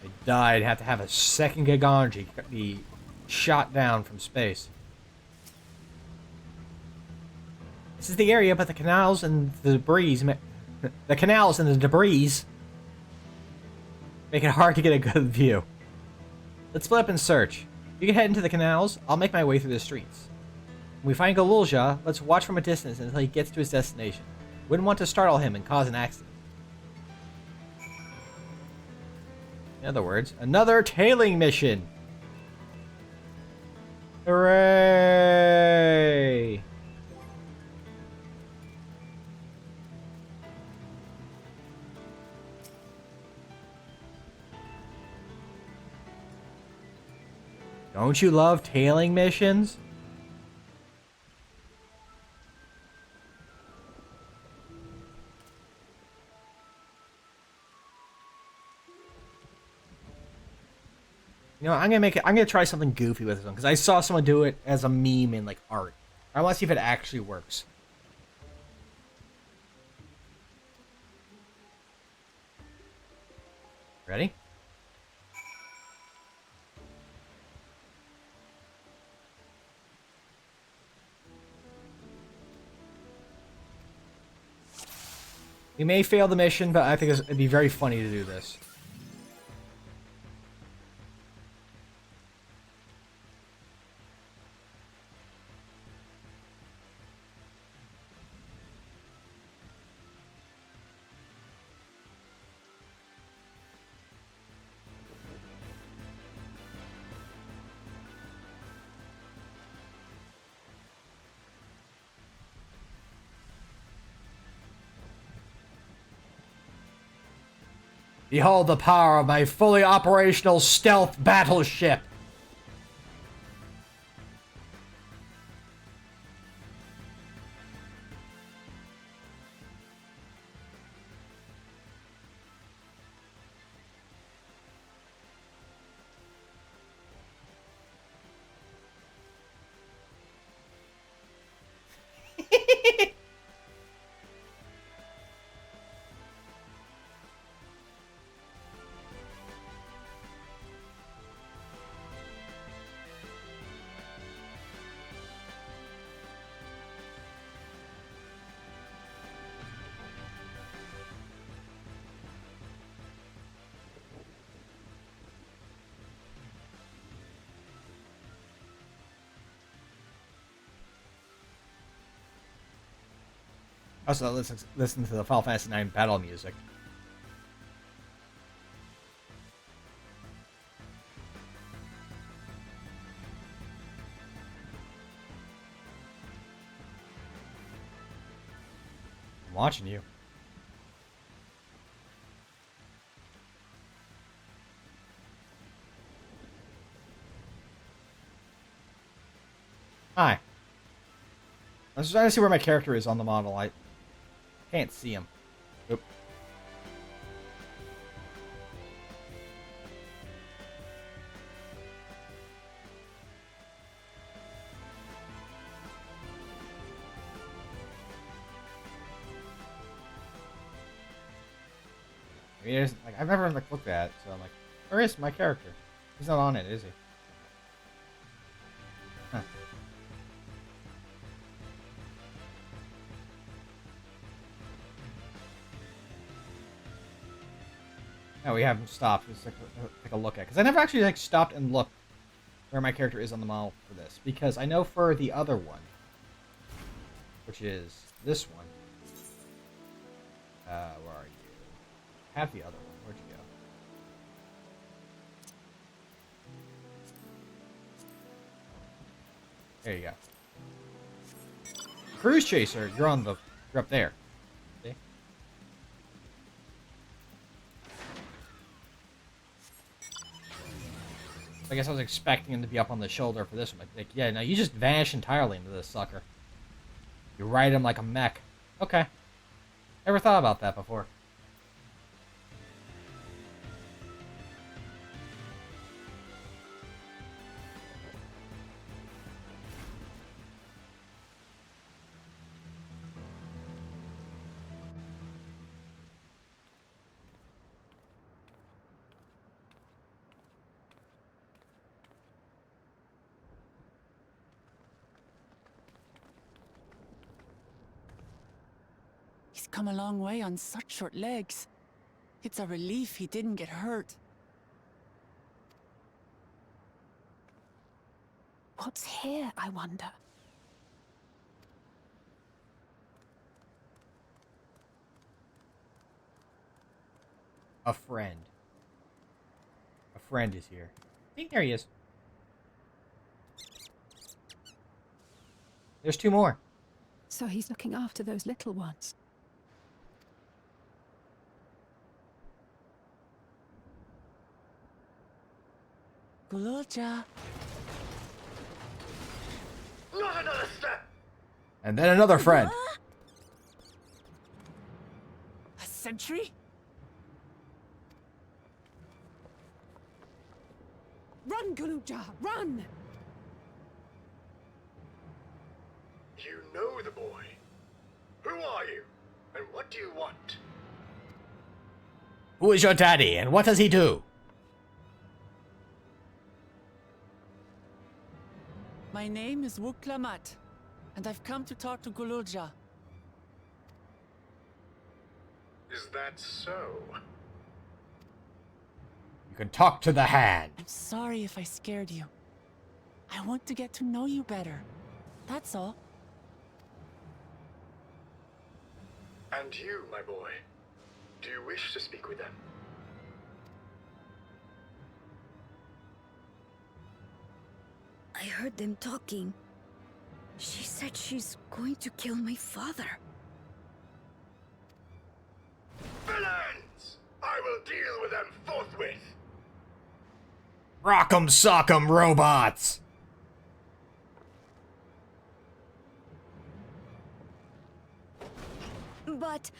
If I died, I'd have to have a second Gaganji be shot down from space. This is the area, but the canals and the debris, the canals and the debris make it hard to get a good view. Let's split up and search. You can head into the canals. I'll make my way through the streets. When we find Galulja, let's watch from a distance until he gets to his destination. Wouldn't want to startle him and cause an accident. In other words, another tailing mission. Hooray! Don't you love tailing missions? You know, I'm gonna try something goofy with this one because I saw someone do it as a meme in like art. I want to see if it actually works. Ready? We may fail the mission, but I think it'd be very funny to do this. Behold the power of my fully operational stealth battleship. Also, listen to the Final Fantasy IX battle music. I'm watching you. Hi. I was trying to see where my character is on the model. I can't see him. Oop. I mean, like, I've never like looked at it, so I'm like, where is my character? He's not on it, is he? Huh. No, we haven't stopped. Let's take a look at, because I never actually like stopped and looked where my character is on the model for this, because I know for the other one, which is this one. Where are you? I have the other one. Where'd you go? There you go. Cruise Chaser, you're up there. See? I guess I was expecting him to be up on the shoulder for this one. Like, yeah, no, you just vanish entirely into this sucker. You ride him like a mech. Okay. Never thought about that before. He's come a long way on such short legs. It's a relief he didn't get hurt. What's here, I wonder? A friend. A friend is here. I think there he is. There's two more. So he's looking after those little ones. Gululja. Not another step! And then another friend. A sentry? Run, Gululja, run! You know the boy. Who are you? And what do you want? Who is your daddy, and what does he do? My name is Wuklamat, and I've come to talk to Gululja. Is that so? You can talk to the hand. I'm sorry if I scared you. I want to get to know you better. That's all. And you, my boy, do you wish to speak with them? I heard them talking. She said she's going to kill my father. Villains! I will deal with them forthwith. Rock'em sock'em robots! But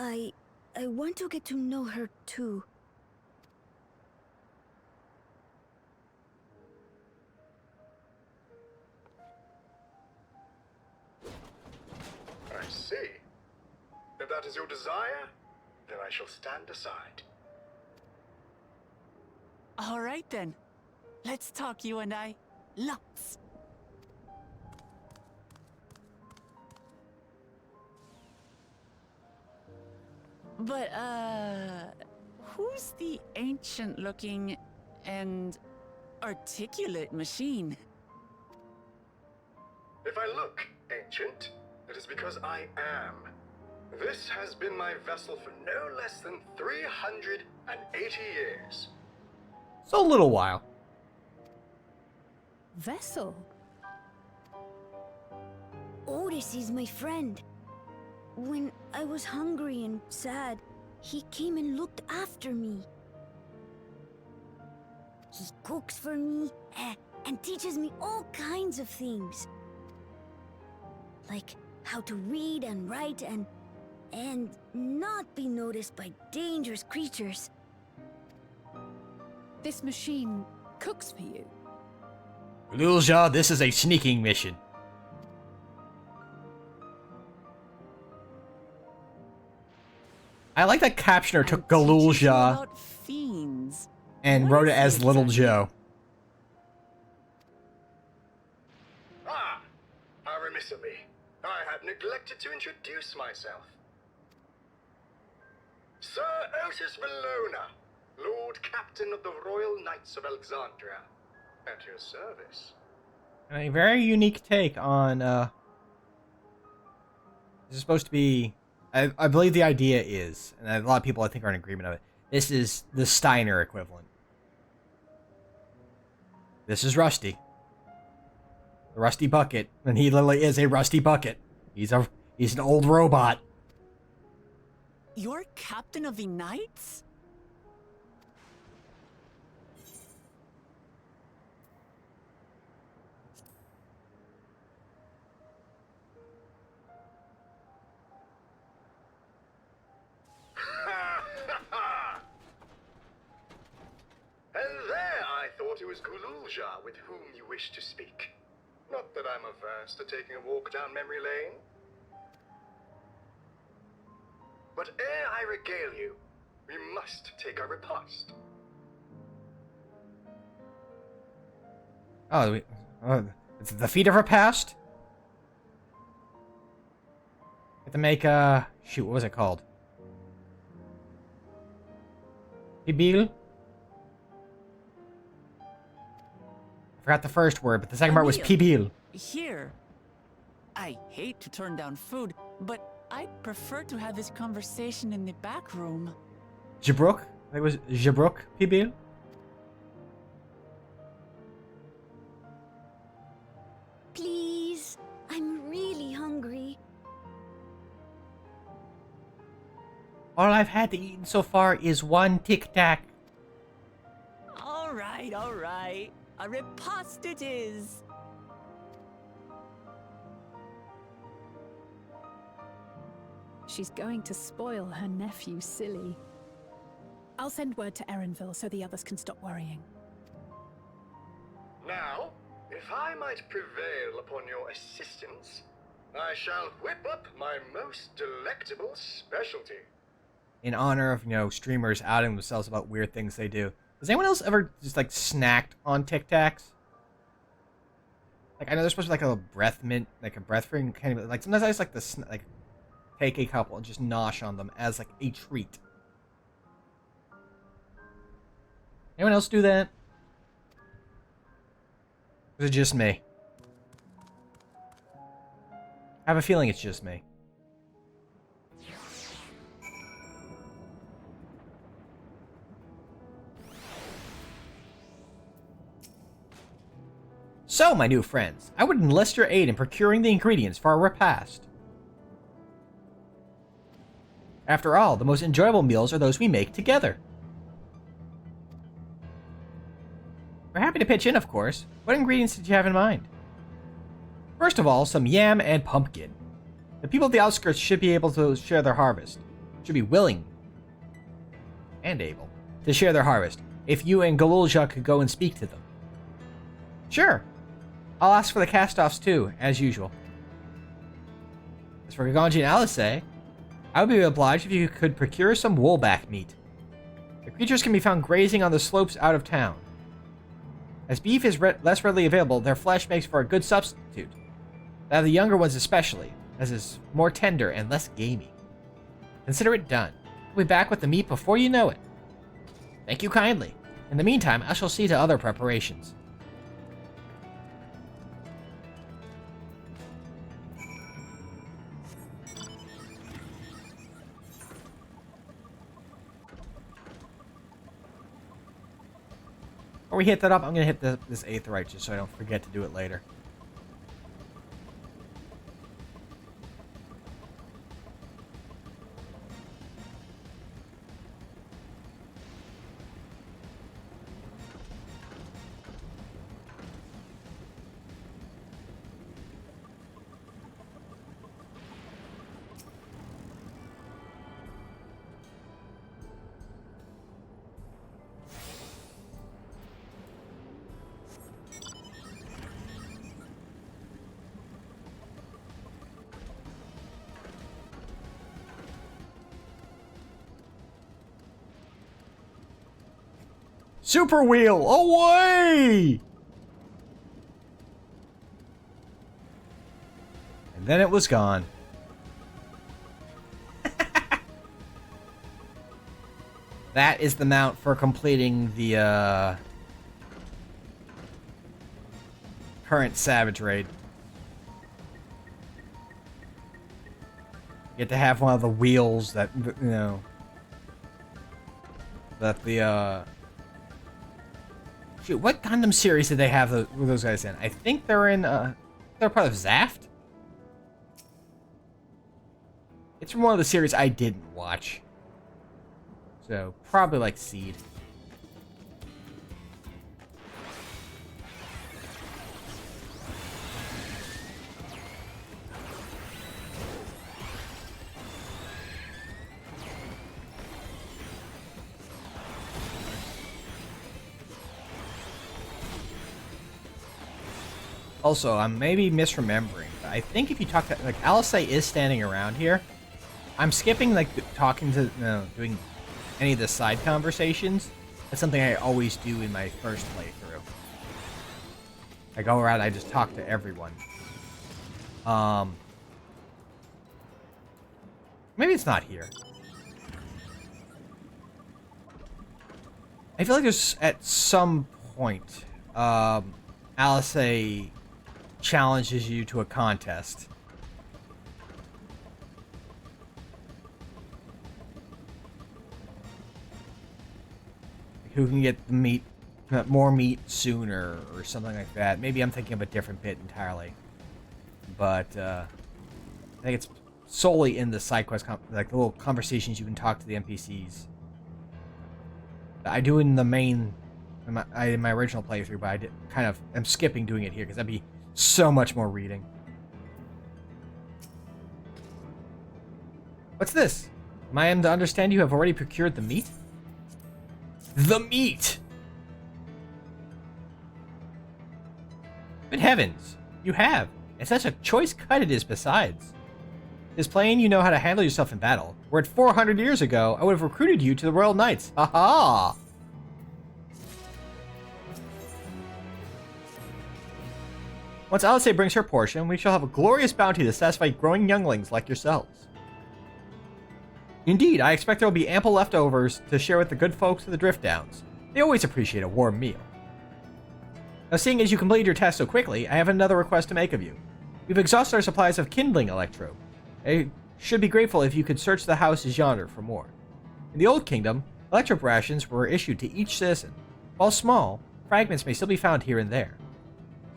I want to get to know her too. I see. If that is your desire, then I shall stand aside. All right then. Let's talk, you and I. Lots. But, who's the ancient-looking and articulate machine? If I look ancient, it is because I am. This has been my vessel for no less than 380 years. So a little while. Vessel? Otis is my friend. When I was hungry and sad, he came and looked after me. He cooks for me and teaches me all kinds of things. Like how to read and write and not be noticed by dangerous creatures. This machine cooks for you? Lulja, this is a sneaking mission. I like that Captioner took Galulja and wrote it as Little Joe. Ah! How remiss of me. I had neglected to introduce myself. Sir Otis Valona, Lord Captain of the Royal Knights of Alexandria. At your service. A very unique take on, this is supposed to be, I believe the idea is, and a lot of people I think are in agreement of it, this is the Steiner equivalent. This is Rusty. The Rusty Bucket, and he literally is a Rusty Bucket. He's an old robot. You're captain of the Knights? And there I thought it was Gululja with whom you wished to speak. Not that I'm averse to taking a walk down memory lane. But ere I regale you, we must take our repast. Oh, it's the feet of her past? Have to make shoot, what was it called? Pibil? I forgot the first word, but the second part was Pibil. Here. I hate to turn down food, but I'd prefer to have this conversation in the back room. Jabruk? I think it was Jabruk Pibil? Please, I'm really hungry. All I've had to eat so far is one Tic Tac. All right, all right. A repast it is. She's going to spoil her nephew silly. I'll send word to Erenville so the others can stop worrying. Now, if I might prevail upon your assistance, I shall whip up my most delectable specialty. In honor of, streamers outing themselves about weird things they do. Has anyone else ever just, snacked on Tic Tacs? I know they're supposed to be, a breath mint, a breath-freeing kind of, sometimes I just like to, take a couple and just nosh on them as, a treat. Anyone else do that? Or is it just me? I have a feeling it's just me. So, my new friends, I would enlist your aid in procuring the ingredients for our repast. After all, the most enjoyable meals are those we make together. We're happy to pitch in, of course. What ingredients did you have in mind? First of all, some yam and pumpkin. The people of the outskirts should be able to share their harvest. Should be willing and able to share their harvest. If you and Galulja could go and speak to them. Sure. I'll ask for the cast-offs too, as usual. As for Gaganji and Alice, I would be obliged if you could procure some woolback meat. The creatures can be found grazing on the slopes out of town. As beef is less readily available, their flesh makes for a good substitute. That of the younger ones especially, as is more tender and less gamey. Consider it done. We'll be back with the meat before you know it. Thank you kindly. In the meantime, I shall see to other preparations. Before we hit that up, I'm going to hit this Aetheryte just so I don't forget to do it later. Super wheel, away! And then it was gone. That is the mount for completing the current Savage Raid. You get to have one of the wheels that, you know, that the shoot, what Gundam series did they have those guys in? I think they're in they're part of Zaft. It's from one of the series I didn't watch. So, probably like Seed. Also, I'm maybe misremembering, but I think if you talk to, like, Alice is standing around here. I'm skipping, like, talking to, doing any of the side conversations. That's something I always do in my first playthrough. I go around, I just talk to everyone. Maybe it's not here. I feel like there's, at some point, Alice challenges you to a contest. Who can get the meat, more meat sooner, or something like that. Maybe I'm thinking of a different bit entirely. But, I think it's solely in the side quest, like the little conversations you can talk to the NPCs. I do in the main, in my original playthrough, but I'm skipping doing it here, because that'd be so much more reading. What's this? Am I to understand you have already procured the meat? The meat! Good heavens, you have. And such a choice cut it is besides. It's plain you know how to handle yourself in battle. Were it 400 years ago, I would have recruited you to the Royal Knights. Ha ha! Once Alice brings her portion, we shall have a glorious bounty to satisfy growing younglings like yourselves. Indeed, I expect there will be ample leftovers to share with the good folks of the Drift Downs. They always appreciate a warm meal. Now, seeing as you completed your task so quickly, I have another request to make of you. We've exhausted our supplies of kindling electrobe. I should be grateful if you could search the houses yonder for more. In the Old Kingdom, electrobe rations were issued to each citizen. While small, fragments may still be found here and there.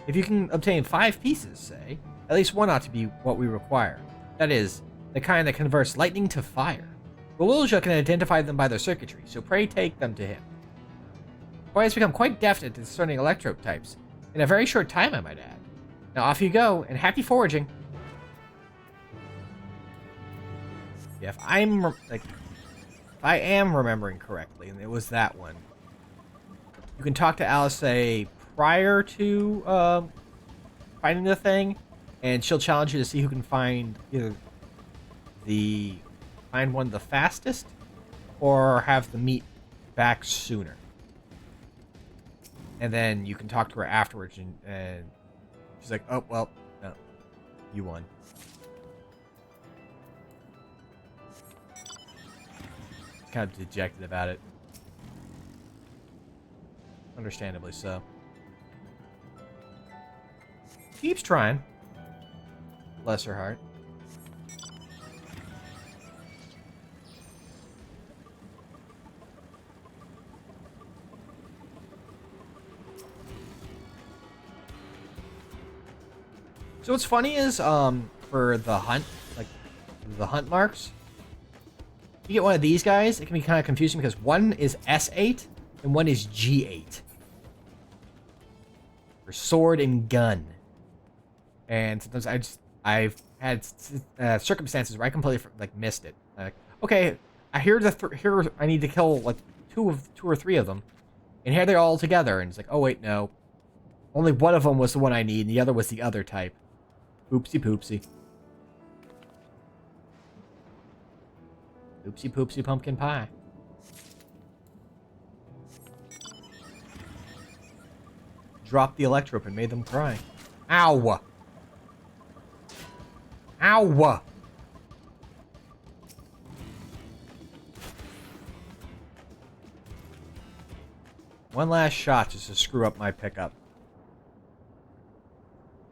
If you can obtain 5 pieces, say, at least one ought to be what we require. That is, the kind that converts lightning to fire. Galulja can identify them by their circuitry, so pray take them to him. The boy has become quite deft at discerning electrode types, in a very short time, I might add. Now off you go, and happy foraging. Yeah, if I am remembering correctly, and it was that one. You can talk to Alice, say, prior to finding the thing, and she'll challenge you to see who can find either find one the fastest, or have the meat back sooner. And then you can talk to her afterwards, and she's like, "Oh well, no, you won." Kind of dejected about it. Understandably so. Keeps trying. Bless her heart. So what's funny is, for the hunt, like, the hunt marks, you get one of these guys, it can be kind of confusing because one is S8 and one is G8. For sword and gun. And sometimes I've had circumstances where I completely, like, missed it. Like, okay, I hear here I need to kill, like, two or three of them. And here they're all together, and it's like, oh wait, no. Only one of them was the one I need, and the other was the other type. Oopsie poopsie. Oopsie poopsie pumpkin pie. Dropped the electrope and made them cry. Ow! Ow! One last shot just to screw up my pickup.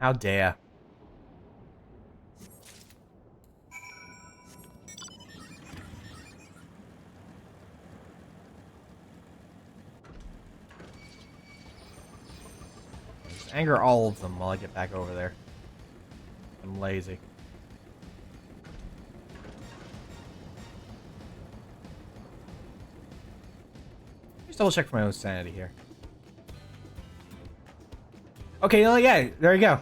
How dare. Anger all of them while I get back over there. I'm lazy. Just double check for my own sanity here. Okay, well, yeah, there you go.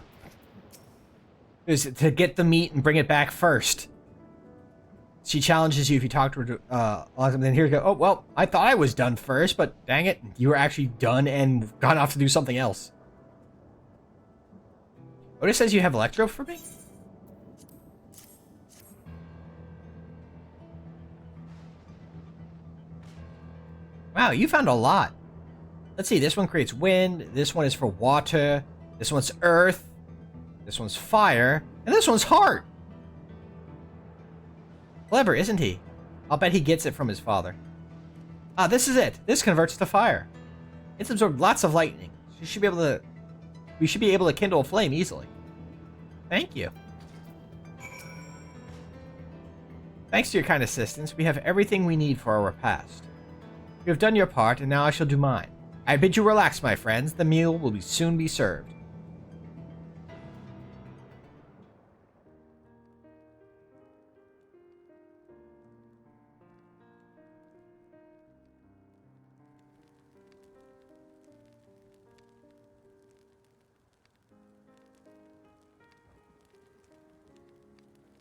Is to get the meat and bring it back first. She challenges you if you talk to her, and then here you go. Oh, well, I thought I was done first, but dang it, you were actually done and gone off to do something else. Otis says you have electro for me? Wow, you found a lot. Let's see, this one creates wind, this one is for water, this one's earth, this one's fire, and this one's heart. Clever, isn't he? I'll bet he gets it from his father. Ah, this is it. This converts to fire. It's absorbed lots of lightning. We should be able to kindle a flame easily. Thank you. Thanks to your kind assistance, we have everything we need for our repast. You have done your part, and now I shall do mine. I bid you relax, my friends. The meal will soon be served.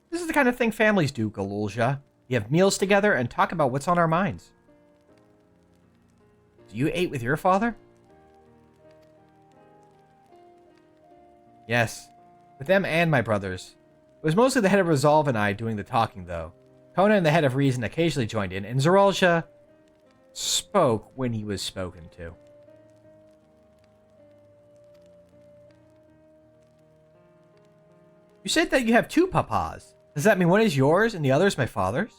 This is the kind of thing families do, Galulja. You have meals together and talk about what's on our minds. Do you ate with your father? Yes, with them and my brothers. It was mostly the head of Resolve and I doing the talking, though. Conan, the head of Reason, occasionally joined in, and Zeralja spoke when he was spoken to. You said that you have two papas. Does that mean one is yours and the other is my father's?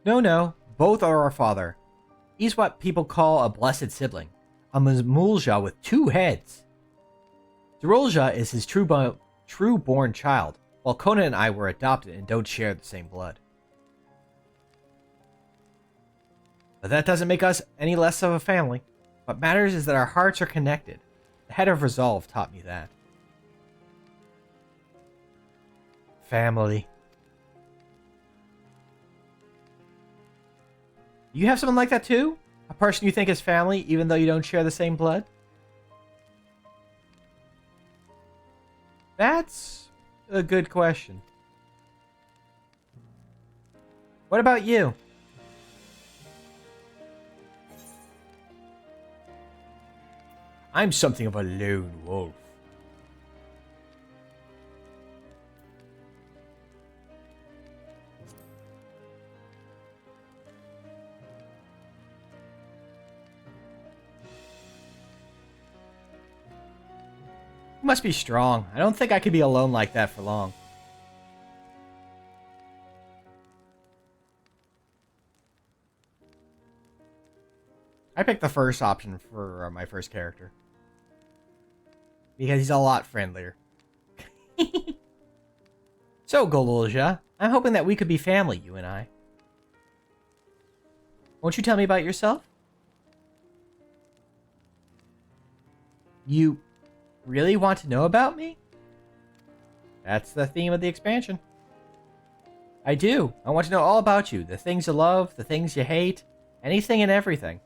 No, both are our father. He's what people call a blessed sibling, a Mulja with two heads. Zerolja is his true-born child, while Conan and I were adopted and don't share the same blood. But that doesn't make us any less of a family. What matters is that our hearts are connected. The head of resolve taught me that. Family. You have someone like that too? A person you think is family even though you don't share the same blood? That's a good question. What about you? I'm something of a lone wolf. You must be strong. I don't think I could be alone like that for long. I picked the first option for my first character. Because he's a lot friendlier. So, Golulja, I'm hoping that we could be family, you and I. Won't you tell me about yourself? You really want to know about me? That's the theme of the expansion. I do. I want to know all about you. The things you love, the things you hate, anything and everything.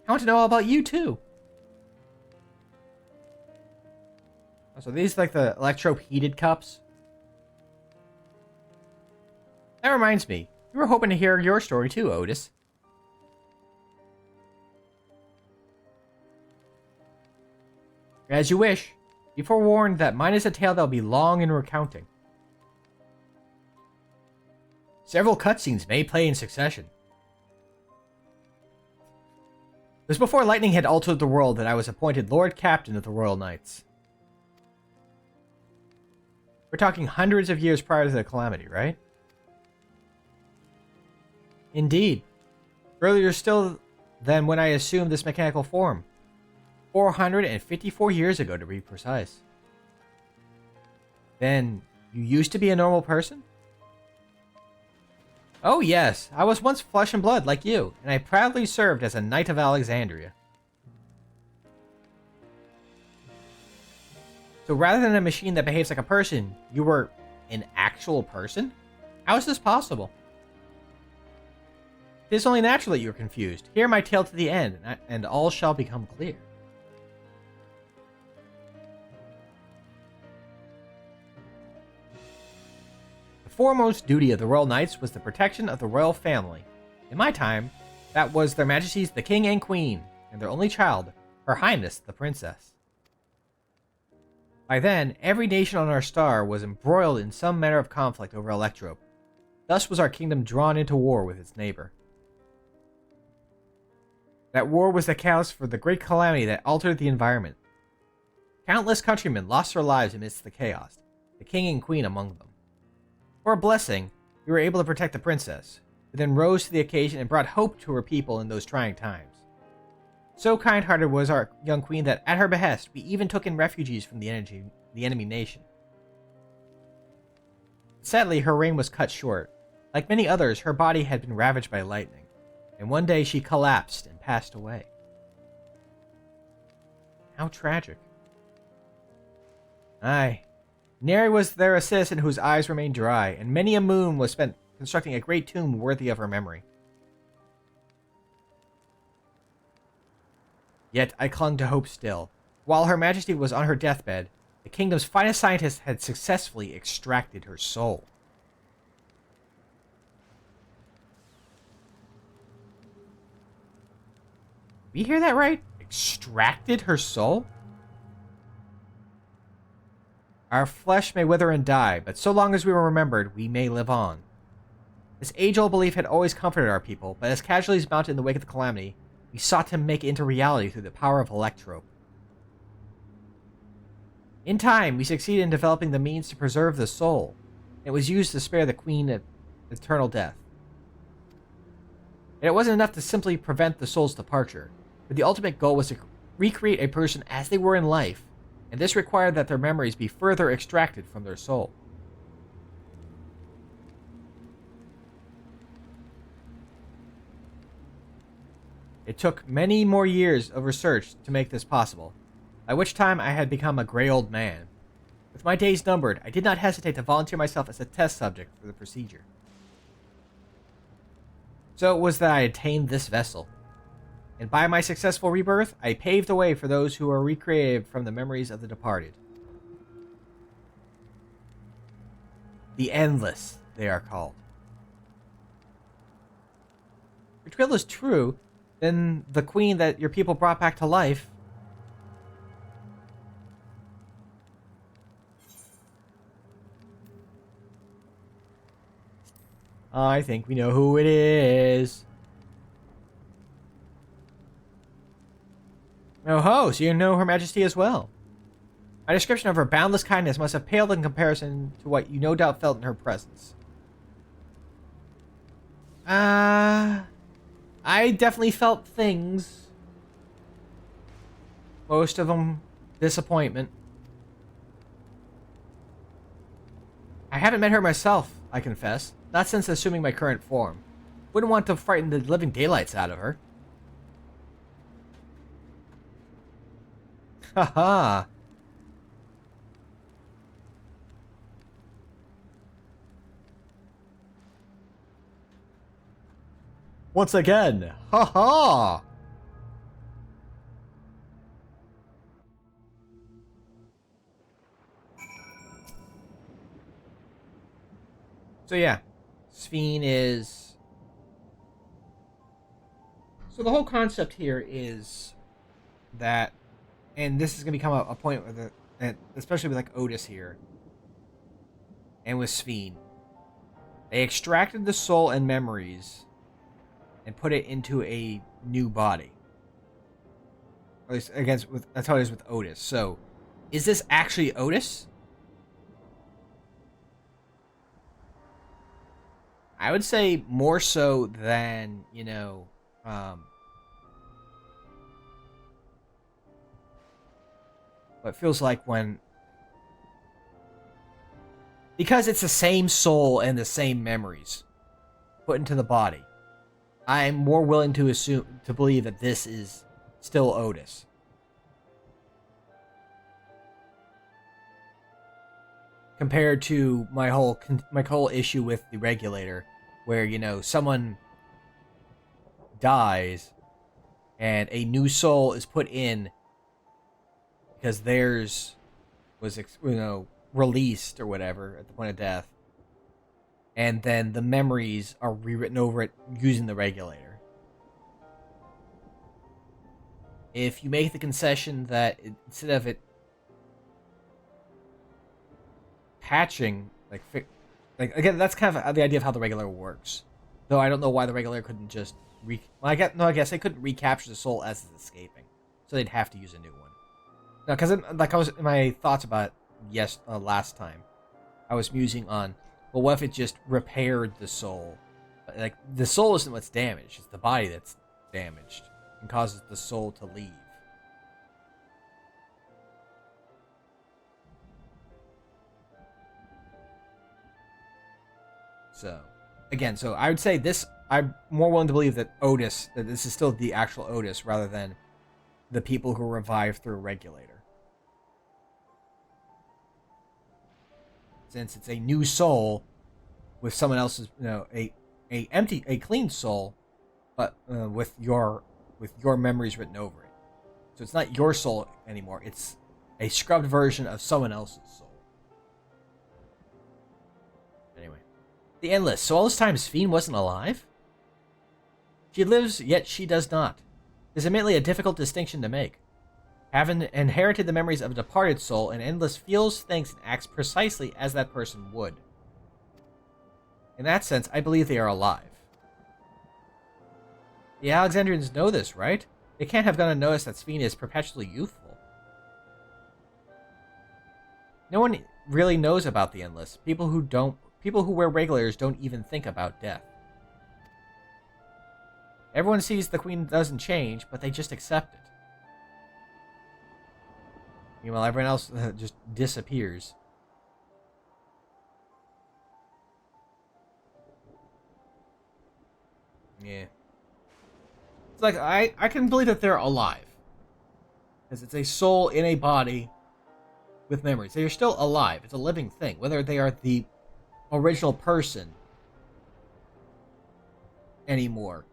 I want to know all about you, too. So these are like the electro heated cups. That reminds me. We were hoping to hear your story, too, Otis. As you wish. Be forewarned that mine is a tale that will be long in recounting. Several cutscenes may play in succession. It was before lightning had altered the world that I was appointed Lord Captain of the Royal Knights. We're talking hundreds of years prior to the calamity, right? Indeed. Earlier still than when I assumed this mechanical form. 454 years ago, to be precise. Then, you used to be a normal person? Oh yes, I was once flesh and blood like you, and I proudly served as a Knight of Alexandria. So rather than a machine that behaves like a person, you were an actual person? How is this possible? It is only natural that you are confused. Hear my tale to the end, and all shall become clear. The foremost duty of the Royal Knights was the protection of the royal family. In my time, that was their Majesties the King and Queen, and their only child, Her Highness the Princess. By then, every nation on our star was embroiled in some manner of conflict over Electrope. Thus was our kingdom drawn into war with its neighbor. That war was the catalyst for the great calamity that altered the environment. Countless countrymen lost their lives amidst the chaos, the king and queen among them. For a blessing, we were able to protect the princess, who then rose to the occasion and brought hope to her people in those trying times. So kind-hearted was our young queen that, at her behest, we even took in refugees from the enemy nation. Sadly, her reign was cut short. Like many others, her body had been ravaged by lightning, and one day she collapsed and passed away. How tragic. Aye. Neri was there a citizen whose eyes remained dry, and many a moon was spent constructing a great tomb worthy of her memory. Yet I clung to hope still. While Her Majesty was on her deathbed, the kingdom's finest scientists had successfully extracted her soul. You hear that right? Extracted her soul? Our flesh may wither and die, but so long as we were remembered, we may live on. This age-old belief had always comforted our people, but as casualties mounted in the wake of the calamity, we sought to make it into reality through the power of Electrope. In time, we succeeded in developing the means to preserve the soul. It was used to spare the Queen of eternal death. And it wasn't enough to simply prevent the soul's departure, but the ultimate goal was to recreate a person as they were in life, and this required that their memories be further extracted from their soul. It took many more years of research to make this possible, by which time I had become a gray old man. With my days numbered, I did not hesitate to volunteer myself as a test subject for the procedure. So it was that I attained this vessel. And by my successful rebirth, I paved the way for those who are recreated from the memories of the departed. The Endless, they are called. If your tale is true, then the queen that your people brought back to life... I think we know who it is. Oh ho, so you know Her Majesty as well. My description of her boundless kindness must have paled in comparison to what you no doubt felt in her presence. I definitely felt things. Most of them disappointment. I haven't met her myself, I confess. Not since assuming my current form. Wouldn't want to frighten the living daylights out of her. Haha. Once again, haha. So yeah, Sphene is... So the whole concept here is that, and this is going to become a point where especially with like Otis here, and with Sphene, they extracted the soul and memories and put it into a new body. At least, that's how it is with Otis. So, is this actually Otis? I would say more so than, you know, what feels like when... Because it's the same soul and the same memories put into the body, I'm more willing to believe that this is still Otis. Compared to my whole issue with the regulator, where, you know, someone dies and a new soul is put in because theirs was, you know, released or whatever at the point of death, and then the memories are rewritten over it using the regulator. If you make the concession that instead of it patching, like again, that's kind of the idea of how the regulator works. Though I don't know why the regulator couldn't just I guess they couldn't recapture the soul as it's escaping, so they'd have to use a new one. No, because like I was in my thoughts about it, last time, I was musing on, well, what if it just repaired the soul? Like, the soul isn't what's damaged, it's the body that's damaged and causes the soul to leave. So, again, so I would say this, I'm more willing to believe that this is still the actual Otis rather than the people who revive through a regulator. Since it's a new soul with someone else's, you know, a clean soul, but with your memories written over it. So it's not your soul anymore. It's a scrubbed version of someone else's soul. Anyway, the Endless. So all this time, Sphene wasn't alive? She lives, yet she does not. It's admittedly a difficult distinction to make. Having inherited the memories of a departed soul, an Endless feels, thinks, and acts precisely as that person would. In that sense, I believe they are alive. The Alexandrians know this, right? They can't have gone unnoticed that Sphene is perpetually youthful. No one really knows about the Endless. People who wear regulators don't even think about death. Everyone sees the Queen doesn't change, but they just accept it. Meanwhile, everyone else just disappears. Yeah. like, I can believe that they're alive. Because it's a soul in a body with memories. They are still alive. It's a living thing. Whether they are the original person anymore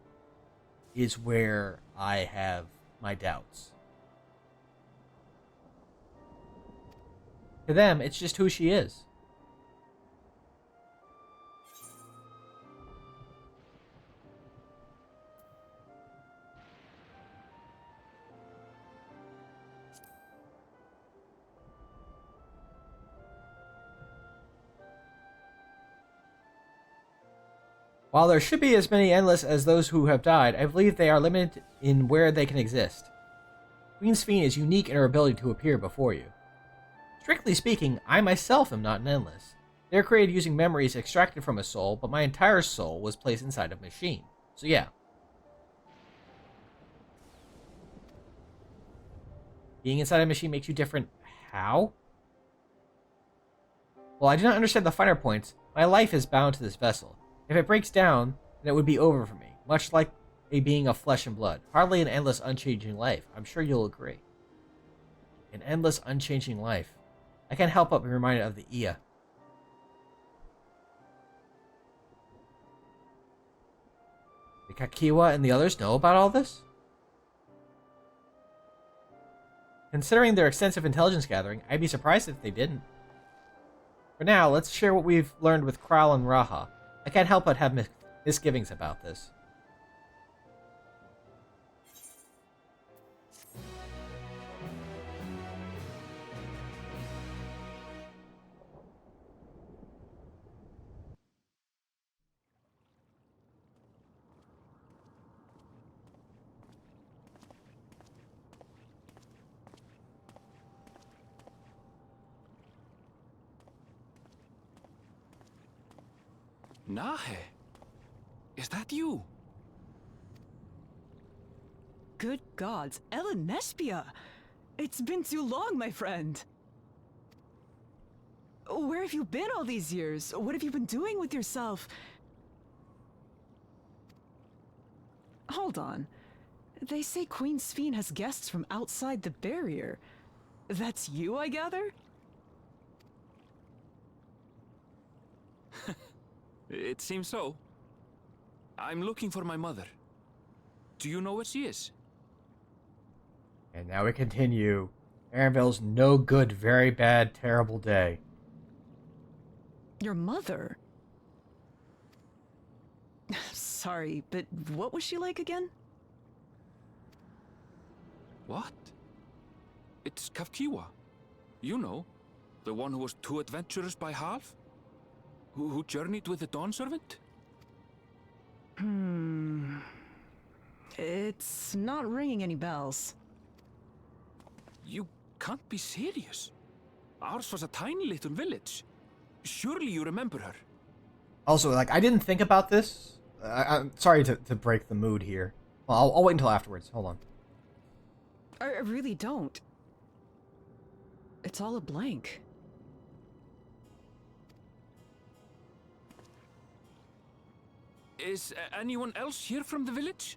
is where I have my doubts. To them, it's just who she is. While there should be as many endless as those who have died, I believe they are limited in where they can exist. Queen Sphene is unique in her ability to appear before you. Strictly speaking, I myself am not an endless. They are created using memories extracted from a soul, but my entire soul was placed inside a machine. So yeah. Being inside a machine makes you different. How? Well, I do not understand the finer points. My life is bound to this vessel. If it breaks down, then it would be over for me, much like a being of flesh and blood. Hardly an endless, unchanging life. I'm sure you'll agree. An endless, unchanging life. I can't help but be reminded of the Ia. Did Kakiwa and the others know about all this? Considering their extensive intelligence gathering, I'd be surprised if they didn't. For now, let's share what we've learned with Kral and Raha. I can't help but have misgivings about this. Nahe, is that you? Good gods, Ellen Nespia! It's been too long, my friend. Where have you been all these years? What have you been doing with yourself? Hold on. They say Queen Sphene has guests from outside the barrier. That's you, I gather? It seems so. I'm looking for my mother. Do you know where she is? And now we continue. Aaronville's no good, very bad, terrible day. Your mother? Sorry, but what was she like again? What? It's Kafkiwa. You know, the one who was too adventurous by half? Who journeyed with the Dawn Servant? It's not ringing any bells. You can't be serious. Ours was a tiny little village. Surely you remember her. Also, like, I didn't think about this. I'm sorry to break the mood here. Well, I'll wait until afterwards. Hold on. I really don't. It's all a blank. Is anyone else here from the village?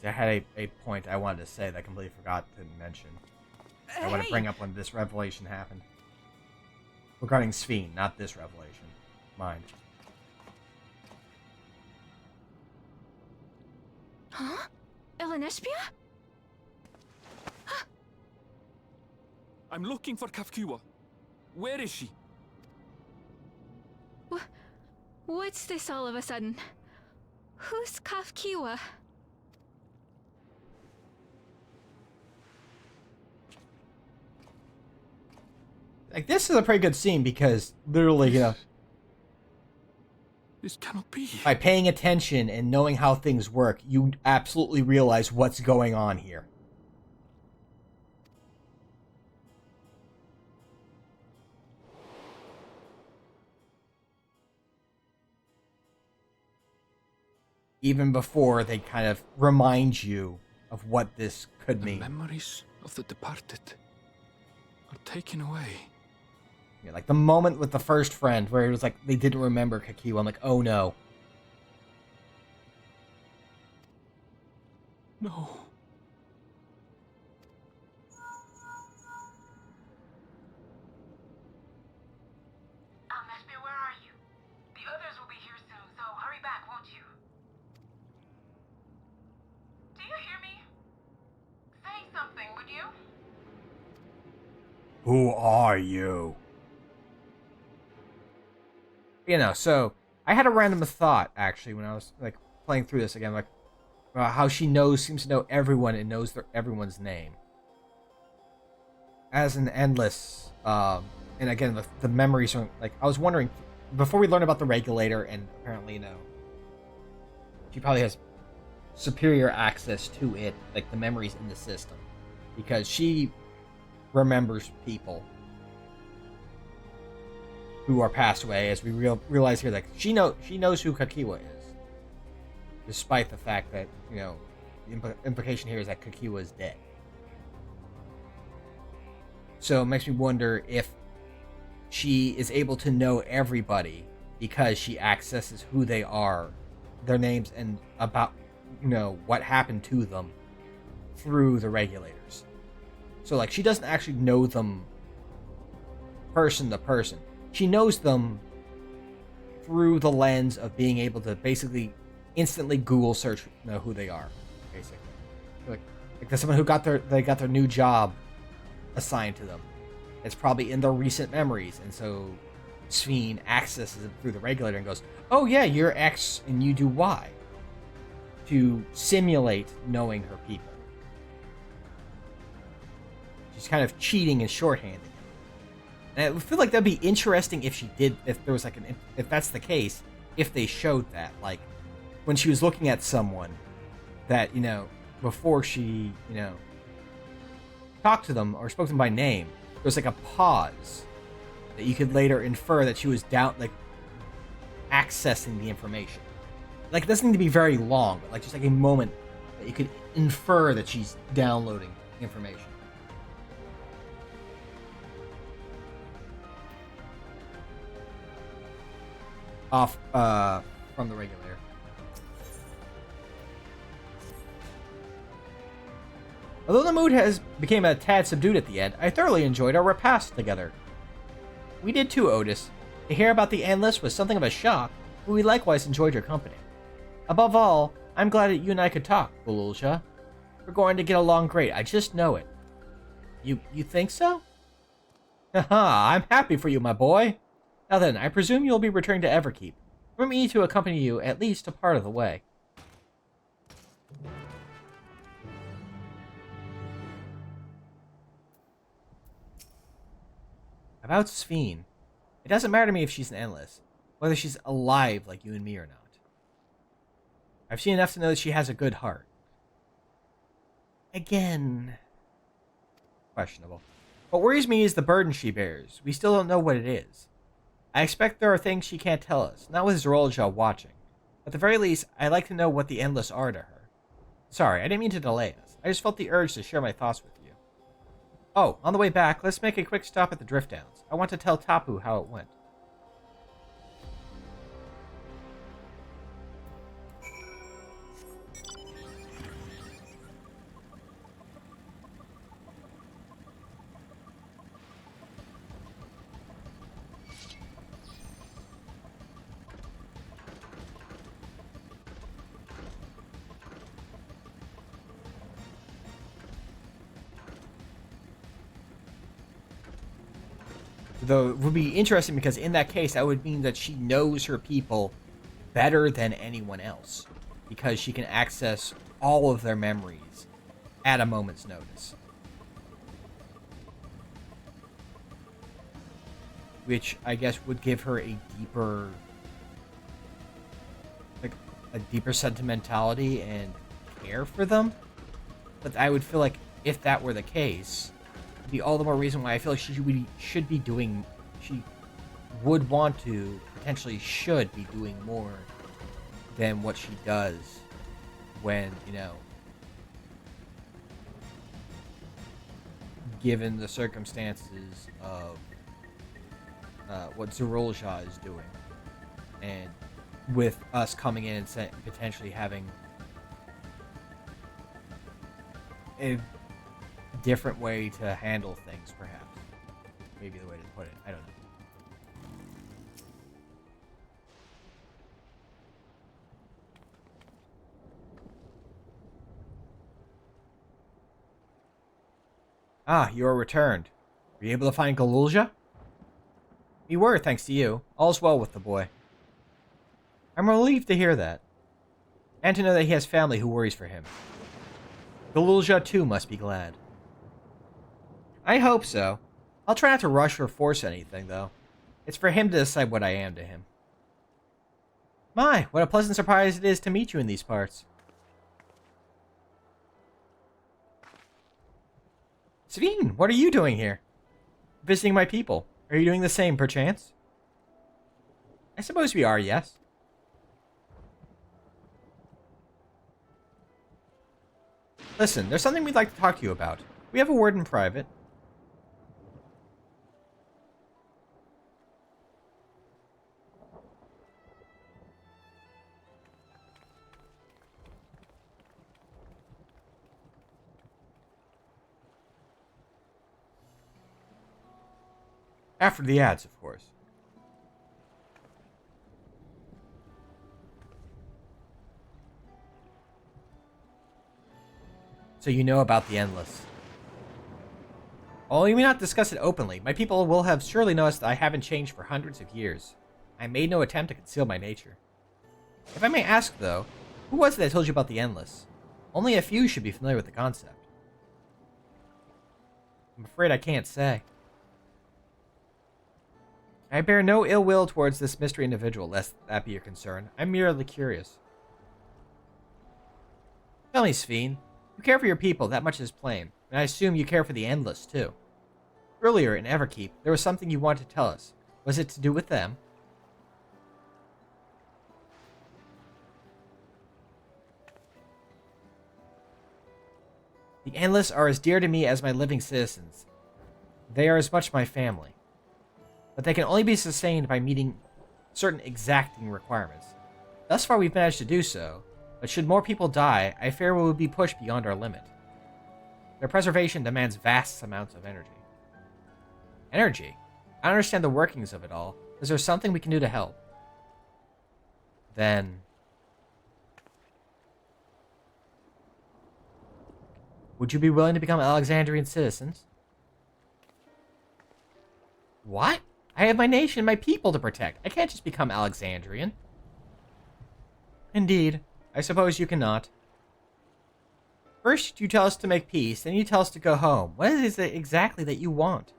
I had a point I wanted to say that I completely forgot to mention. I want to bring up when this revelation happened. Regarding Sphene, not this revelation. Mind. Huh? Ellen Nespia? I'm looking for Kafkiwa. Where is she? What's this all of a sudden? Who's Kafkiwa? Like, this is a pretty good scene because literally, you know, this cannot be. By paying attention and knowing how things work, you absolutely realize what's going on here. Even before they kind of remind you of what this could mean. The memories of the departed are taken away. Yeah, like the moment with the first friend where it was like they didn't remember Kakiwa. I'm like, oh no. No. Meshbir, where are you? The others will be here soon, so hurry back, won't you? Do you hear me? Say something, would you? Who are you? You know, so I had a random thought actually when I was like playing through this again, like how she seems to know everyone and knows everyone's name. As an endless, and again the memories are like I was wondering before we learn about the regulator, and apparently she probably has superior access to it, like the memories in the system, because she remembers people who are passed away, as we realize here, like she knows who Kakiwa is, despite the fact that, you know, the implication here is that Kakiwa is dead. So it makes me wonder if she is able to know everybody because she accesses who they are, their names, and about, you know, what happened to them through the regulators. So like she doesn't actually know them person to person. She knows them through the lens of being able to basically instantly Google search, you know, who they are, basically. Like there's someone who got their new job assigned to them. It's probably in their recent memories, and so Sphene accesses it through the regulator and goes, "Oh yeah, you're X and you do Y," to simulate knowing her people. She's kind of cheating and shorthanding. And I feel like that'd be interesting if she did, if there was like if that's the case, if they showed that, like when she was looking at someone that, you know, before she, you know, talked to them or spoke to them by name, there was like a pause that you could later infer that she was down, like accessing the information. Like it doesn't need to be very long, but like just like a moment that you could infer that she's downloading information. Off from the regulator. Although the mood became a tad subdued at the end, I thoroughly enjoyed our repast together. We did too, Otis. To hear about the Endless was something of a shock, but we likewise enjoyed your company. Above all, I'm glad that you and I could talk, Bululja. We're going to get along great, I just know it. You think so? Haha, I'm happy for you, my boy. Now then, I presume you'll be returning to Everkeep. Permit me to accompany you at least a part of the way. About Sphene, it doesn't matter to me if she's an Endless, whether she's alive like you and me or not. I've seen enough to know that she has a good heart. Again, questionable. What worries me is the burden she bears. We still don't know what it is. I expect there are things she can't tell us, not with Zerolja watching. At the very least, I'd like to know what the Endless are to her. Sorry, I didn't mean to delay us. I just felt the urge to share my thoughts with you. Oh, on the way back, let's make a quick stop at the Drift Downs. I want to tell Tapu how it went. Though it would be interesting because in that case, that would mean that she knows her people better than anyone else, because she can access all of their memories at a moment's notice. Which I guess would give her a deeper, like a deeper sentimentality and care for them. But I would feel like if that were the case, be all the more reason why I feel like she would want to, potentially should be doing more than what she does when, you know, given the circumstances of what Zerulja is doing, and with us coming in and potentially having a different way to handle things, perhaps. Maybe the way to put it. I don't know. Ah, you are returned. Were you able to find Galulja? We were, thanks to you. All's well with the boy. I'm relieved to hear that. And to know that he has family who worries for him. Galulja, too, must be glad. I hope so. I'll try not to rush or force anything, though. It's for him to decide what I am to him. My, what a pleasant surprise it is to meet you in these parts. Sveen, what are you doing here? Visiting my people. Are you doing the same, perchance? I suppose we are, yes. Listen, there's something we'd like to talk to you about. We have a word in private. After the ads, of course. So you know about the Endless. Although you may not discuss it openly, my people will have surely noticed that I haven't changed for hundreds of years. I made no attempt to conceal my nature. If I may ask, though, who was it that told you about the Endless? Only a few should be familiar with the concept. I'm afraid I can't say. I bear no ill will towards this mystery individual, lest that be your concern. I'm merely curious. Tell me, Sveen, you care for your people, that much is plain, and I assume you care for the Endless, too. Earlier in Everkeep, there was something you wanted to tell us. Was it to do with them? The Endless are as dear to me as my living citizens. They are as much my family. But they can only be sustained by meeting certain exacting requirements. Thus far we've managed to do so, but should more people die, I fear we will be pushed beyond our limit. Their preservation demands vast amounts of energy. Energy? I don't understand the workings of it all. Is there something we can do to help? Then... would you be willing to become Alexandrian citizens? What? I have my nation, my people to protect. I can't just become Alexandrian. Indeed. I suppose you cannot. First, you tell us to make peace, then you tell us to go home. What is it exactly that you want?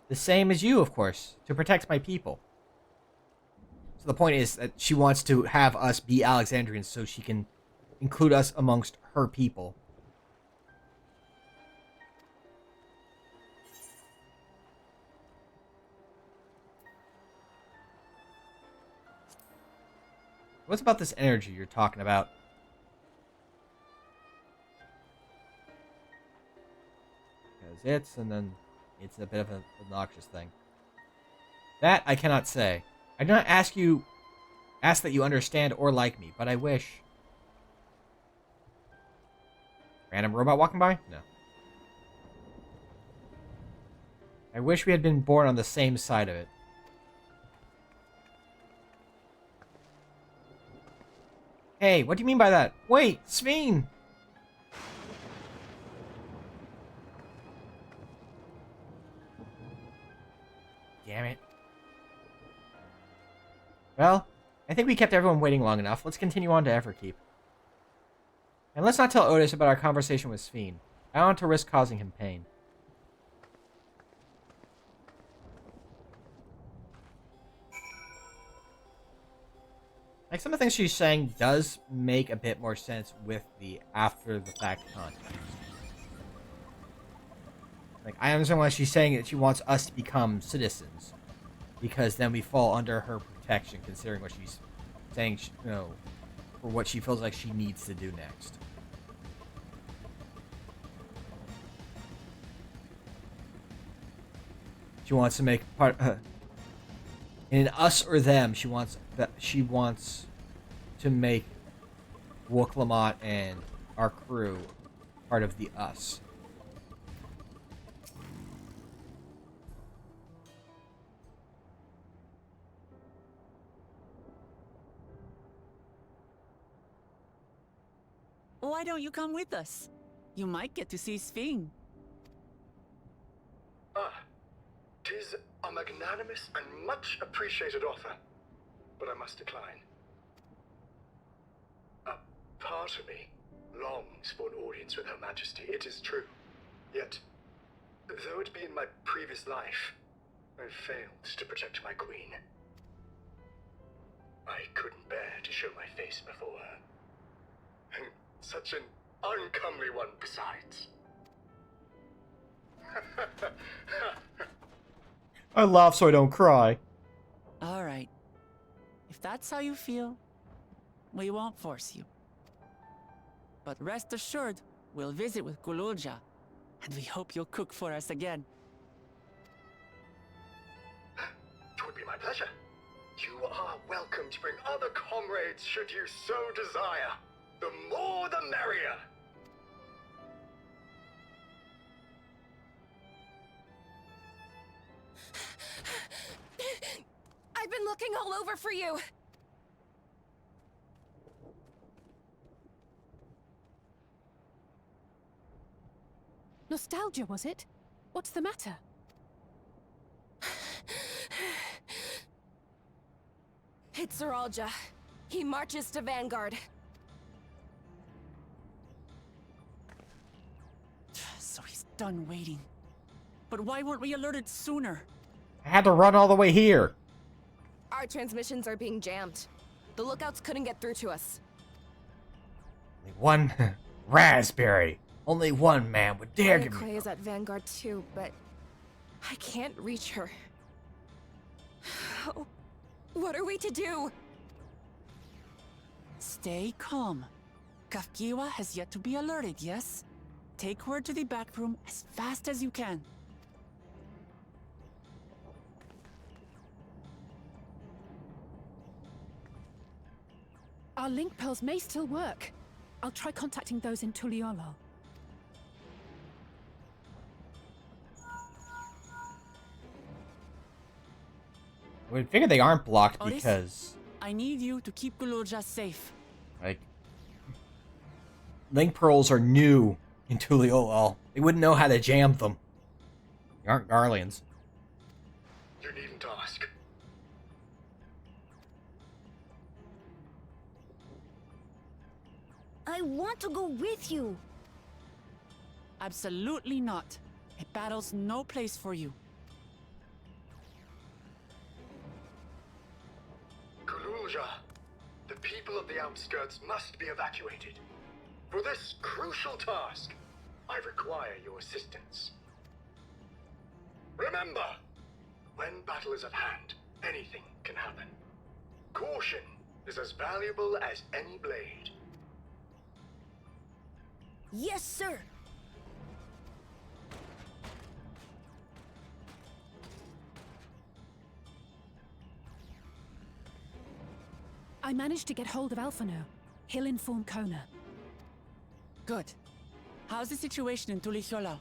The same as you, of course, to protect my people. So the point is that she wants to have us be Alexandrians so she can include us amongst her people. What's about this energy you're talking about? Because and then it's a bit of an obnoxious thing. That I cannot say. I do not ask that you understand or like me, but I wish. Random robot walking by? No. I wish we had been born on the same side of it. Hey, what do you mean by that? Wait, Sveen! Damn it. Well, I think we kept everyone waiting long enough. Let's continue on to Everkeep. And let's not tell Otis about our conversation with Sveen. I don't want to risk causing him pain. Like, some of the things she's saying does make a bit more sense with the after-the-fact context. Like, I understand why she's saying that she wants us to become citizens. Because then we fall under her protection, considering what she's saying, you know, for what she feels like she needs to do next. She wants to make part in us or them. She wants to make Wook Lamont and our crew part of the us. Why don't you come with us? You might get to see Sphene. Ah, 'tis a magnanimous and much appreciated offer, but I must decline. A part of me longs for an audience with Her Majesty, it is true. Yet, though it be in my previous life, I failed to protect my queen. I couldn't bear to show my face before her. And such an uncomely one besides. I laugh so I don't cry. All right. If that's how you feel, we won't force you. But rest assured, we'll visit with Gululja, and we hope you'll cook for us again. It would be my pleasure. You are welcome to bring other comrades should you so desire. The more the merrier. I've been looking all over for you. Nostalgia, was it? What's the matter? It's Zeralja. He marches to Vanguard. So he's done waiting. But why weren't we alerted sooner? I had to run all the way here. Our transmissions are being jammed. The lookouts couldn't get through to us. Only one raspberry. Only one man would dare give me. Clay is at Vanguard too, but I can't reach her. Oh, what are we to do? Stay calm. Kafkiwa has yet to be alerted, yes? Take word to the back room as fast as you can. Our link pearls may still work. I'll try contacting those in Tuliolol. I would figure they aren't blocked Otis, because, I need you to keep Gululja safe. like, link pearls are new in Tuliolol. They wouldn't know how to jam them. They aren't Garleans. You needn't ask. I want to go with you. Absolutely not. A battle's no place for you. Gululja, the people of the outskirts must be evacuated. For this crucial task, I require your assistance. Remember, when battle is at hand, anything can happen. Caution is as valuable as any blade. Yes, sir. I managed to get hold of Alphano. He'll inform Kona. Good. How's the situation in Tulichola?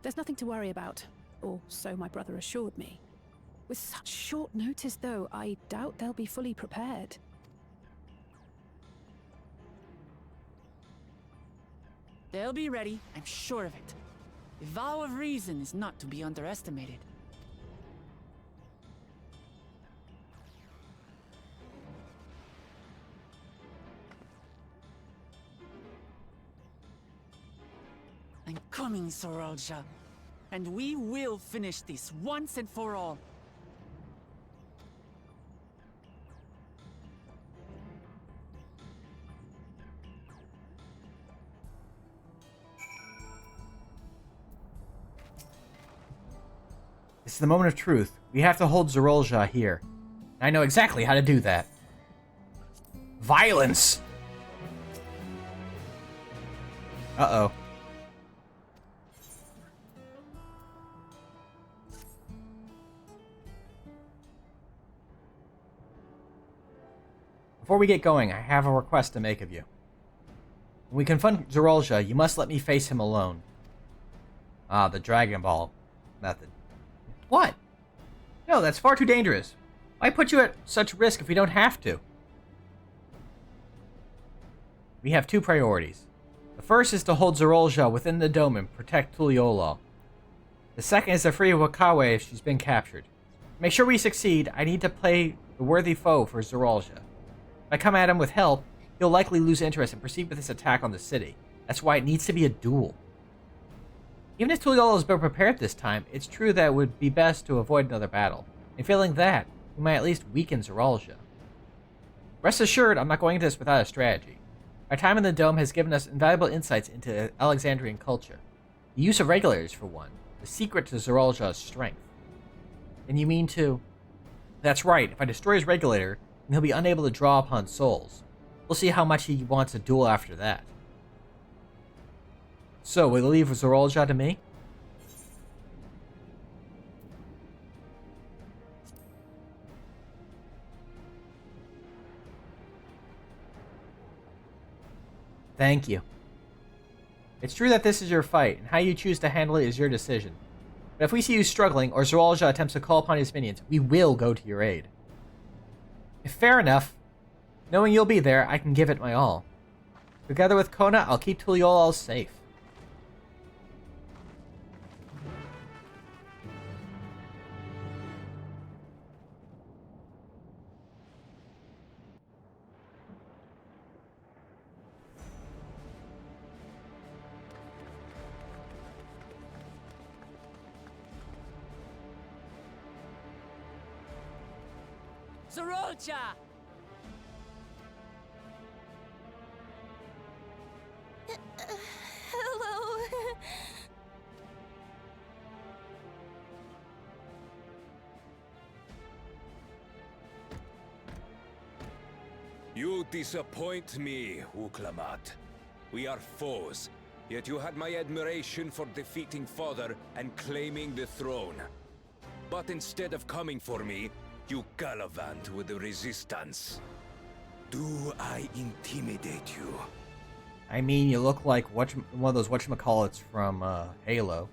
There's nothing to worry about, or so my brother assured me. With such short notice, though, I doubt they'll be fully prepared. They'll be ready, I'm sure of it. The vow of reason is not to be underestimated. I'm coming, Soralja. And we will finish this once and for all. It's the moment of truth. We have to hold Zerolja here. I know exactly how to do that. Violence! Uh-oh. Before we get going, I have a request to make of you. When we confront Zorolja, you must let me face him alone. Ah, the Dragon Ball method. What? No, that's far too dangerous. Why put you at such risk if we don't have to? We have two priorities. The first is to hold Zorolja within the dome and protect Tuliyollal. The second is to free Wakawe if she's been captured. To make sure we succeed, I need to play the worthy foe for Zorolja. If I come at him with help, he'll likely lose interest and proceed with this attack on the city. That's why it needs to be a duel. Even if Tuliyollal has been prepared this time, it's true that it would be best to avoid another battle. And failing that, we might at least weaken Zorolja. Rest assured, I'm not going into this without a strategy. Our time in the Dome has given us invaluable insights into Alexandrian culture. The use of regulators, for one, the secret to Zorolja's strength. And you mean to... That's right, if I destroy his regulator, then he'll be unable to draw upon souls. We'll see how much he wants a duel after that. So, will you leave Zorolja to me? Thank you. It's true that this is your fight, and how you choose to handle it is your decision. But if we see you struggling, or Zorolja attempts to call upon his minions, we will go to your aid. If fair enough, knowing you'll be there, I can give it my all. Together with Kona, I'll keep Tuliyollal safe. Zorolja! Hello. You disappoint me, Uklamat. We are foes, yet you had my admiration for defeating Father and claiming the throne. But instead of coming for me, you gallivant with the resistance. Do I intimidate you? I mean, you look like one of those whatchamacallits from Halo.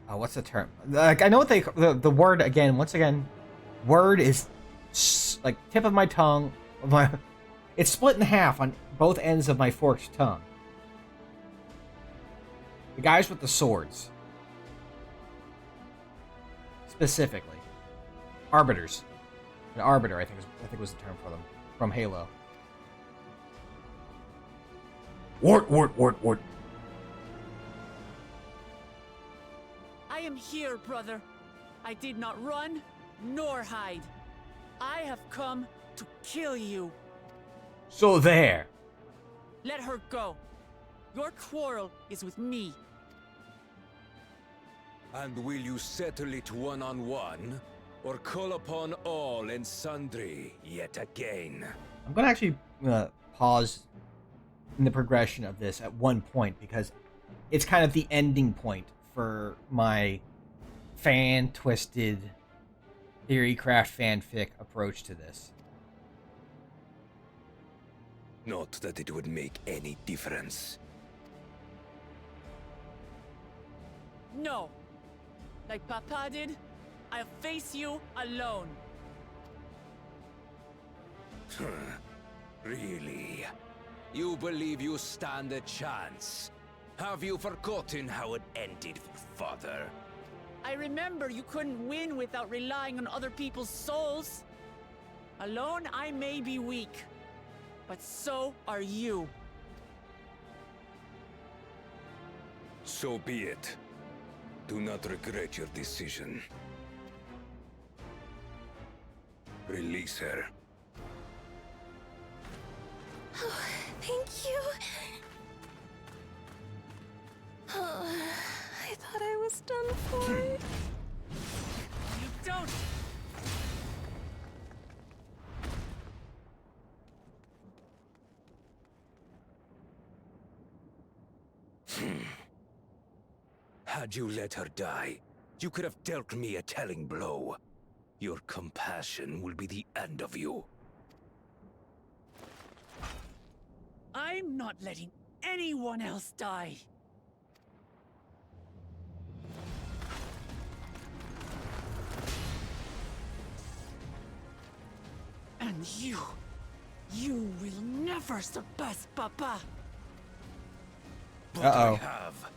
What's the term? Like, I know what the word again. Once again, word is like tip of my tongue. It's split in half on both ends of my forked tongue. The guys with the swords, specifically, arbiters. An arbiter, I think was the term for them from Halo. Wart. I am here, brother. I did not run, nor hide. I have come to kill you. So there. Let her go. Your quarrel is with me. And will you settle it one-on-one, or call upon all and sundry yet again? I'm gonna actually pause in the progression of this at one point, because it's kind of the ending point for my fan-twisted theorycraft fanfic approach to this. Not that it would make any difference. No. Like Papa did, I'll face you alone. Really? You believe you stand a chance? Have you forgotten how it ended for Father? I remember you couldn't win without relying on other people's souls. Alone, I may be weak, but so are you. So be it. Do not regret your decision. Release her. Oh, thank you. Oh, I thought I was done for. You don't. Had you let her die, you could have dealt me a telling blow. Your compassion will be the end of you. I'm not letting anyone else die. And you will never surpass Papa. But I have.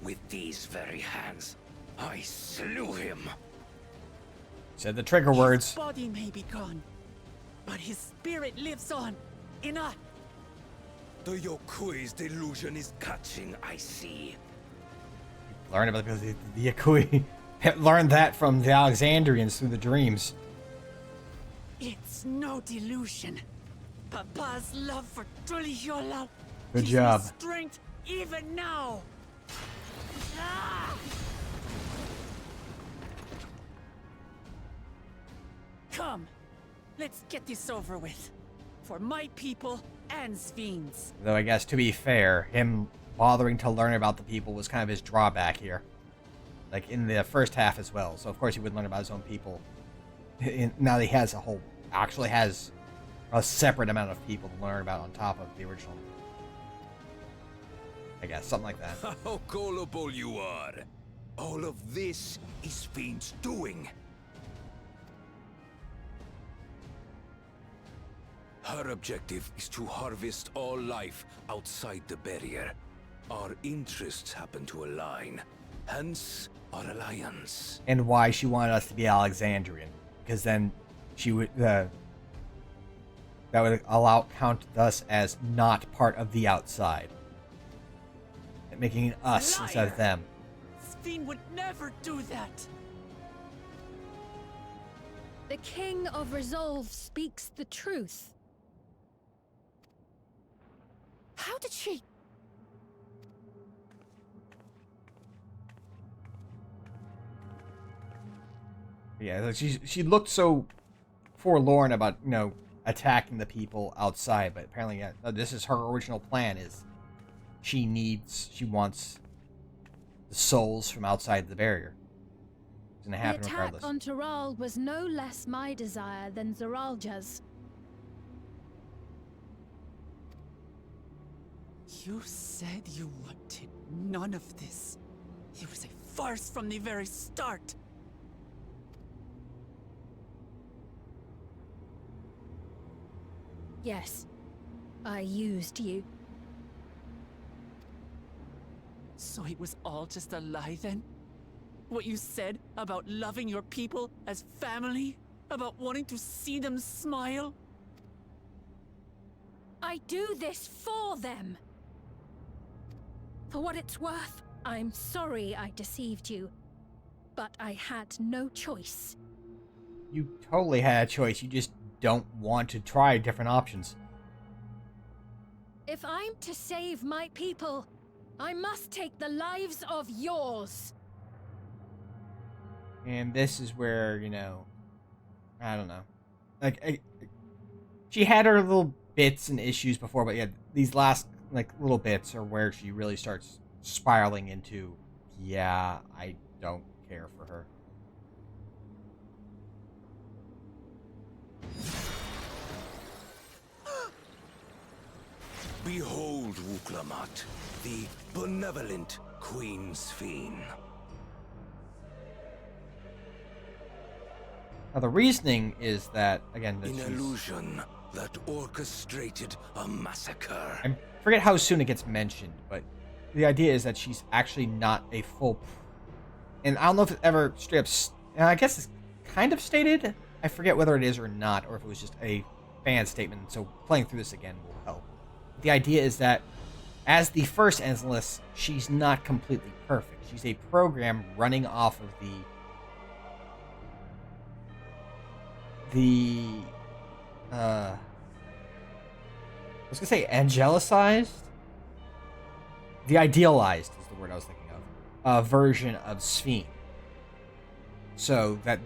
With these very hands, I slew him. Said the trigger words. His body may be gone, but his spirit lives on in us. The Yokui's delusion is catching, I see. Learn about the Yakui. Learned that from the Alexandrians through the dreams. It's no delusion. Papa's love for Trujillo Good gives job. me strength even now. Ah! Come, let's get this over with. For my people and Sven's. Though I guess, to be fair, him bothering to learn about the people was kind of his drawback here. Like, in the first half as well. So, of course, he would learn about his own people. Now that he has actually has a separate amount of people to learn about on top of the original. I guess, something like that. How gullible you are. All of this is Fiend's doing. Her objective is to harvest all life outside the barrier. Our interests happen to align, hence our alliance. And why she wanted us to be Alexandrian. Because then she would, that would count us as not part of the outside. Making us instead of them. Sven would never do that. The King of Resolve speaks the truth. How did she... Yeah, like she looked so forlorn about, attacking the people outside, but apparently, yeah, this is her original plan, is she wants the souls from outside the barrier. It's gonna happen the attack regardless. on Taral was no less my desire than Zaralja's. You said you wanted none of this. It was a farce from the very start. Yes, I used you. So it was all just a lie then? What you said about loving your people as family? About wanting to see them smile? I do this for them. For what it's worth, I'm sorry I deceived you. But I had no choice. You totally had a choice. You just don't want to try different options. If I'm to save my people, I must take the lives of yours. And this is where, I don't know. Like, she had her little bits and issues before, but yeah, these last, little bits are where she really starts spiraling into, yeah, I don't care for her. Behold, Wuklamat, the benevolent Queen Sphene. Now, the reasoning is that, again, that An illusion that orchestrated a massacre. I forget how soon it gets mentioned, but the idea is that she's actually not a full... And I don't know if it ever straight up... And I guess it's kind of stated. I forget whether it is or not, or if it was just a fan statement, so playing through this again will help. The idea is that, as the first Endless, she's not completely perfect. She's a program running off of I was gonna say angelicized? The idealized is the word I was thinking of. Version of Sphene. So that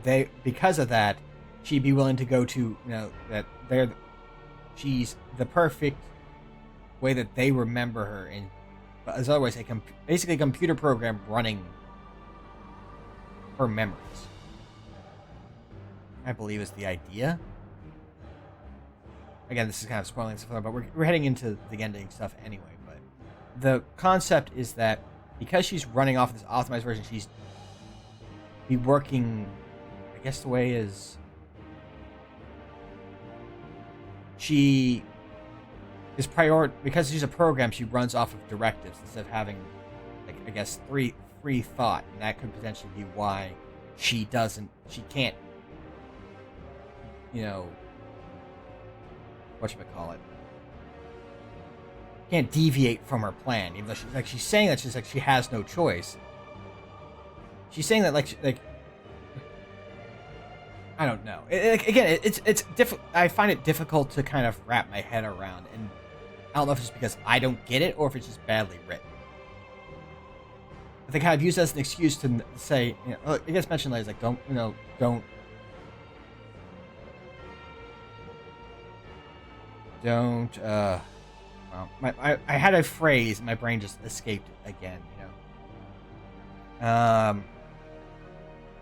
because of that, she'd be willing to go to, she's the perfect way that they remember her, and as otherwise basically a computer program running her memories. I believe is the idea. Again, this is kind of spoiling stuff, but we're heading into the ending stuff anyway. But the concept is that because she's running off this optimized version, she's be working. I guess the way is she is because she's a program. She runs off of directives instead of having, like, I guess, free thought, and that could potentially be why she can't, you know, whatchamacallit, can't deviate from her plan, even though she's saying that she has no choice. She's saying that like I don't know. It's difficult. I find it difficult to kind of wrap my head around, and I don't know if it's because I don't get it or if it's just badly written. But they kind of use it as an excuse to say, you know, it gets mentioned later, like, don't. Well, I had a phrase, and my brain just escaped again, you know.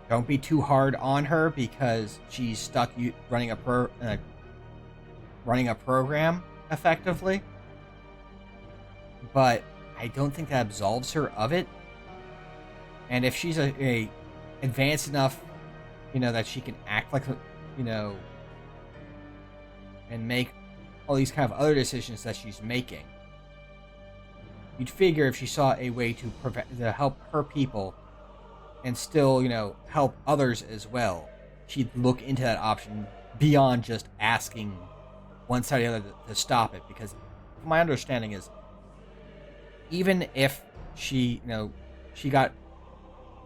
Don't be too hard on her because she's stuck running a program effectively. But I don't think that absolves her of it. And if she's a advanced enough, you know, that she can act like, you know, and make all these kind of other decisions that she's making, you'd figure if she saw a way to help her people and still, you know, help others as well, she'd look into that option beyond just asking one side or the other to stop it. Because my understanding is, even if she, you know, she got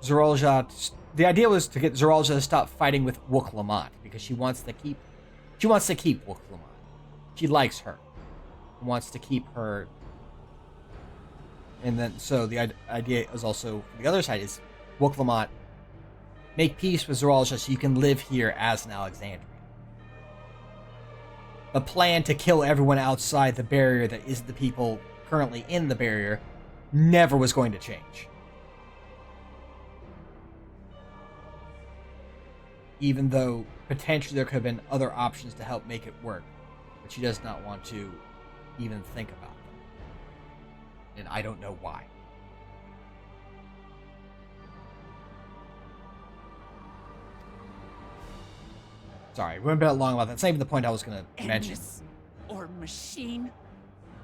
Zoralja, the idea was to get Zoralja to stop fighting with Wook Lamont because she wants to keep Wook Lamont. She likes her, wants to keep her, and then so the idea is also the other side is Wook Lamont, make peace with Zoralja so you can live here as an Alexandrian. The plan to kill everyone outside the barrier that is the people currently in the barrier never was going to change. Even though potentially there could have been other options to help make it work, but she does not want to even think about them. And I don't know why. Sorry, we went a bit long about that. That's not even the point I was going to mention. Endless, or machine,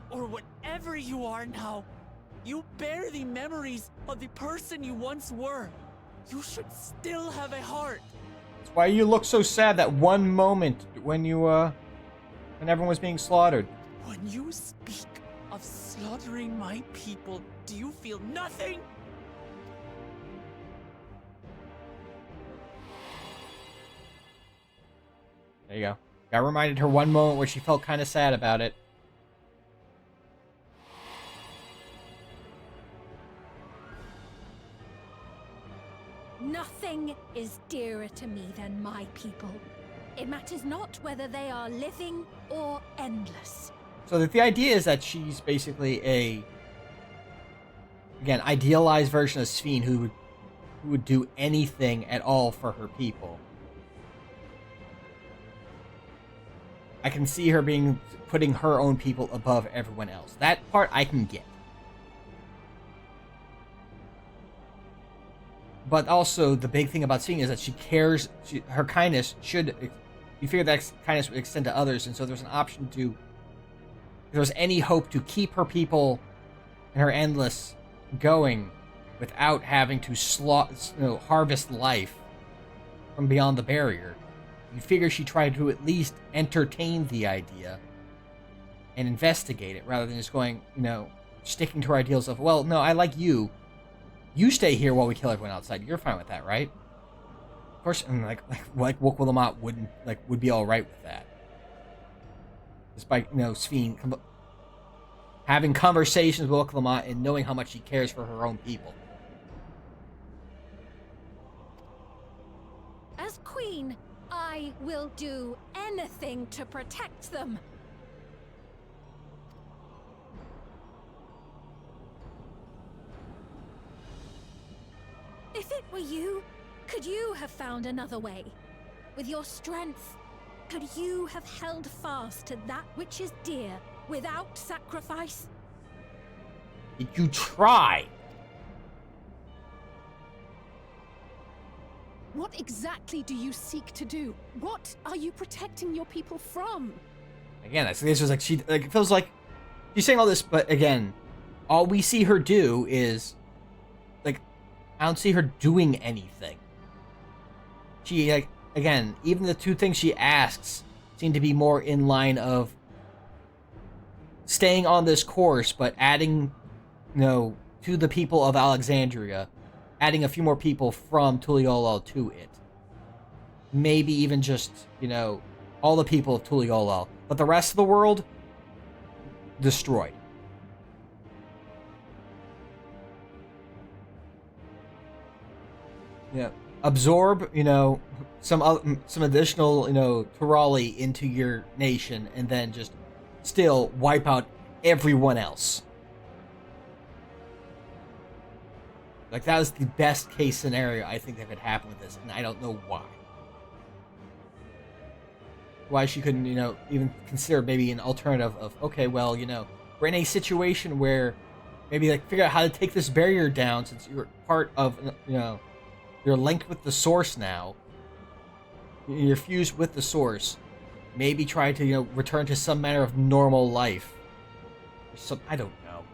or whatever you are now, you bear the memories of the person you once were. You should still have a heart. That's why you look so sad that one moment when when everyone was being slaughtered. When you speak of slaughtering my people, do you feel nothing? There you go. Got reminded her one moment where she felt kind of sad about it. Nothing is dearer to me than my people. It matters not whether they are living or endless. So the idea is that she's basically again, idealized version of Sphene who would do anything at all for her people. I can see her putting her own people above everyone else. That part I can get. But also, the big thing about Sphene is that she cares. Her kindness should. You figure that kindness would extend to others, and so there's an option to. If there's any hope to keep her people and her endless going without having to harvest life from beyond the barrier, you figure she tried to at least entertain the idea and investigate it rather than just going, sticking to her ideals of, well, no, I like you. You stay here while we kill everyone outside. You're fine with that, right? Of course, and like Wook Lamont would be all right with that. Despite Sphene having conversations with Wook Lamont and knowing how much she cares for her own people. As queen, I will do anything to protect them. If it were you, could you have found another way? with your strength, could you have held fast to that which is dear without sacrifice? Did you try? What exactly do you seek to do? What are you protecting your people from? Again, I think this was like it feels like she's saying all this, but again, all we see her do is like I don't see her doing anything. She like again, even the two things she asks seem to be more in line of staying on this course, but adding, to the people of Alexandria, adding a few more people from Tuliolal to it. Maybe even just, all the people of Tuliolal. But the rest of the world, destroyed. Yeah. Absorb, some additional, Turali into your nation, and then just still wipe out everyone else. Like, that was the best case scenario I think that could happen with this, and I don't know why. Why she couldn't, even consider maybe an alternative of, okay, well, we're in a situation where maybe, figure out how to take this barrier down since you're part of, you're linked with the source now. You're fused with the source. Maybe try to, return to some manner of normal life. I don't know.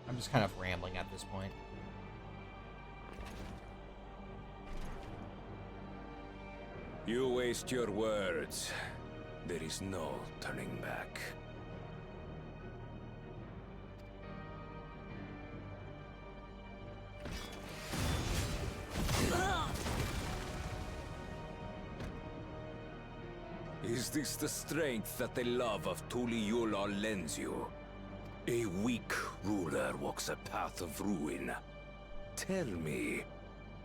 I'm just kind of rambling at this point. You waste your words. There is no turning back. Is this the strength that the love of Tuliolal lends you? A weak ruler walks a path of ruin. Tell me,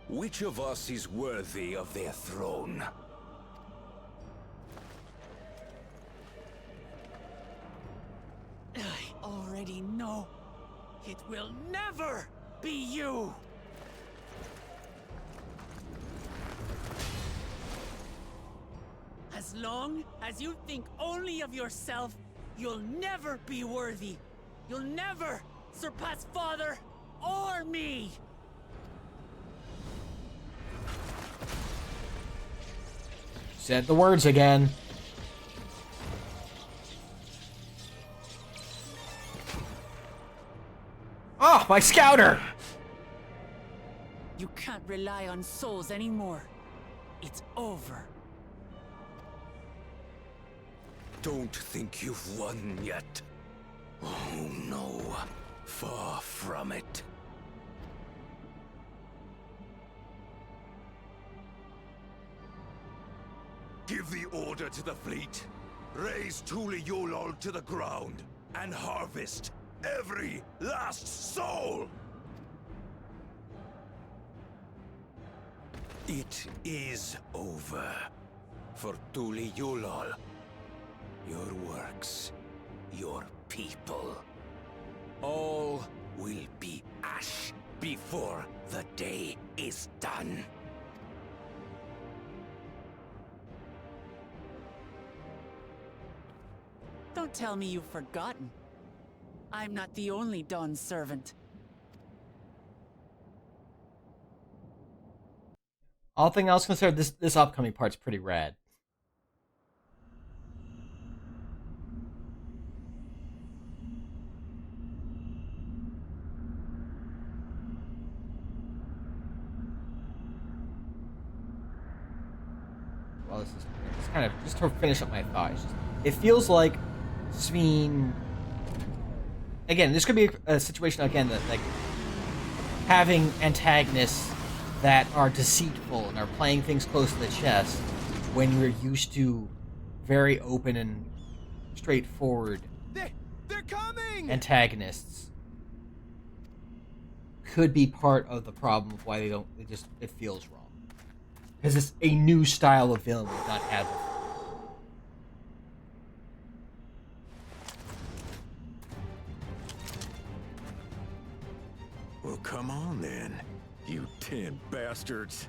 which of us is worthy of their throne? I already know. It will never be you! As long as you think only of yourself, you'll never be worthy. You'll never surpass Father or me! Said the words again. Oh, my scouter! You can't rely on souls anymore. It's over. Don't think you've won yet. Oh no, far from it. Give the order to the fleet. Raise Tuliolal to the ground and harvest every last soul! It is over for Tuliolal. Your works, your people, all will be ash before the day is done. Don't tell me you've forgotten. I'm not the only Dawn's servant. All thing else considered, this upcoming part's pretty rad. Well, this is kind of just to finish up my thoughts. It feels like Sveen. Again, this could be a situation again that having antagonists that are deceitful and are playing things close to the chest when you're used to very open and straightforward They're coming! antagonists could be part of the problem of why it feels wrong. Because it's a new style of villain we've not had before. Well, come on then, you 10 bastards.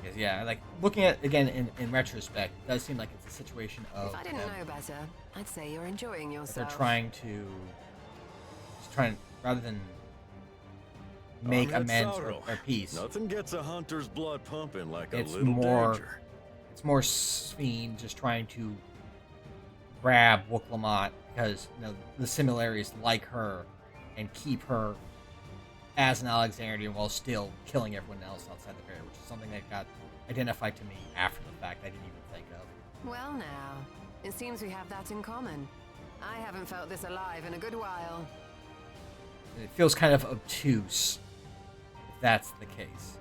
Because, yeah, like, looking at again in retrospect, it does seem like it's a situation of If I didn't know better, I'd say you're enjoying yourself. they're trying to rather than make amends or peace. Nothing gets a hunter's blood pumping like It's a little danger. It's more Sphene just trying to grab Wuklamot because the similarities like her and keep her as an Alexandrian while still killing everyone else outside the barrier, which is something that got identified to me after the fact I didn't even think of. Well now, it seems we have that in common. I haven't felt this alive in a good while. It feels kind of obtuse if that's the case.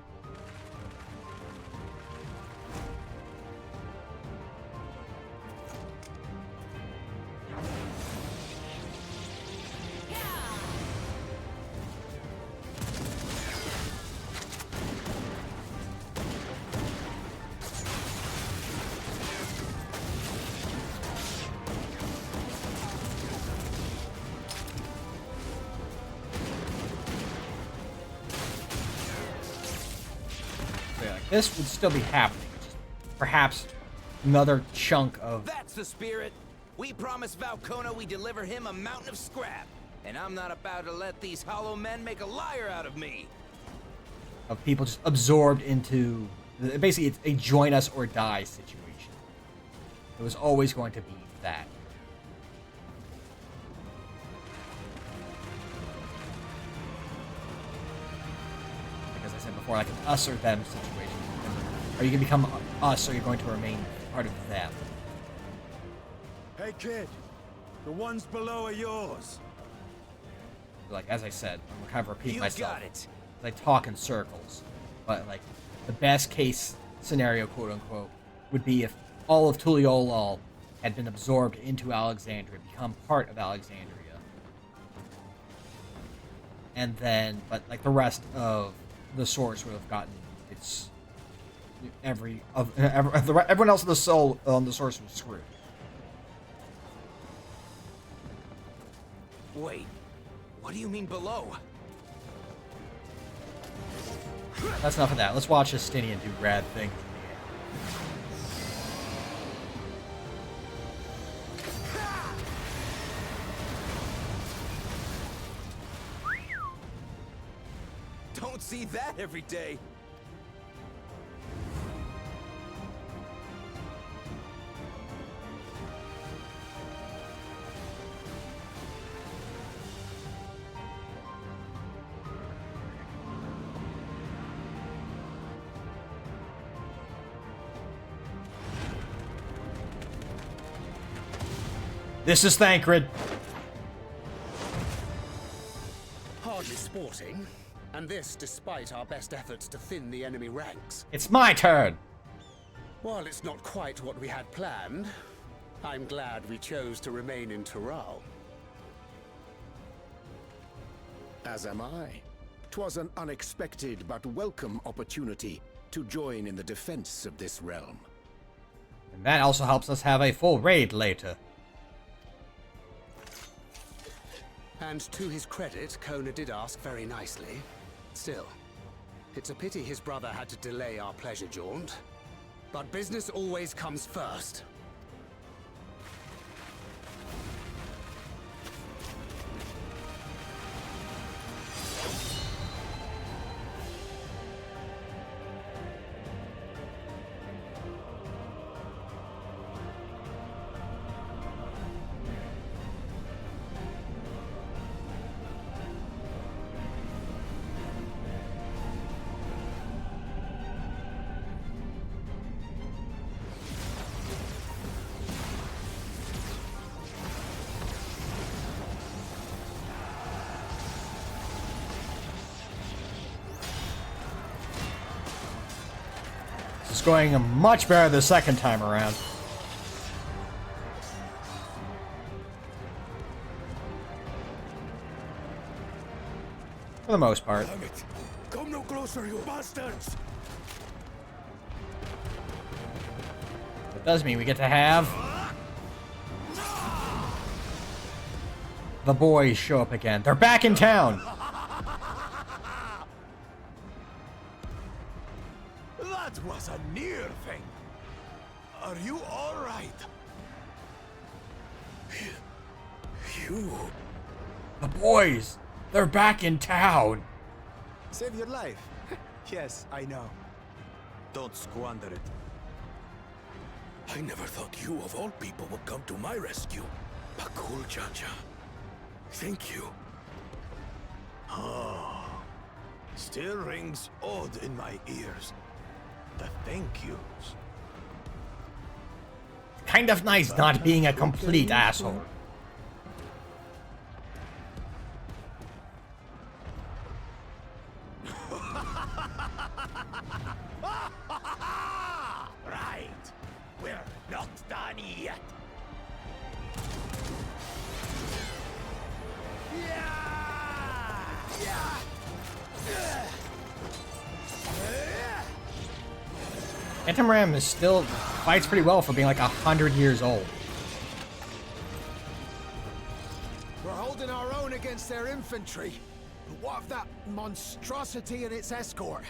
This would still be happening. Just perhaps another chunk of... That's the spirit. We promised Valcona we deliver him a mountain of scrap. And I'm not about to let these hollow men make a liar out of me. Of people just absorbed into... Basically, it's a join us or die situation. It was always going to be that. Like as I said before, like an us or them situation. Are you going to become us, or are you going to remain part of them? Hey, kid. The ones below are yours. Like, as I said, I'm kind of repeating You myself. got it. I talk in circles. But, like, the best case scenario, quote-unquote, would be if all of Tuliolal had been absorbed into Alexandria, become part of Alexandria. And then, but, like, the rest of the source would have gotten its... everyone else in the soul on the source was screwed. Wait, what do you mean below? That's enough of that. Let's watch Justinian do rad things. Don't see that every day. This is Thancred. Hardly sporting, and this despite our best efforts to thin the enemy ranks. It's my turn. While it's not quite what we had planned, I'm glad we chose to remain in Tural. As am I. 'Twas an unexpected but welcome opportunity to join in the defense of this realm. And that also helps us have a full raid later. And to his credit, Kona did ask very nicely. Still, it's a pity his brother had to delay our pleasure jaunt. But business always comes first. It's going much better the second time around. For the most part. Damn it. Come no closer, you bastards! It does mean we get to have the boys show up again. They're back in town. That one! was a near thing. Are you all right? You... The boys! They're back in town! Save your life. Yes, I know. Don't squander it. I never thought you of all people would come to my rescue. Bakul Chacha. Thank you. Oh, still rings odd in my ears. The thank yous. Kind of nice not being a complete asshole. Right. We're not done yet. Phantom Ram is still fights pretty well for being like 100 years old. We're holding our own against their infantry. But what of that monstrosity and its escort?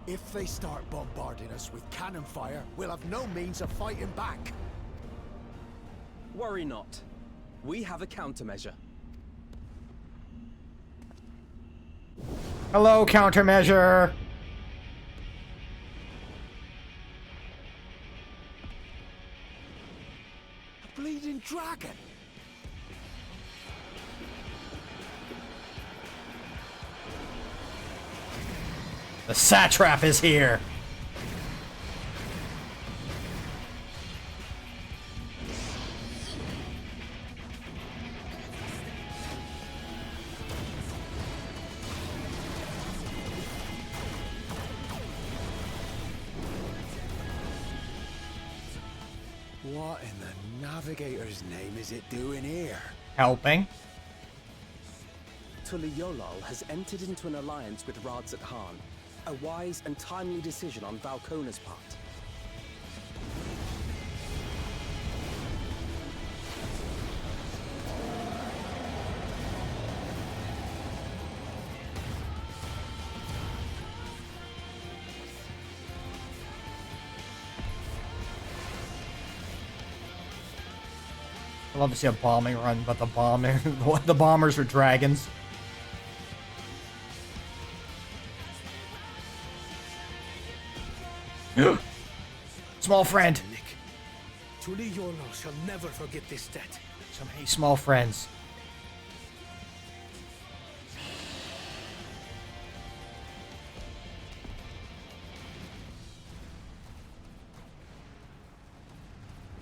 If they start bombarding us with cannon fire, we'll have no means of fighting back. Worry not. We have a countermeasure. Hello, countermeasure. A bleeding dragon. The satrap is here. What in the Navigator's name is it doing here? Helping. Tuliolal has entered into an alliance with Radzat Khan. A wise and timely decision on Valkona's part. I love to see a bombing run, but the bombers are dragons. Small friend. Tuliolal shall never forget this debt. So many small friends.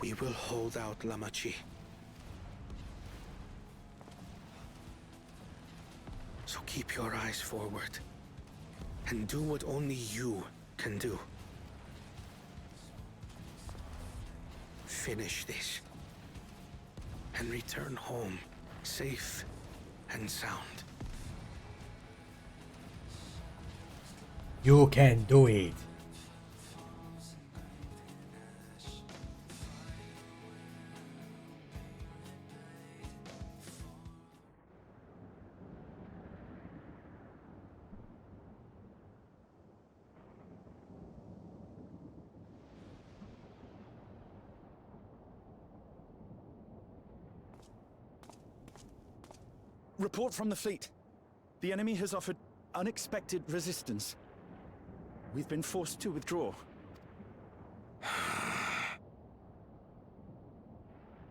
We will hold out, Lamachi. So keep your eyes forward. And do what only you can do. Finish this. And return home, safe and sound. You can do it. Report from the fleet. The enemy has offered unexpected resistance. We've been forced to withdraw.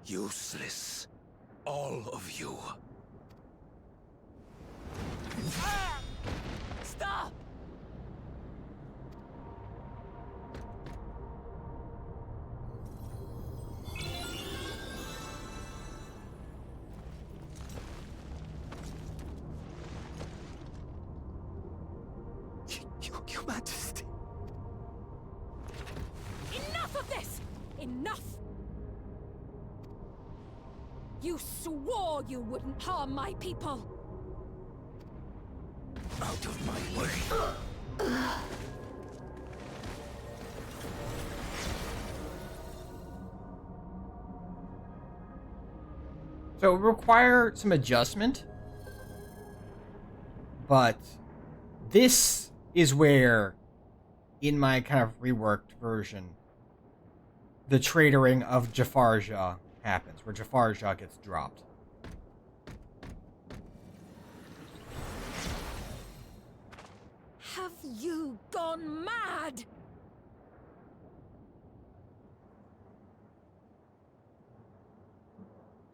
Useless. All of you. Stop! Your Majesty. Enough of this! Enough! You swore you wouldn't harm my people! Out of my way. So it would require some adjustment. But this is where in my kind of reworked version, the traitoring of Jafarja happens, where Jafarja gets dropped. Have you gone mad?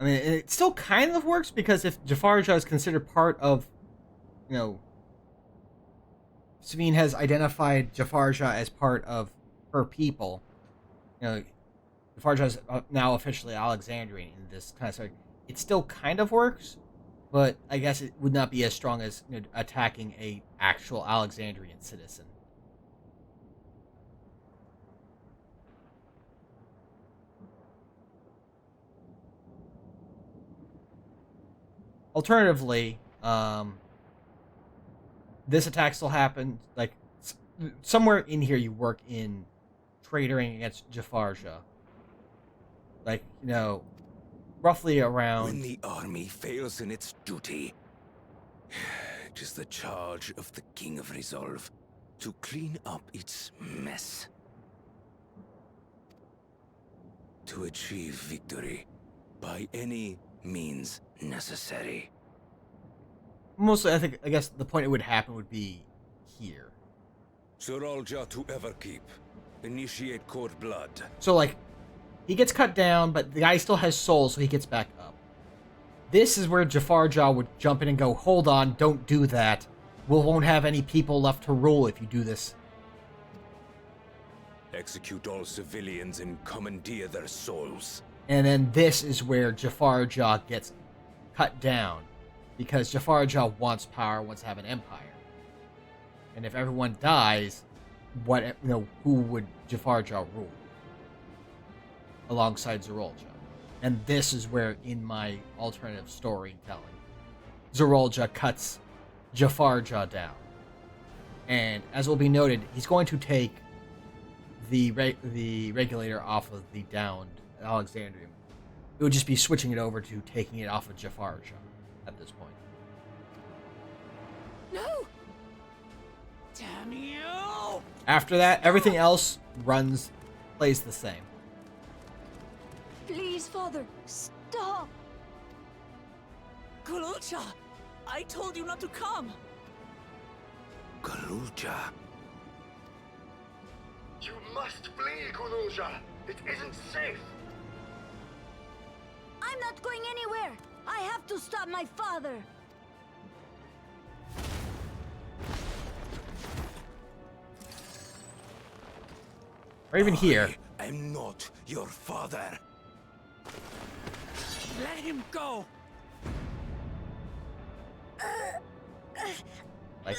I mean, it still kind of works, because if Jafarja is considered part of, Savine has identified Jafarja as part of her people, Jafarja is now officially Alexandrian in this kind of story. It still kind of works, but I guess it would not be as strong as attacking a actual Alexandrian citizen. Alternatively, this attack still happened, like, somewhere in here you work in traitoring against Jafarja. Like, roughly around... When the army fails in its duty, it is the charge of the King of Resolve to clean up its mess. To achieve victory by any means necessary. Mostly, I guess the point it would happen would be here. Zoralja to Everkeep. Initiate Court Blood. So, like, he gets cut down, but the guy still has soul, so he gets back up. This is where Jafarja would jump in and go, hold on, don't do that. We won't have any people left to rule if you do this. Execute all civilians and commandeer their souls. And then this is where Jafarja gets cut down, because Jafarja wants power, wants to have an empire. And if everyone dies, who would Jafarja rule? Alongside Zoralja. And this is where, in my alternative storytelling, Zoralja cuts Jafarja down. And as will be noted, he's going to take the regulator off of the downed Alexandrian. It would just be switching it over to taking it off of Jafarja at this point. No! Damn you! After that, everything else plays the same. Please, Father, stop! Gulucha! I told you not to come! Gulucha. You must flee, Guluja! It isn't safe! I'm not going anywhere! I have to stop my father! Or even here. I'm not your father. Let him go! Like,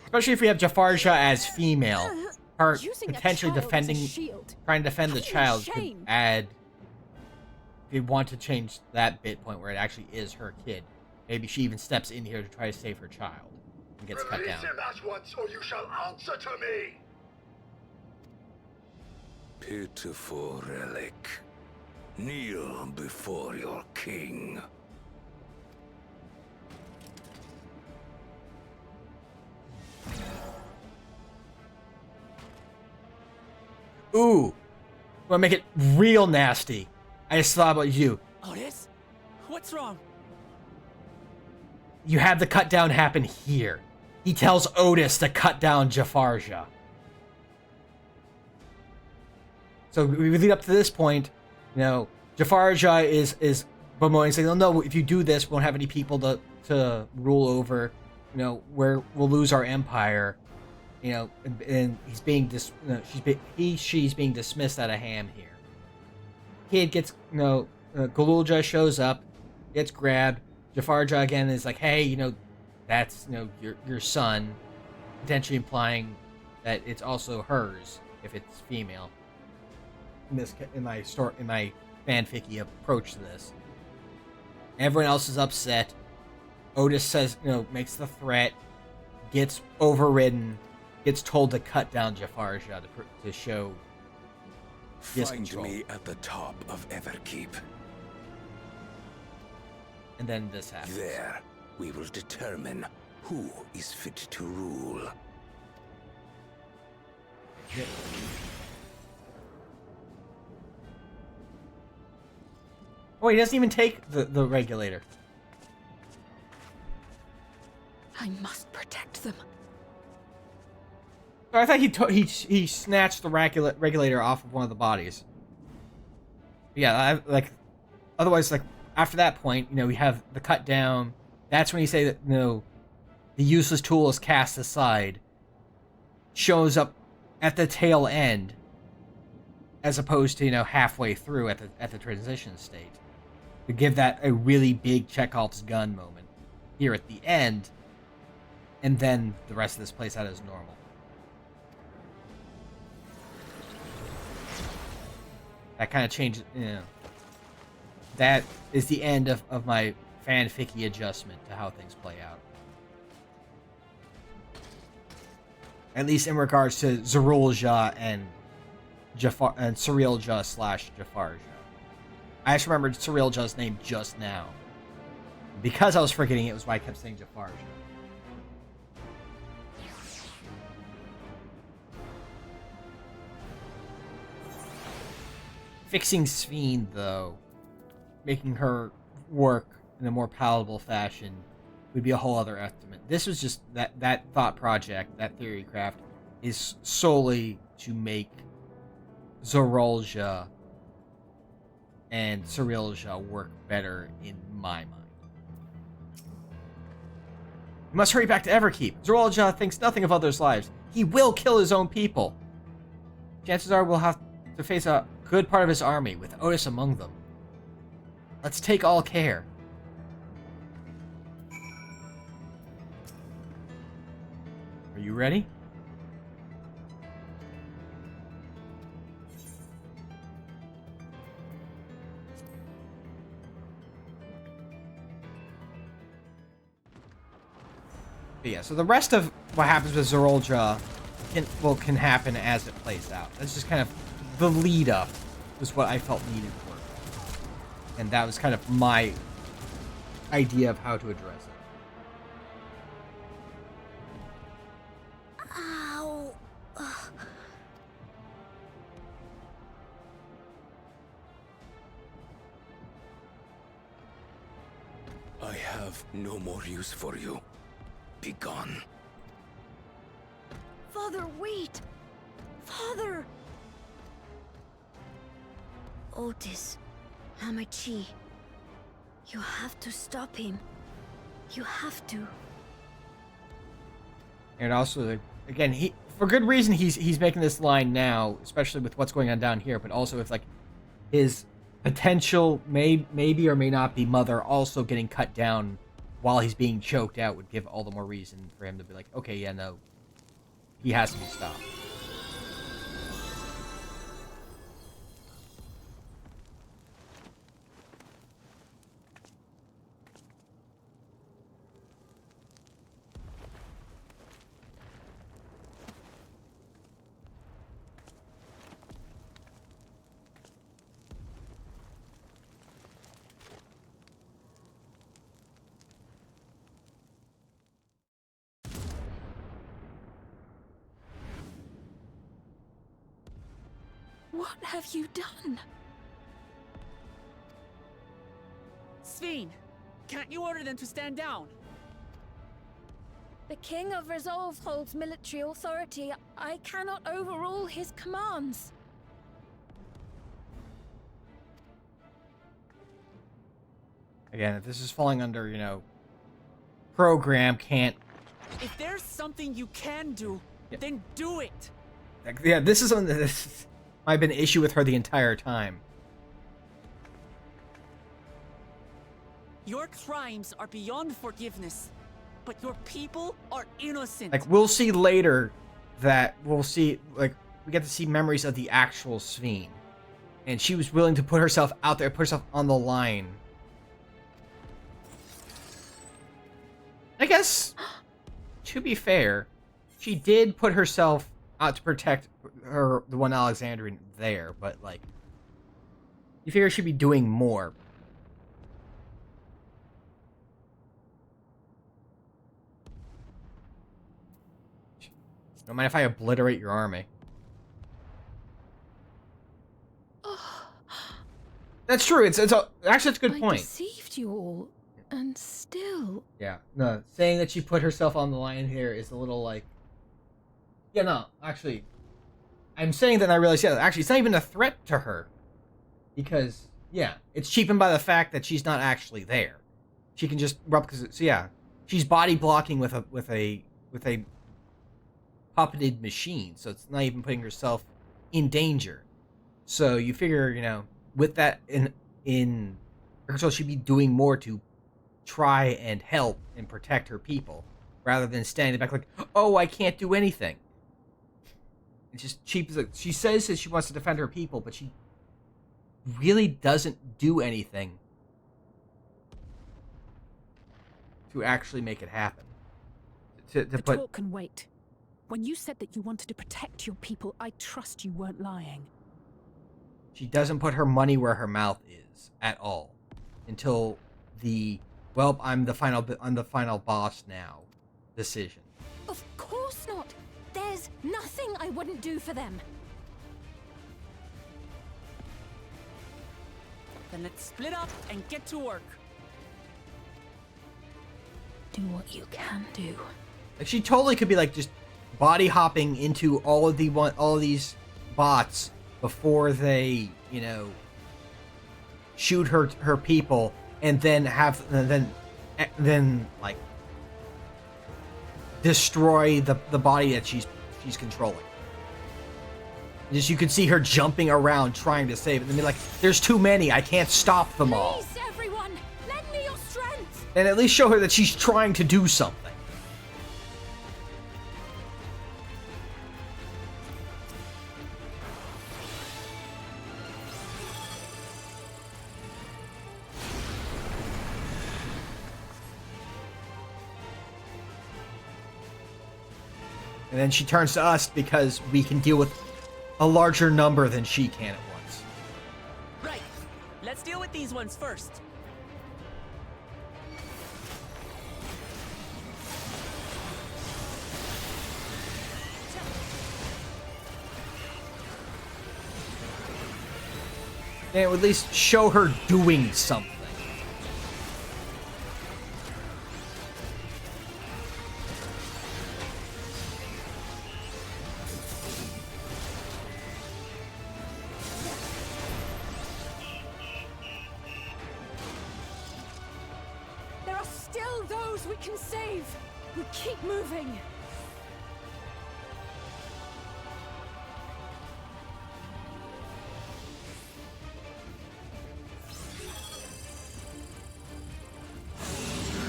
especially if we have Jafarja as female. Her Using a potentially child as a defending, shield. trying to defend the What a child could shame. add, if you want to change that bit point where it actually is her kid, maybe she even steps in here to try to save her child and gets cut Release down. him at once, or you shall answer to me! Pitiful relic. Kneel before your king. Ooh, want to make it real nasty. I just thought about you. Otis? What's wrong? You had the cut down happen here. He tells Otis to cut down Jafarja. So we lead up to this point, Jafarja is bemoaning, saying, "Oh no, if you do this, we won't have any people to rule over. We'll lose our empire." And he's being she's being dismissed out of hand here. Kid gets, Galulja shows up, gets grabbed. Jafarja again is like, "Hey, that's your son," potentially implying that it's also hers if it's female. In my fanficky approach to this, everyone else is upset. Otis says, makes the threat, gets overridden, gets told to cut down Jafarja to show his Find control. me at the top of Everkeep. And then this happens. There, we will determine who is fit to rule. Yeah. Oh, he doesn't even take the regulator. I must protect them. So I thought he snatched the regulator off of one of the bodies. Yeah, otherwise, like, after that point, we have the cut down. That's when you say that, the useless tool is cast aside. Shows up at the tail end, as opposed to, halfway through at the transition state. To give that a really big Chekhov's gun moment here at the end, and then the rest of this plays out as normal. That kind of changes, That is the end of my fanficky adjustment to how things play out. At least in regards to Zerulja and Jafar and Cyrilja / Jafarja. I just remembered Cyrilja's name just now. Because I was forgetting it was why I kept saying Jafarja. Fixing Sphene, though, making her work in a more palatable fashion, would be a whole other estimate. This was just that thought project, that theory craft, is solely to make Zerulja and Cyrilja work better in my mind. We must hurry back to Everkeep. Zerulja thinks nothing of others' lives. He will kill his own people. Chances are we'll have to face a good part of his army, with Otis among them. Let's take all care. Are you ready? But yeah, so the rest of what happens with Zerulja can happen as it plays out. That's just kind of the lead up was what I felt needed for it. And that was kind of my idea of how to address it. Ow. I have no more use for you. Be gone. Father, wait! Father! Otis, Hamachi, you have to stop him. You have to. And also, again, for good reason he's making this line now, especially with what's going on down here, but also with, like, his potential maybe or may not be mother also getting cut down while he's being choked out would give all the more reason for him to be like, okay, yeah, no, he has to be stopped. What have you done? Sphene, can't you order them to stand down? The King of Resolve holds military authority. I cannot overrule his commands. Again, if this is falling under, program can't... If there's something you can do, then do it! Yeah, this is something that might have been an issue with her the entire time. Your crimes are beyond forgiveness, but your people are innocent. Like, we'll see later that we get to see memories of the actual Sphene. And she was willing to put herself out there, put herself on the line. I guess, to be fair, she did put herself out to protect the one Alexandrian there, but, like, you figure she'd be doing more. Don't mind if I obliterate your army. That's true. Actually, it's a good point. I deceived you all, and still. Yeah. No, saying that she put herself on the line here is a little like. Yeah, no, actually, I'm saying that I realize, yeah, actually, it's not even a threat to her, because yeah, it's cheapened by the fact that she's not actually there. She can just so yeah, she's body blocking with a puppeted machine, so it's not even putting herself in danger. So you figure, you know, with that in so she'd be doing more to try and help and protect her people, rather than standing back like, oh, I can't do anything. It's just cheap. She says that she wants to defend her people, but she really doesn't do anything to actually make it happen. The talk can wait. When you said that you wanted to protect your people, I trust you weren't lying. She doesn't put her money where her mouth is at all until I'm the final boss now decision. Of course not. There's nothing I wouldn't do for them. Then let's split up and get to work. Do what you can do. Like, she totally could be like just body hopping into all of these bots before they, you know, shoot her people, and then like destroy the body that she's controlling. Just you could see her jumping around trying to save it, and be like, "There's too many. I can't stop them all." Please, everyone, lend me your strength. And at least show her that she's trying to do something. And then she turns to us because we can deal with a larger number than she can at once. Right. Let's deal with these ones first. And it would at least show her doing something. We can save. We keep moving.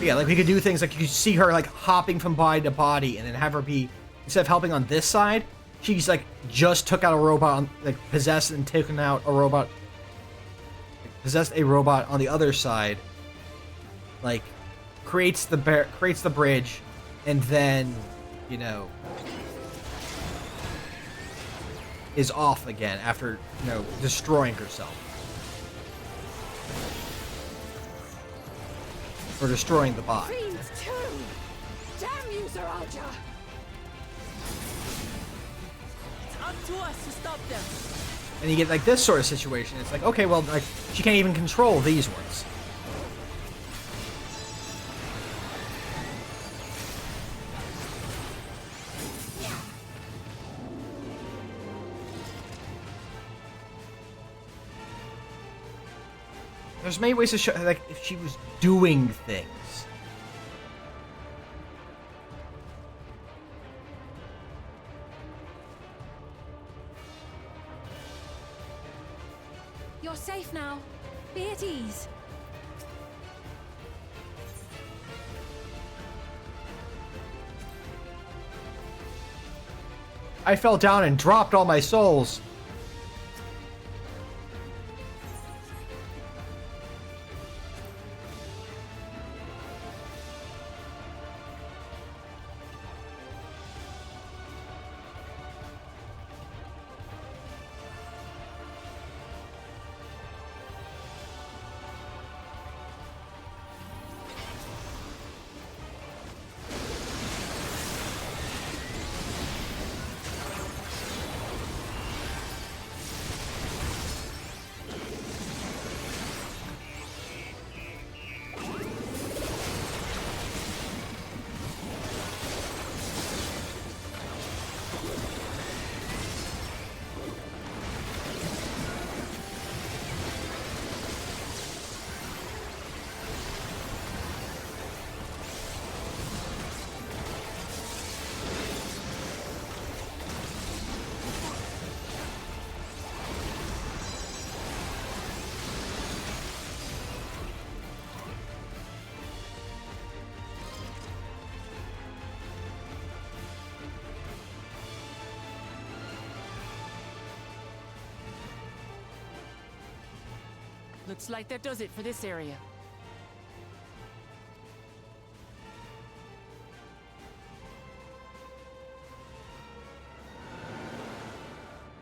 Yeah, like we could do things like you could see her like hopping from body to body, and then have her be, instead of helping on this side, she's like just took out a robot, like possessed and taken out a robot, possessed a robot on the other side, like creates the bridge, and then, you know, is off again after, you know, destroying herself. Or destroying the bot. Fiends too! Damn you, Zaraja! It's up to us to stop them. And you get like this sort of situation. It's like, okay, well, like she can't even control these ones. There's many ways to show, like, if she was doing things. You're safe now. Be at ease. I fell down and dropped all my souls. Looks like that does it for this area.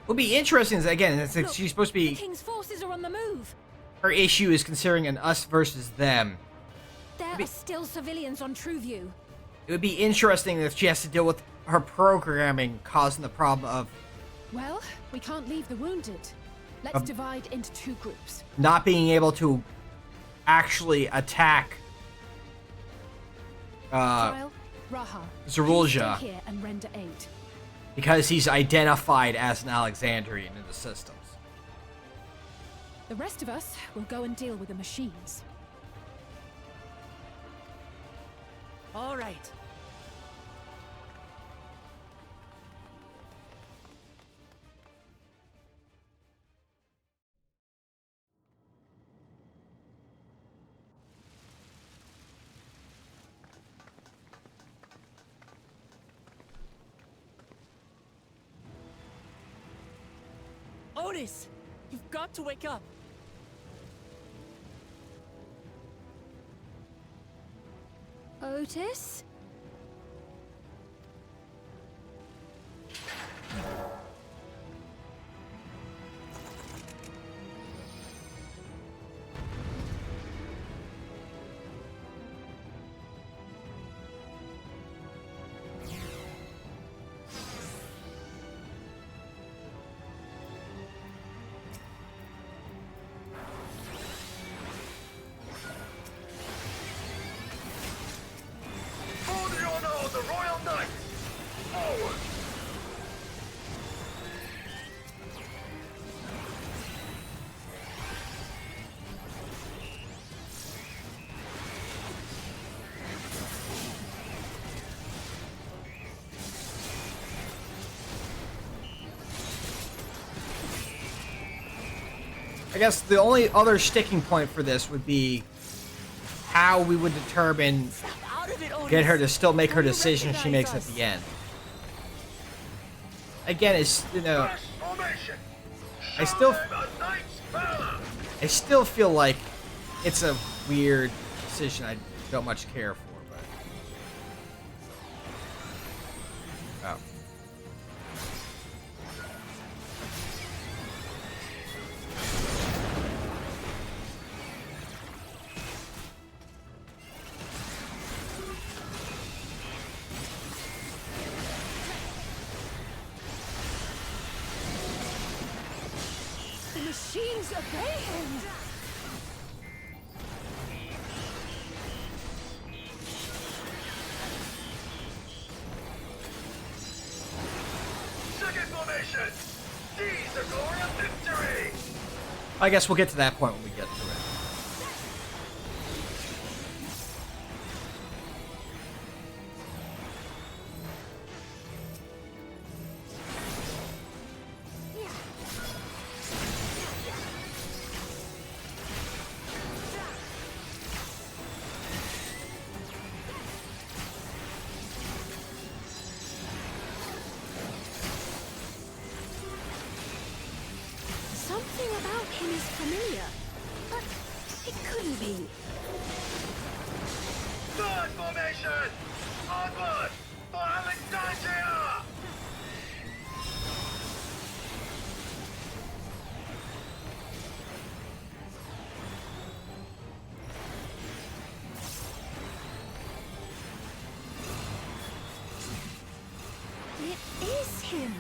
What'll be interesting is, again, it's like she's supposed to be... The King's forces are on the move. Her issue is considering an us versus them. There are still civilians on Trueview. It would be interesting if she has to deal with her programming causing the problem of Well, we can't leave the wounded. Let's divide into 2 groups. not being able to actually attack Trial, Raha. Zarulja. Stay here and render aid. Because he's identified as an Alexandrian in the systems. The rest of us will go and deal with the machines. All right. Otis, you've got to wake up. Otis? For the honor of the Royal Knights! Forward! I guess the only other sticking point for this would be how we would determine get her to still make her decision she makes at the end. Again, it's, you know, I still feel like it's a weird decision I don't much care for, but oh. The machines obey him! Second formation! Seize the glory of victory! I guess we'll get to that point when we get to it. Something about him is familiar, but it couldn't be. Third formation! Onward for Alexandria! It is him,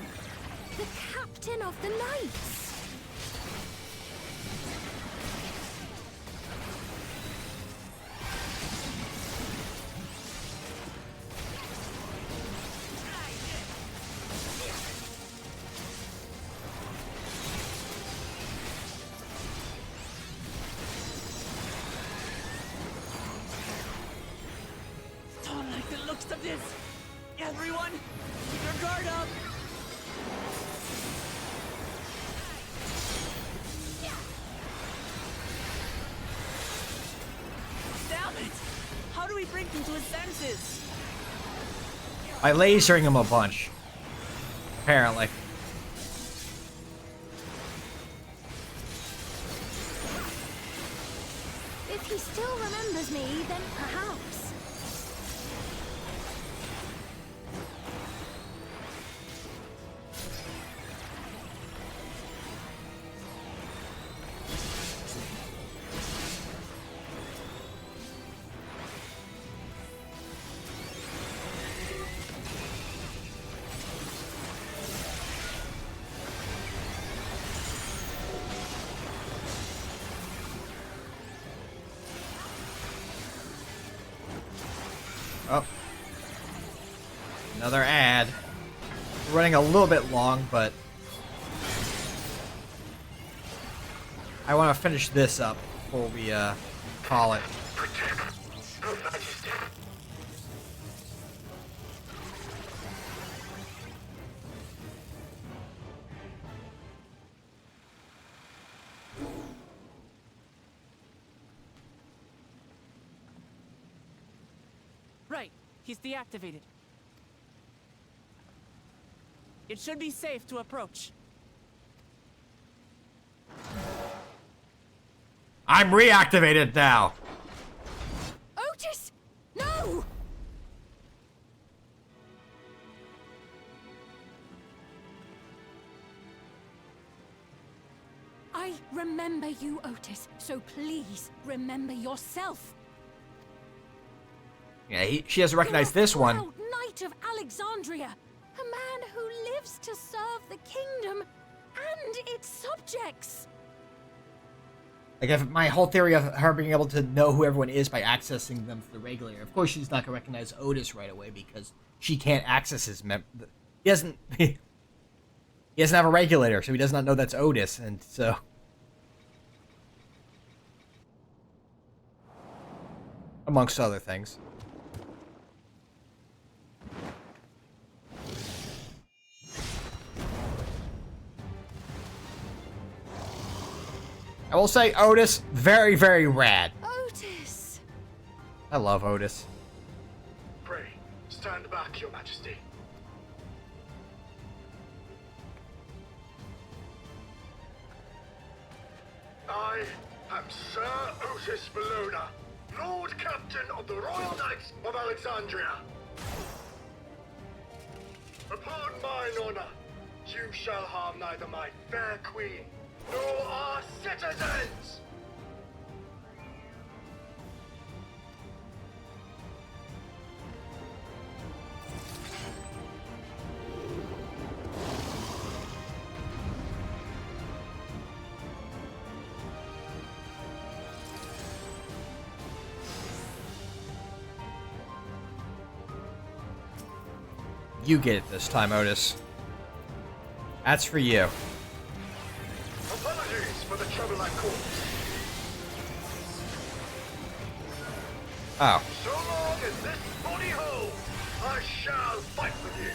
the captain of the knights. Don't like the looks of this. Everyone, keep your guard up. Damn it! How do we bring him to his senses? By lasering him a bunch. Apparently. Oh. Another ad. We're running a little bit long, but I want to finish this up before we call it. Right, he's deactivated. It should be safe to approach. I'm reactivated now. Otis! No! I remember you, Otis, so please remember yourself. Yeah, she doesn't recognize this one. Proud Knight of Alexandria, a man who lives to serve the kingdom and its subjects. Like, if my whole theory of her being able to know who everyone is by accessing them through the regulator. Of course, she's not gonna recognize Otis right away because she can't access his He doesn't. He doesn't have a regulator, so he does not know that's Otis, and so. Amongst other things. I will say, Otis, very, very rad. Otis! I love Otis. Pray, stand back, Your Majesty. I am Sir Otis Bologna, Lord Captain of the Royal Knights of Alexandria. Upon mine honor, you shall harm neither my fair queen nor our citizens! You get it this time, Otis. That's for you. Apologies for the trouble I caused. Oh. So long as this body holds, I shall fight with you.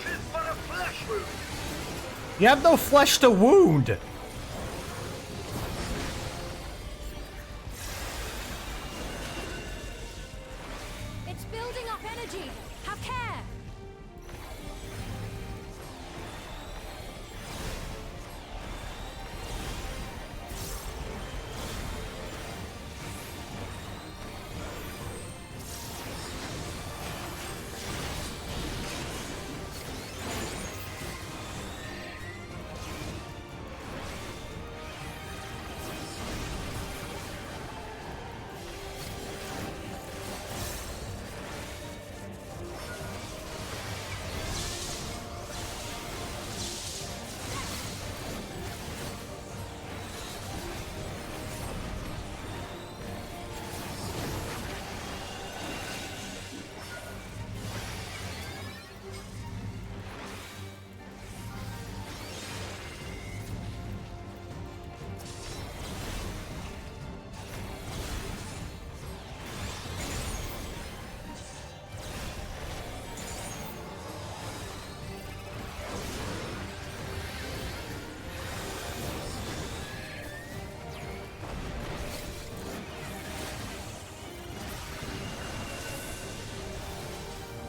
Tis but a flesh wound. You have no flesh to wound. It's building up energy. Have care.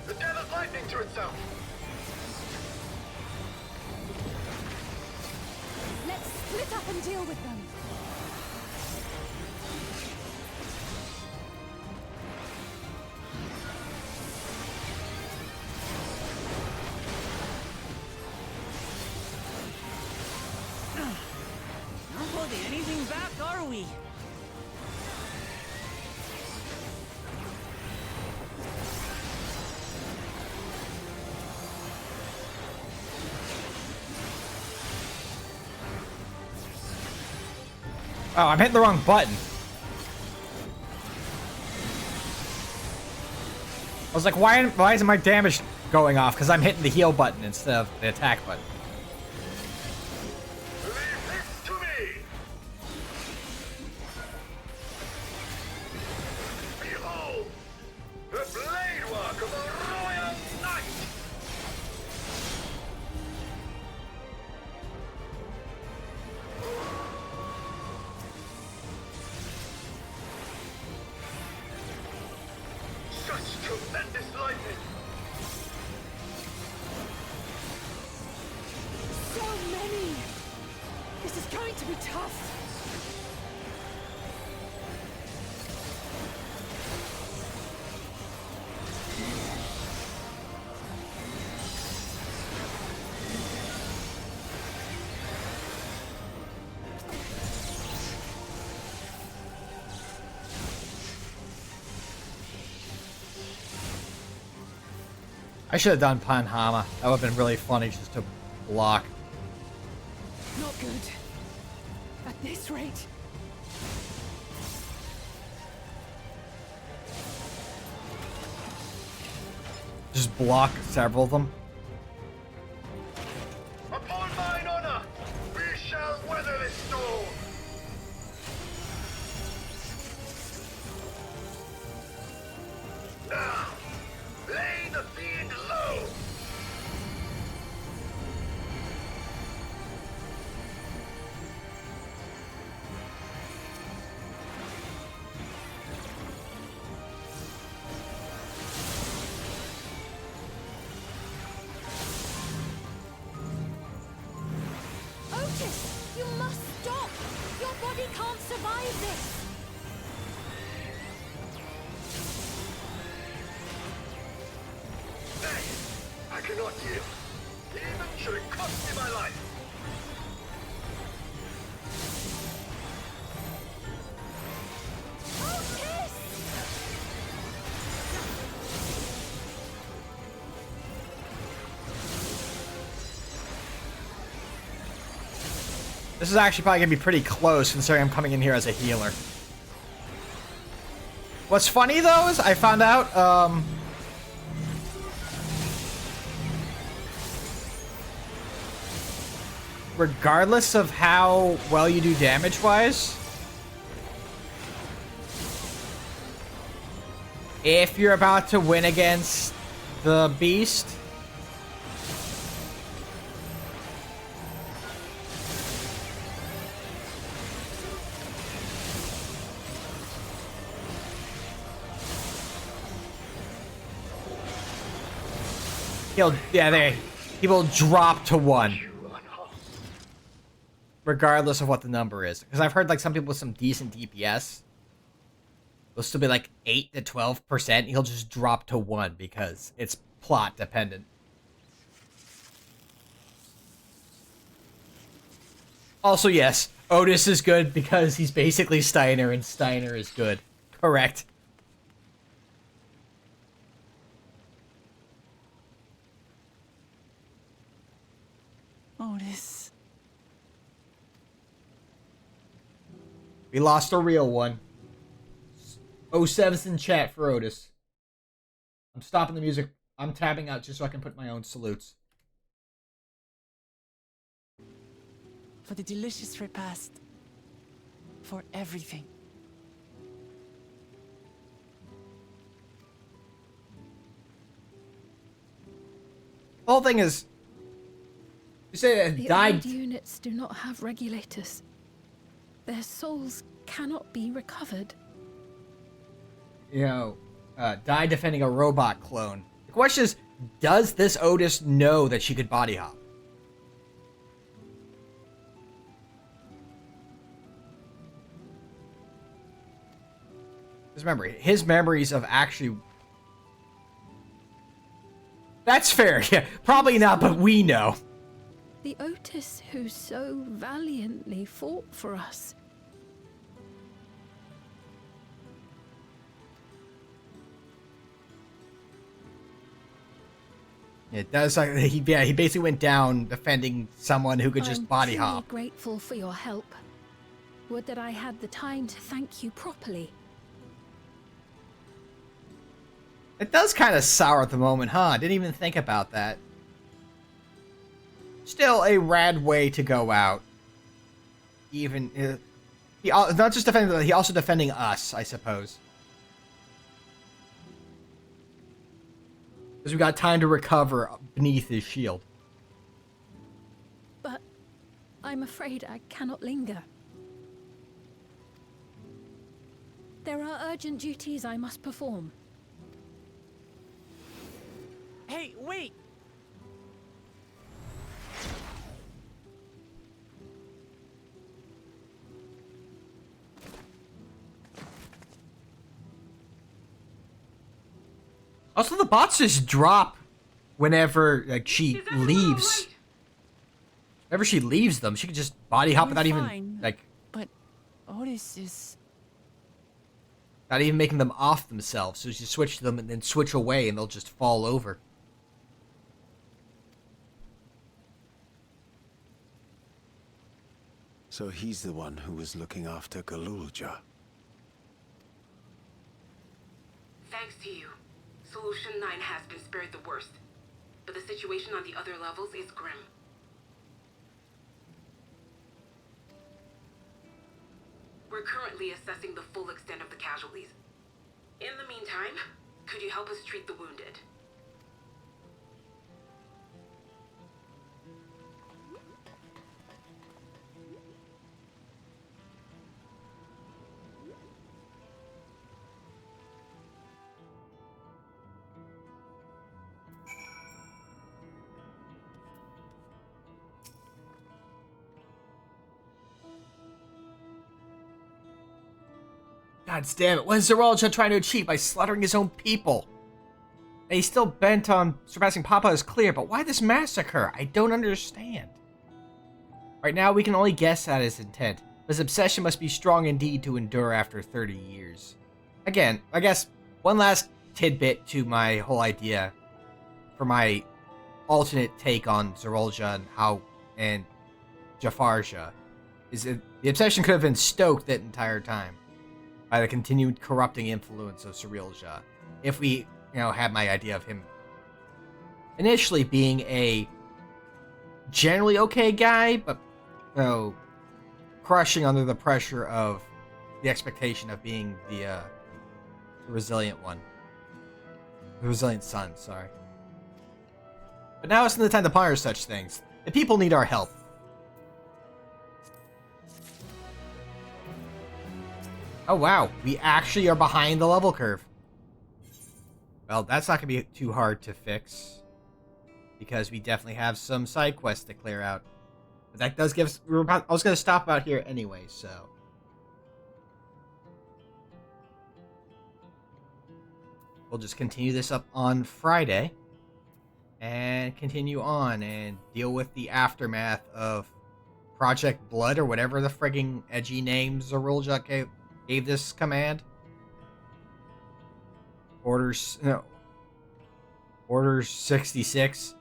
It gathers lightning to itself. Let's split up and deal with them. Not holding anything back, are we? Oh, I'm hitting the wrong button. I was like, why isn't my damage going off? Because I'm hitting the heal button instead of the attack button. I should have done Panhama. That would have been really funny just to block. Not good. At this rate. Just block several of them. Upon mine honor, we shall weather this storm. Now, lay the fiend low. Otis, you must stop! Your body can't survive this! I cannot yield, even should it cost me my life. This is actually probably gonna be pretty close considering I'm coming in here as a healer. What's funny though is I found out, regardless of how well you do damage-wise, if you're about to win against the beast, he will drop to 1. Regardless of what the number is. Because I've heard like some people with some decent DPS will still be like 8 to 12%. He'll just drop to 1 because it's plot dependent. Also, yes, Otis is good because he's basically Steiner and Steiner is good. Correct. Otis. We lost a real one. 07's in chat for Otis. I'm stopping the music. I'm tabbing out just so I can put my own salutes. For the delicious repast. For everything. The whole thing is... You say it The died... old units do not have regulators. Their souls cannot be recovered. You know, died defending a robot clone. The question is, does this Otis know that she could body hop? Because remember, his memories of actually... That's fair, yeah. Probably not, but we know. The Otis who so valiantly fought for us. It does. He basically went down defending someone who could just body I'm truly hop. grateful for your help. Would that I had the time to thank you properly. It does kind of sour at the moment, huh? I didn't even think about that. Still a rad way to go out. Even he not just defending, he also defending us, I suppose. Because we got time to recover beneath his shield. But I'm afraid I cannot linger. There are urgent duties I must perform. Hey, wait! Also, the bots just drop whenever she leaves. Whenever she leaves them, she can just body hop without even But Otis is... not even making them off themselves. So she switch them and then switch away, and they'll just fall over. So he's the one who was looking after Galulja. Thanks to you, Solution 9 has been spared the worst. But the situation on the other levels is grim. We're currently assessing the full extent of the casualties. In the meantime, could you help us treat the wounded? God damn it, what is Zeralja trying to achieve by slaughtering his own people? And he's still bent on surpassing Papa is clear, but why this massacre? I don't understand. Right now, we can only guess at his intent. His obsession must be strong indeed to endure after 30 years. Again, I guess one last tidbit to my whole idea for my alternate take on Zeralja and Jafarja is that the obsession could have been stoked that entire time by the continued corrupting influence of Zeralja. If we, had my idea of him initially being a generally okay guy, but crushing under the pressure of the expectation of being the resilient one. The resilient son, sorry. But now isn't the time to ponder such things. The people need our help. Oh wow, we actually are behind the level curve. Well, that's not going to be too hard to fix, because we definitely have some side quests to clear out. But that does give us... I was going to stop out here anyway, so... we'll just continue this up on Friday, and continue on and deal with the aftermath of Project Blood, or whatever the frigging edgy name Zeralja gave this command. Order 66.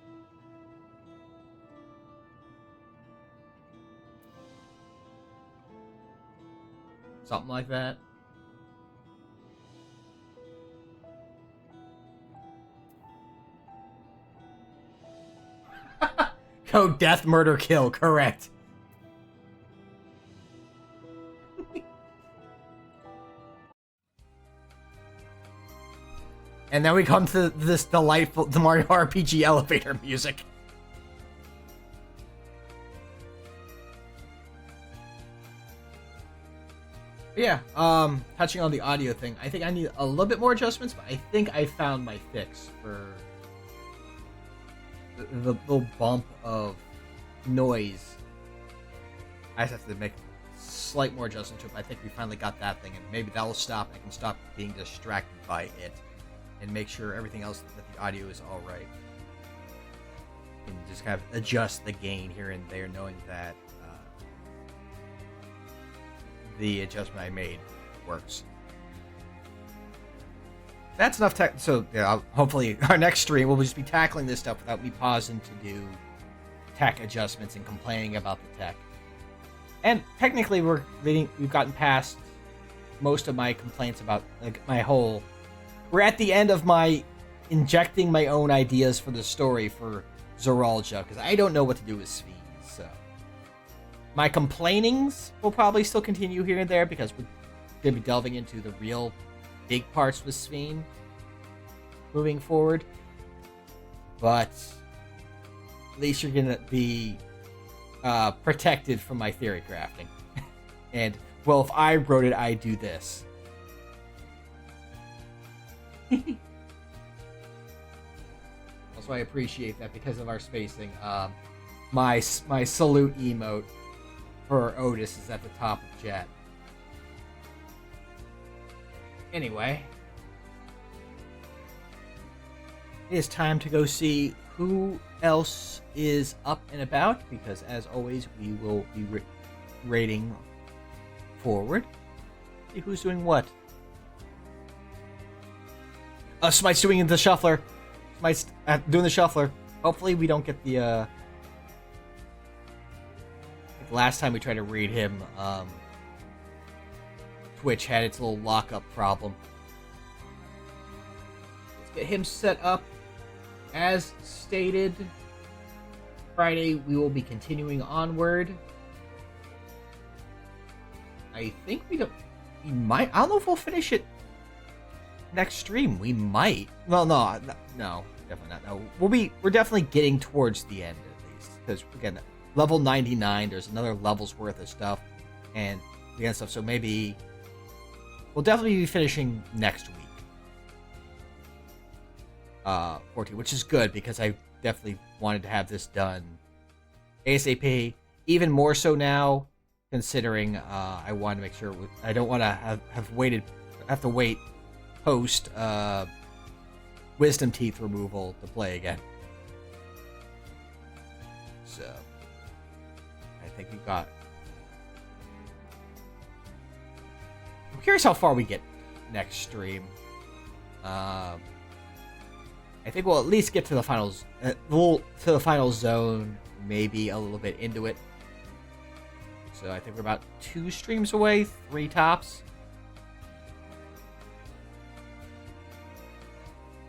Something like that. Code death, murder, kill, correct. And then we come to this delightful the Mario RPG elevator music. Yeah, touching on the audio thing, I think I need a little bit more adjustments, but I think I found my fix for the little bump of noise. I just have to make slight more adjustment to it, but I think we finally got that thing, and maybe that will stop. I can stop being distracted by it, and make sure everything else that the audio is all right. And just kind of adjust the gain here and there, knowing that the adjustment I made works. That's enough tech. So yeah, hopefully our next stream will just be tackling this stuff without me pausing to do tech adjustments and complaining about the tech. And technically, we've gotten past most of my complaints about like my whole. We're at the end of my injecting my own ideas for the story for Zoralja, because I don't know what to do with Svi. So my complainings will probably still continue here and there because we're going to be delving into the real big parts with Svi moving forward. But at least you're going to be protected from my theory crafting. And, well, if I wrote it, I'd do this. Also, I appreciate that because of our spacing. My salute emote for Otis is at the top of chat. Anyway, it is time to go see who else is up and about, because as always, we will be rating forward. See who's doing what. Smite's doing the shuffler. Smite's doing the shuffler. Hopefully we don't get the, like last time we tried to read him, Twitch had its little lockup problem. Let's get him set up. As stated, Friday we will be continuing onward. I think we might. I don't know if we'll finish it next stream. We might. Well, no, definitely not. No, we're definitely getting towards the end at least, because again, level 99. There's another level's worth of stuff, and the other stuff. So maybe we'll definitely be finishing next week. 14, which is good because I definitely wanted to have this done ASAP. Even more so now, considering I want to make sure I don't want to have to wait post wisdom teeth removal to play again. So I think we got. I'm curious how far we get next stream. I think we'll at least get to the finals. To the final zone, maybe a little bit into it. So I think we're about 2 streams away, 3 tops.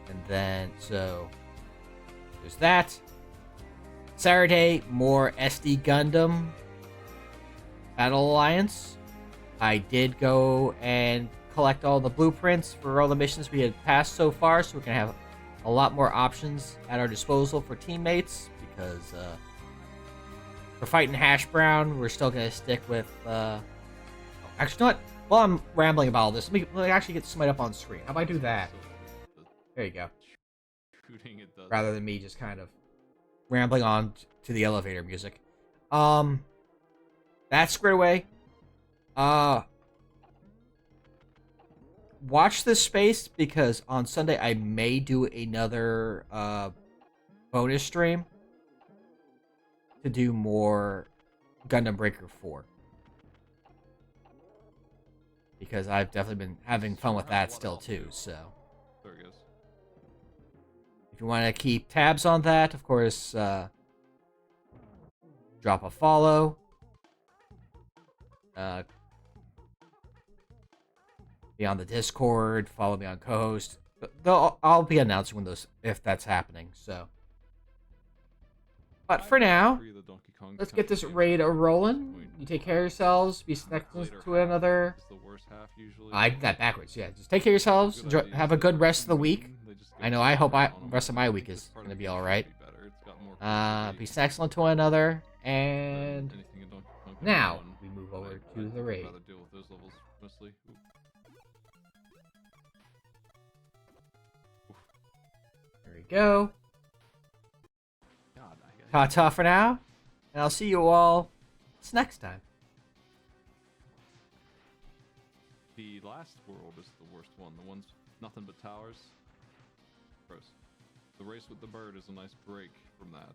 And then, so there's that. Saturday, more SD Gundam Battle Alliance. I did go and collect all the blueprints for all the missions we had passed so far, so we can have a lot more options at our disposal for teammates, because we're fighting Hash Brown. We're still going to stick with... actually, not. While I'm rambling about all this, let me actually get Smite up on screen. How about I do that? There you go. Rather than me just kind of rambling on to the elevator music. That's squared away. Watch this space, because on Sunday I may do another bonus stream to do more Gundam Breaker 4. Because I've definitely been having fun with that still too, so. There it goes. If you want to keep tabs on that, of course, drop a follow. Be on the Discord, follow me on co-host. I'll be announcing when if that's happening. So, but for now, let's get this raid rolling. You take care of yourselves. Be next to another. I did that backwards. Yeah, just take care of yourselves. Have a good rest of the week. I know. I hope the rest of my week is gonna be all right. Be excellent to one another, and now we move over to the raid. There we go. Ta-ta for now, and I'll see you all next time. The last world is the worst one. The one's nothing but towers. Gross. The race with the bird is a nice break from that.